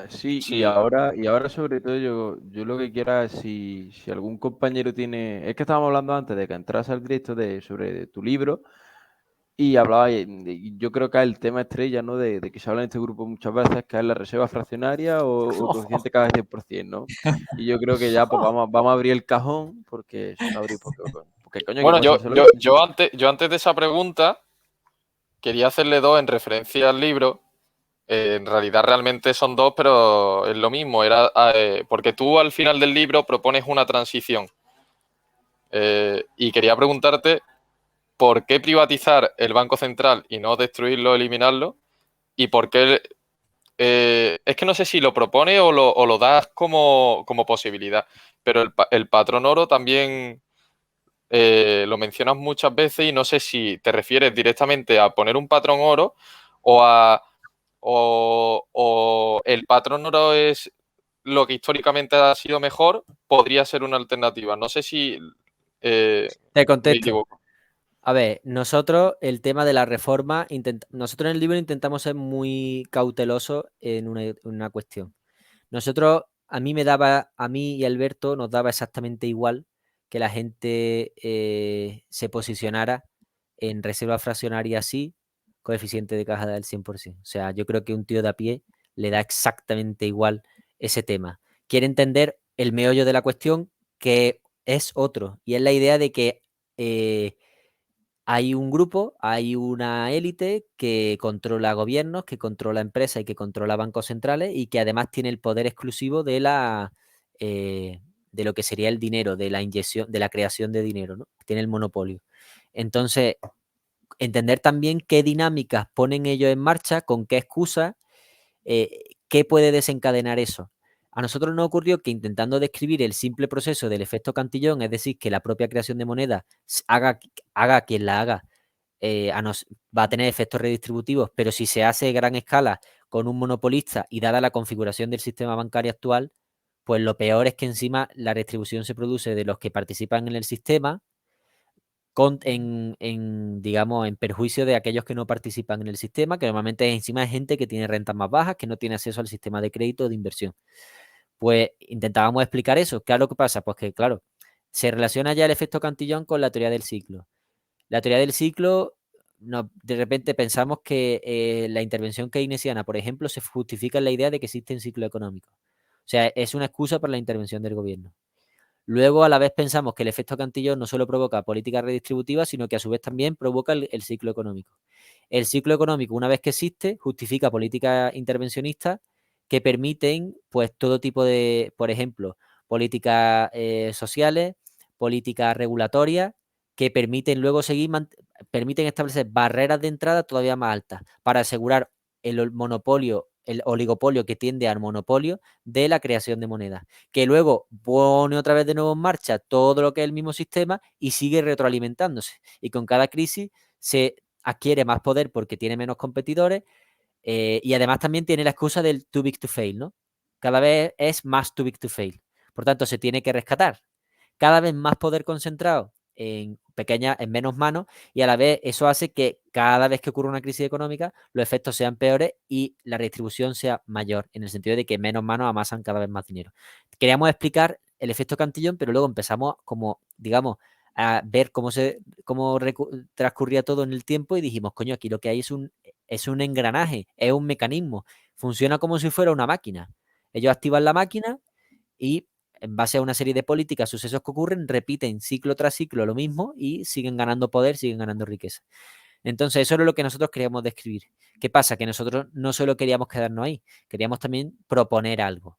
Sí, Sí. y ahora sobre todo yo lo que quiera, si algún compañero tiene, es que estábamos hablando antes de que entras al directo sobre tu libro y hablaba, yo creo que es el tema estrella, ¿no? De que se habla en este grupo muchas veces, que es la reserva fraccionaria o coeficiente cada 100%, ¿no? Y yo creo que ya pues vamos a abrir el cajón porque se va a abrir porque coño, hay que Bueno, pasárselo. yo antes de esa pregunta quería hacerle dos en referencia al libro. En realidad realmente son dos, pero es lo mismo. Porque tú al final del libro propones una transición. Y quería preguntarte por qué privatizar el Banco Central y no destruirlo, eliminarlo. Y por qué... es que no sé si lo propone o lo das como posibilidad. Pero el patrón oro también lo mencionas muchas veces y no sé si te refieres directamente a poner un patrón oro o el patrón oro es lo que históricamente ha sido mejor, podría ser una alternativa. No sé si Te me contesto. equivoco. A ver, nosotros el tema de la reforma, nosotros en el libro intentamos ser muy cautelosos en una cuestión. Nosotros, a mí y a Alberto nos daba exactamente igual que la gente se posicionara en reserva fraccionaria así, coeficiente de caja del 100%. O sea, yo creo que un tío de a pie le da exactamente igual ese tema. Quiere entender el meollo de la cuestión, que es otro, y es la idea de que hay un grupo, hay una élite que controla gobiernos, que controla empresas y que controla bancos centrales y que además tiene el poder exclusivo de lo que sería el dinero, de la inyección, de la creación de dinero, ¿no? tiene el monopolio. Entonces, entender también qué dinámicas ponen ellos en marcha, con qué excusas, qué puede desencadenar eso. A nosotros nos ocurrió que intentando describir el simple proceso del efecto Cantillon, es decir, que la propia creación de moneda haga quien la haga, va a tener efectos redistributivos, pero si se hace a gran escala con un monopolista y dada la configuración del sistema bancario actual, pues lo peor es que encima la redistribución se produce de los que participan en el sistema digamos, en perjuicio de aquellos que no participan en el sistema, que normalmente encima es gente que tiene rentas más bajas, que no tiene acceso al sistema de crédito o de inversión. Pues intentábamos explicar eso. ¿Qué es lo que pasa? Pues que, claro, se relaciona ya el efecto Cantillon con la teoría del ciclo. La teoría del ciclo, de repente pensamos que la intervención keynesiana, por ejemplo, se justifica en la idea de que existe un ciclo económico. O sea, es una excusa para la intervención del gobierno. Luego, a la vez, pensamos que el efecto Cantillon no solo provoca políticas redistributivas, sino que a su vez también provoca el ciclo económico. El ciclo económico, una vez que existe, justifica políticas intervencionistas que permiten, pues, todo tipo de, por ejemplo, políticas sociales, políticas regulatorias, que permiten luego permiten establecer barreras de entrada todavía más altas para asegurar el monopolio, el oligopolio que tiende al monopolio de la creación de moneda, que luego pone otra vez de nuevo en marcha todo lo que es el mismo sistema y sigue retroalimentándose. Y con cada crisis se adquiere más poder porque tiene menos competidores y además también tiene la excusa del too big to fail, ¿no? Cada vez es más too big to fail. Por tanto, se tiene que rescatar. Cada vez más poder concentrado en menos manos, y a la vez eso hace que cada vez que ocurre una crisis económica los efectos sean peores y la redistribución sea mayor, en el sentido de que menos manos amasan cada vez más dinero. Queríamos explicar el efecto Cantillon, pero luego empezamos como, digamos, a ver cómo transcurría todo en el tiempo y dijimos, coño, aquí lo que hay es un engranaje, es un mecanismo, funciona como si fuera una máquina. Ellos activan la máquina y en base a una serie de políticas, sucesos que ocurren, repiten ciclo tras ciclo lo mismo y siguen ganando poder, siguen ganando riqueza. Entonces, eso es lo que nosotros queríamos describir. ¿Qué pasa? Que nosotros no solo queríamos quedarnos ahí, queríamos también proponer algo.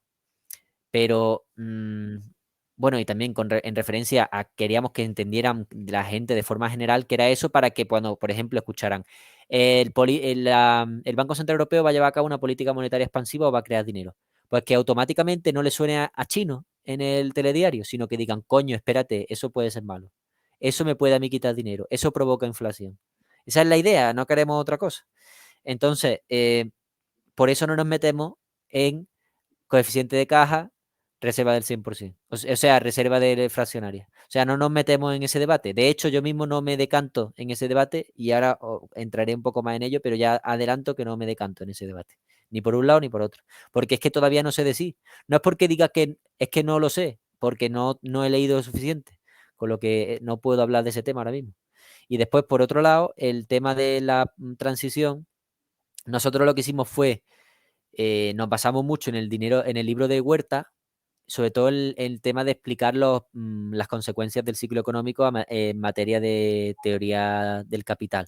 Pero, bueno, y también en referencia a queríamos que entendieran la gente de forma general que era eso para que cuando, por ejemplo, escucharan el Banco Central Europeo va a llevar a cabo una política monetaria expansiva o va a crear dinero. Pues que automáticamente no le suene a chino en el telediario, sino que digan, coño, espérate, eso puede ser malo. Eso me puede a mí quitar dinero. Eso provoca inflación. Esa es la idea, no queremos otra cosa. Entonces, por eso no nos metemos en coeficiente de caja, reserva del 100%. O sea, reserva de fraccionaria. O sea, no nos metemos en ese debate. De hecho, yo mismo no me decanto en ese debate y ahora entraré un poco más en ello, pero ya adelanto que no me decanto en ese debate. Ni por un lado ni por otro. Porque es que todavía no sé decir. No es porque diga que es que no lo sé, porque no he leído suficiente. Con lo que no puedo hablar de ese tema ahora mismo. Y después, por otro lado, el tema de la transición, nosotros lo que hicimos fue nos basamos mucho en el libro de Huerta, sobre todo el tema de explicar las consecuencias del ciclo económico en materia de teoría del capital,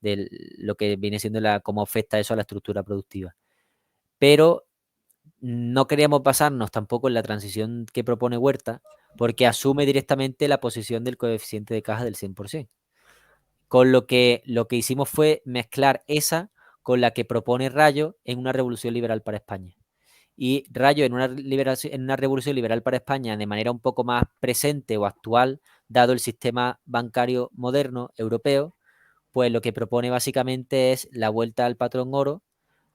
de lo que viene siendo cómo afecta eso a la estructura productiva. Pero no queríamos basarnos tampoco en la transición que propone Huerta, porque asume directamente la posición del coeficiente de caja del 100%. Con lo que hicimos fue mezclar esa con la que propone Rayo en una revolución liberal para España. Y Rayo en una revolución liberal para España de manera un poco más presente o actual, dado el sistema bancario moderno europeo, pues lo que propone básicamente es la vuelta al patrón oro,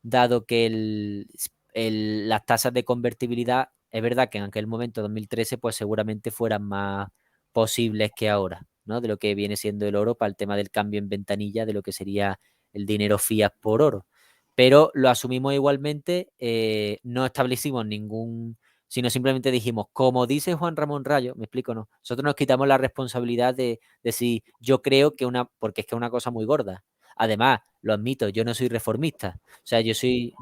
dado que las tasas de convertibilidad, es verdad que en aquel momento, 2013, pues seguramente fueran más posibles que ahora, ¿no? De lo que viene siendo el oro para el tema del cambio en ventanilla, de lo que sería el dinero fiat por oro. Pero lo asumimos igualmente, no establecimos sino simplemente dijimos, como dice Juan Ramón Rayo, me explico, no, nosotros nos quitamos la responsabilidad de decir, yo creo que porque es que es una cosa muy gorda. Además, lo admito, yo no soy reformista, o sea, yo soy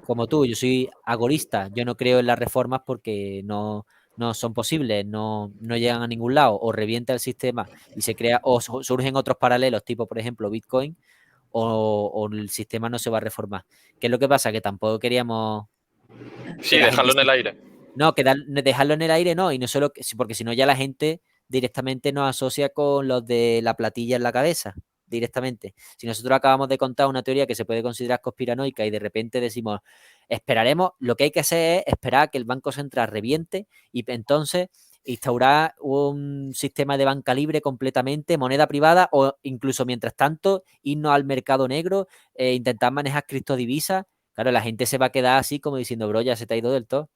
como tú, yo soy agorista, yo no creo en las reformas porque no son posibles, no llegan a ningún lado, o revienta el sistema y se crea, o surgen otros paralelos, tipo, por ejemplo, Bitcoin, o el sistema no se va a reformar. ¿Qué es lo que pasa? Que tampoco queríamos... Sí, dejarlo en el aire. No, dejarlo en el aire no, y no solo porque si no ya la gente directamente nos asocia con los de la platilla en la cabeza, directamente. Si nosotros acabamos de contar una teoría que se puede considerar conspiranoica y de repente decimos, esperaremos, lo que hay que hacer es esperar a que el Banco Central reviente y entonces instaurar un sistema de banca libre completamente, moneda privada, o incluso mientras tanto irnos al mercado negro, intentar manejar criptodivisas. Claro, la gente se va a quedar así como diciendo, bro, ya se te ha ido del todo.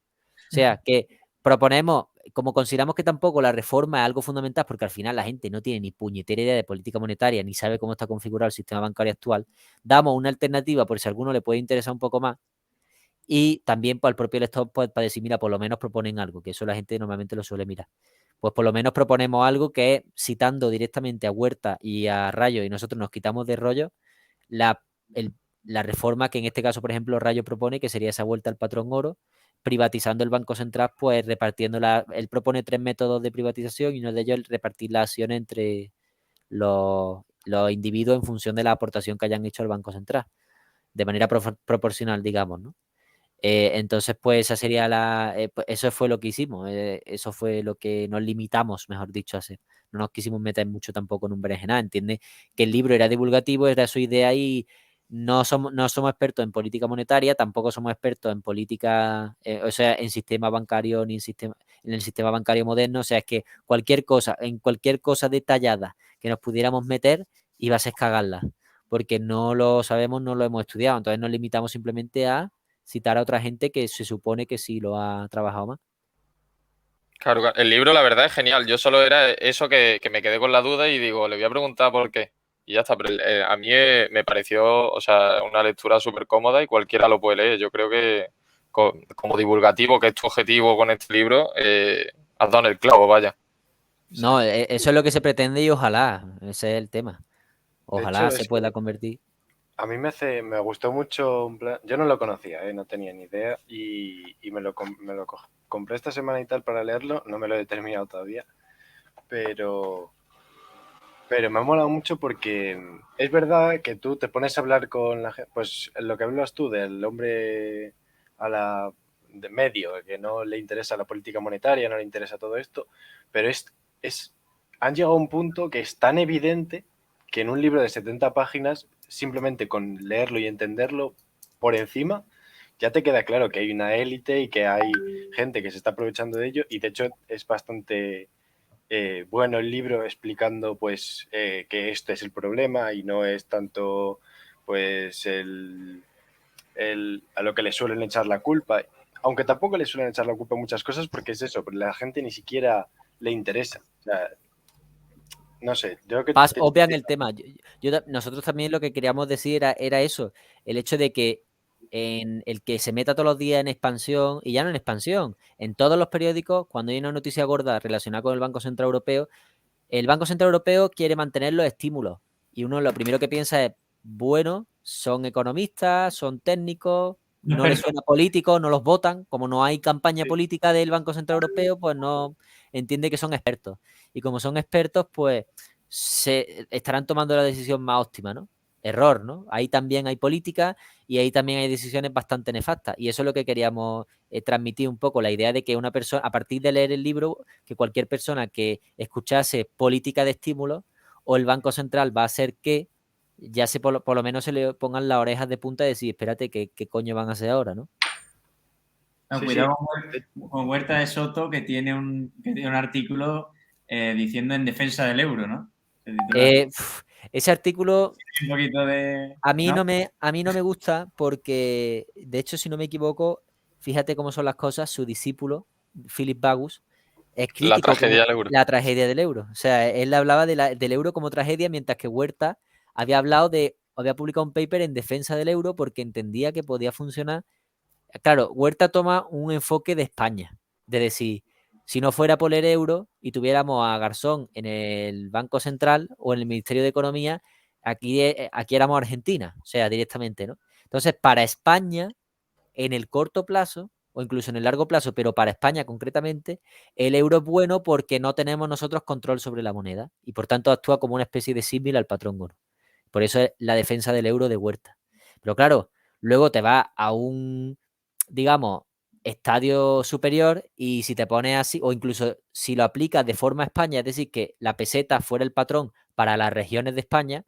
O sea, que proponemos, como consideramos que tampoco la reforma es algo fundamental, porque al final la gente no tiene ni puñetera idea de política monetaria, ni sabe cómo está configurado el sistema bancario actual, damos una alternativa por si a alguno le puede interesar un poco más. Y también para el propio lector, pues, para decir, mira, por lo menos proponen algo, que eso la gente normalmente lo suele mirar. Pues por lo menos proponemos algo que es, citando directamente a Huerta y a Rayo, y nosotros nos quitamos de rollo, la reforma que en este caso, por ejemplo, Rayo propone, que sería esa vuelta al patrón oro, privatizando el Banco Central, pues repartiendo él propone 3 métodos de privatización y uno de ellos es repartir la acción entre los individuos en función de la aportación que hayan hecho al Banco Central, de manera proporcional, digamos, ¿no? Entonces, pues esa sería pues, eso fue lo que hicimos, eso fue lo que nos limitamos, mejor dicho, a hacer. No nos quisimos meter mucho tampoco en un berenjenal, entiende que el libro era divulgativo, era su idea y no somos expertos en política monetaria, tampoco somos expertos en política, o sea, en sistema bancario ni en el sistema bancario moderno, o sea, es que en cualquier cosa detallada que nos pudiéramos meter, iba a ser cagarla, porque no lo sabemos, no lo hemos estudiado, entonces nos limitamos simplemente a citar a otra gente que se supone que sí lo ha trabajado más. Claro, el libro la verdad es genial. Yo solo era eso que me quedé con la duda y digo, le voy a preguntar por qué. Y ya está, pero a mí me pareció, o sea, una lectura súper cómoda y cualquiera lo puede leer. Yo creo que como divulgativo, que es tu objetivo con este libro, has dado en el clavo, vaya. No, eso es lo que se pretende y ojalá, ese es el tema. Ojalá hecho, se pueda convertir. A mí me gustó mucho, yo no lo conocía, no tenía ni idea y me lo compré esta semana y tal para leerlo, no me lo he terminado todavía, pero me ha molado mucho porque es verdad que tú te pones a hablar con la gente, pues lo que hablas tú del hombre de medio, que no le interesa la política monetaria, no le interesa todo esto, pero han llegado a un punto que es tan evidente que en un libro de 70 páginas, simplemente con leerlo y entenderlo por encima, ya te queda claro que hay una élite y que hay gente que se está aprovechando de ello y de hecho es bastante bueno el libro explicando pues que este es el problema y no es tanto pues a lo que le suelen echar la culpa, aunque tampoco le suelen echar la culpa a muchas cosas porque es eso, pero la gente ni siquiera le interesa. O sea, no sé, yo creo que... Obvian el tema. Nosotros también lo que queríamos decir era eso, el hecho de que en el que se meta todos los días en expansión, y ya no en expansión, en todos los periódicos, cuando hay una noticia gorda relacionada con el Banco Central Europeo, el Banco Central Europeo quiere mantener los estímulos. Y uno lo primero que piensa es, bueno, son economistas, son técnicos, no les suena político, no los votan. Como no hay campaña política del Banco Central Europeo, pues no entiende que son expertos. Y como son expertos, pues se estarán tomando la decisión más óptima, ¿no? Error, ¿no? Ahí también hay política y ahí también hay decisiones bastante nefastas. Y eso es lo que queríamos transmitir un poco, la idea de que una persona, a partir de leer el libro, que cualquier persona que escuchase política de estímulo o el Banco Central va a hacer que ya por lo menos se le pongan las orejas de punta y decir, espérate, ¿qué coño van a hacer ahora, no? No, Sí, cuidado con Huerta de Soto, que tiene un artículo diciendo en defensa del euro, ¿no? Ese artículo Un poquito de... a mí ¿no? no me gusta porque, de hecho, si no me equivoco, fíjate cómo son las cosas, su discípulo, Philip Bagus, es La crítico tragedia del euro. la tragedia del euro. O sea, él hablaba del euro como tragedia, mientras que Huerta había publicado un paper en defensa del euro porque entendía que podía funcionar. Claro, Huerta toma un enfoque de España, de decir, si no fuera por el euro y tuviéramos a Garzón en el Banco Central o en el Ministerio de Economía, aquí éramos Argentina, o sea, directamente, ¿no? Entonces, para España, en el corto plazo, o incluso en el largo plazo, pero para España concretamente, el euro es bueno porque no tenemos nosotros control sobre la moneda y por tanto actúa como una especie de símil al patrón oro. Por eso es la defensa del euro de Huerta. Pero claro, luego te va a digamos, estadio superior, y si te pones así, o incluso si lo aplicas de forma España, es decir, que la peseta fuera el patrón para las regiones de España,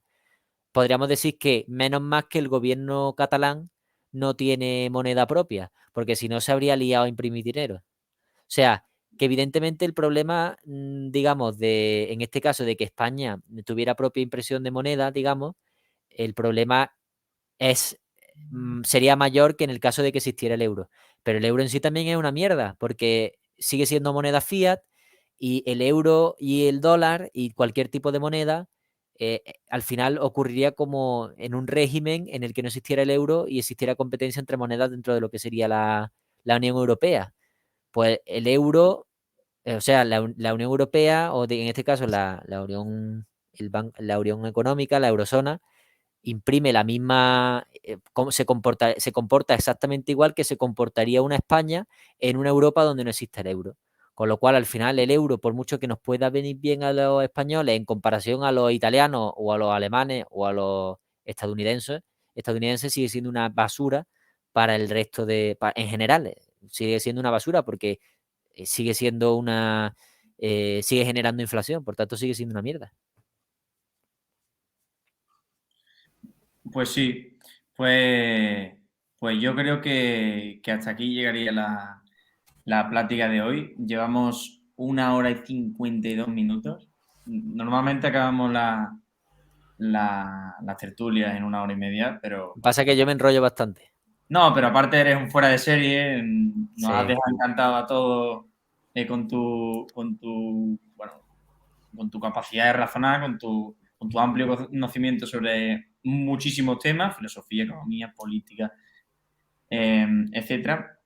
podríamos decir que menos más que el gobierno catalán no tiene moneda propia, porque si no se habría liado a imprimir dinero. O sea, que evidentemente el problema, digamos, en este caso, de que España tuviera propia impresión de moneda, digamos, el problema sería mayor que en el caso de que existiera el euro. Pero el euro en sí también es una mierda, porque sigue siendo moneda fiat, y el euro y el dólar y cualquier tipo de moneda, al final ocurriría como en un régimen en el que no existiera el euro y existiera competencia entre monedas dentro de lo que sería la Unión Europea. Pues el euro, o sea, la Unión Europea, o en este caso la Unión, la Unión Económica, la Eurozona, imprime la misma, se comporta exactamente igual que se comportaría una España en una Europa donde no existe el euro. Con lo cual, al final, el euro, por mucho que nos pueda venir bien a los españoles en comparación a los italianos o a los alemanes o a los estadounidenses, sigue siendo una basura para el resto en general, sigue siendo una basura porque sigue siendo sigue generando inflación, por tanto sigue siendo una mierda. Pues sí, pues yo creo que hasta aquí llegaría la plática de hoy. Llevamos 1 hora y 52 minutos. Normalmente acabamos las tertulias en 1 hora y media, pero... Pasa que yo me enrollo bastante. No, pero aparte eres un fuera de serie, nos has Sí. dejado encantado a todos con tu capacidad de razonar, con tu amplio conocimiento sobre muchísimos temas, filosofía, economía, política, etcétera.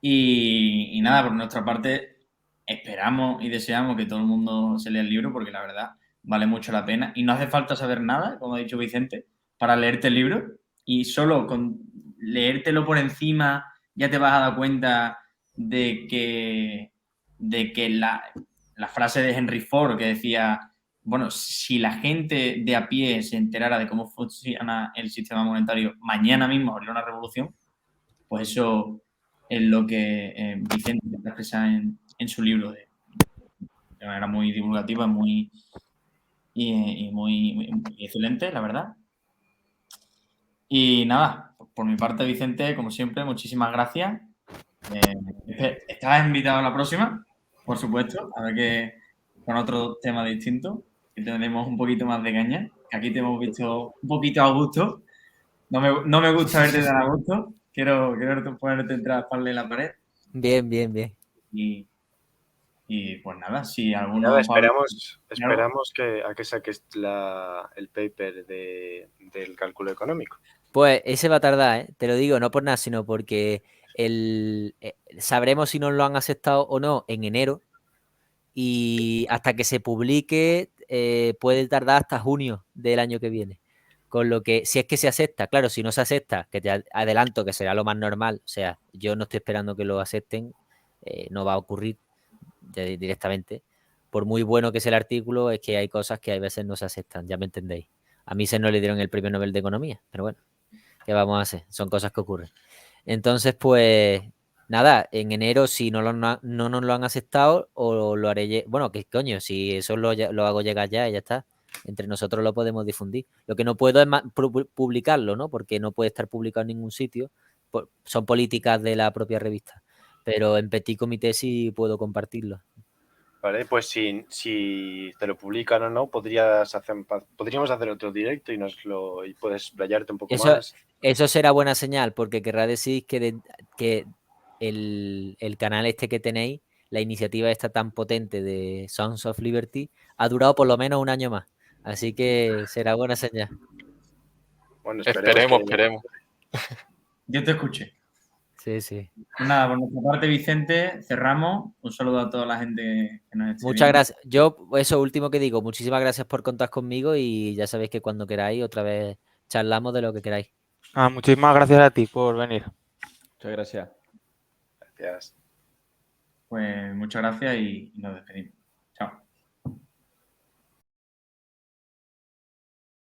Y nada, por nuestra parte, esperamos y deseamos que todo el mundo se lea el libro, porque la verdad vale mucho la pena. Y no hace falta saber nada, como ha dicho Vicente, para leerte el libro. Y solo con leértelo por encima ya te vas a dar cuenta de que la frase de Henry Ford que decía, bueno, si la gente de a pie se enterara de cómo funciona el sistema monetario, mañana mismo habría una revolución. Pues eso es lo que Vicente expresa en su libro de manera muy divulgativa y muy excelente, la verdad. Y nada, por mi parte, Vicente, como siempre, muchísimas gracias. Estás invitado a la próxima, por supuesto, a ver que con otro tema distinto, que tendremos un poquito más de caña, que aquí te hemos visto un poquito a gusto. No me gusta verte tan a gusto. Quiero ponerte entre la espalda y la pared. Bien, bien, bien. Y pues nada, si alguno... Nada, esperamos a que saques el paper del cálculo económico. Pues ese va a tardar, te lo digo, no por nada, sino porque sabremos si nos lo han aceptado o no en enero, y hasta que se publique puede tardar hasta junio del año que viene. Con lo que, si es que se acepta, claro, si no se acepta, que te adelanto que será lo más normal, o sea, yo no estoy esperando que lo acepten, no va a ocurrir directamente. Por muy bueno que sea el artículo, es que hay cosas que a veces no se aceptan, ya me entendéis. A mí se no le dieron el premio Nobel de Economía, pero bueno, ¿qué vamos a hacer? Son cosas que ocurren. Entonces, pues, nada, en enero, si no nos lo han aceptado, o lo haré... Bueno, ¿qué coño? Si eso lo hago llegar ya y ya está. Entre nosotros lo podemos difundir. Lo que no puedo es publicarlo, ¿no? Porque no puede estar publicado en ningún sitio. Son políticas de la propia revista. Pero en Petit Comité sí puedo compartirlo. Vale, pues si te lo publican o no, podríamos hacer otro directo y puedes explayarte un poco más. Eso será buena señal, porque querrá decir que el canal este que tenéis, la iniciativa esta tan potente de Sons of Liberty, ha durado por lo menos un año más. Así que será buena señal. Bueno, Esperemos. Yo te escuché. Sí. Nada, por nuestra parte, Vicente, cerramos. Un saludo a toda la gente que nos esté Muchas viendo. gracias. Yo, eso último que digo, muchísimas gracias por contar conmigo, y ya sabéis que cuando queráis otra vez charlamos de lo que queráis. Muchísimas gracias a ti por venir. Muchas gracias. Gracias. Pues muchas gracias y nos despedimos.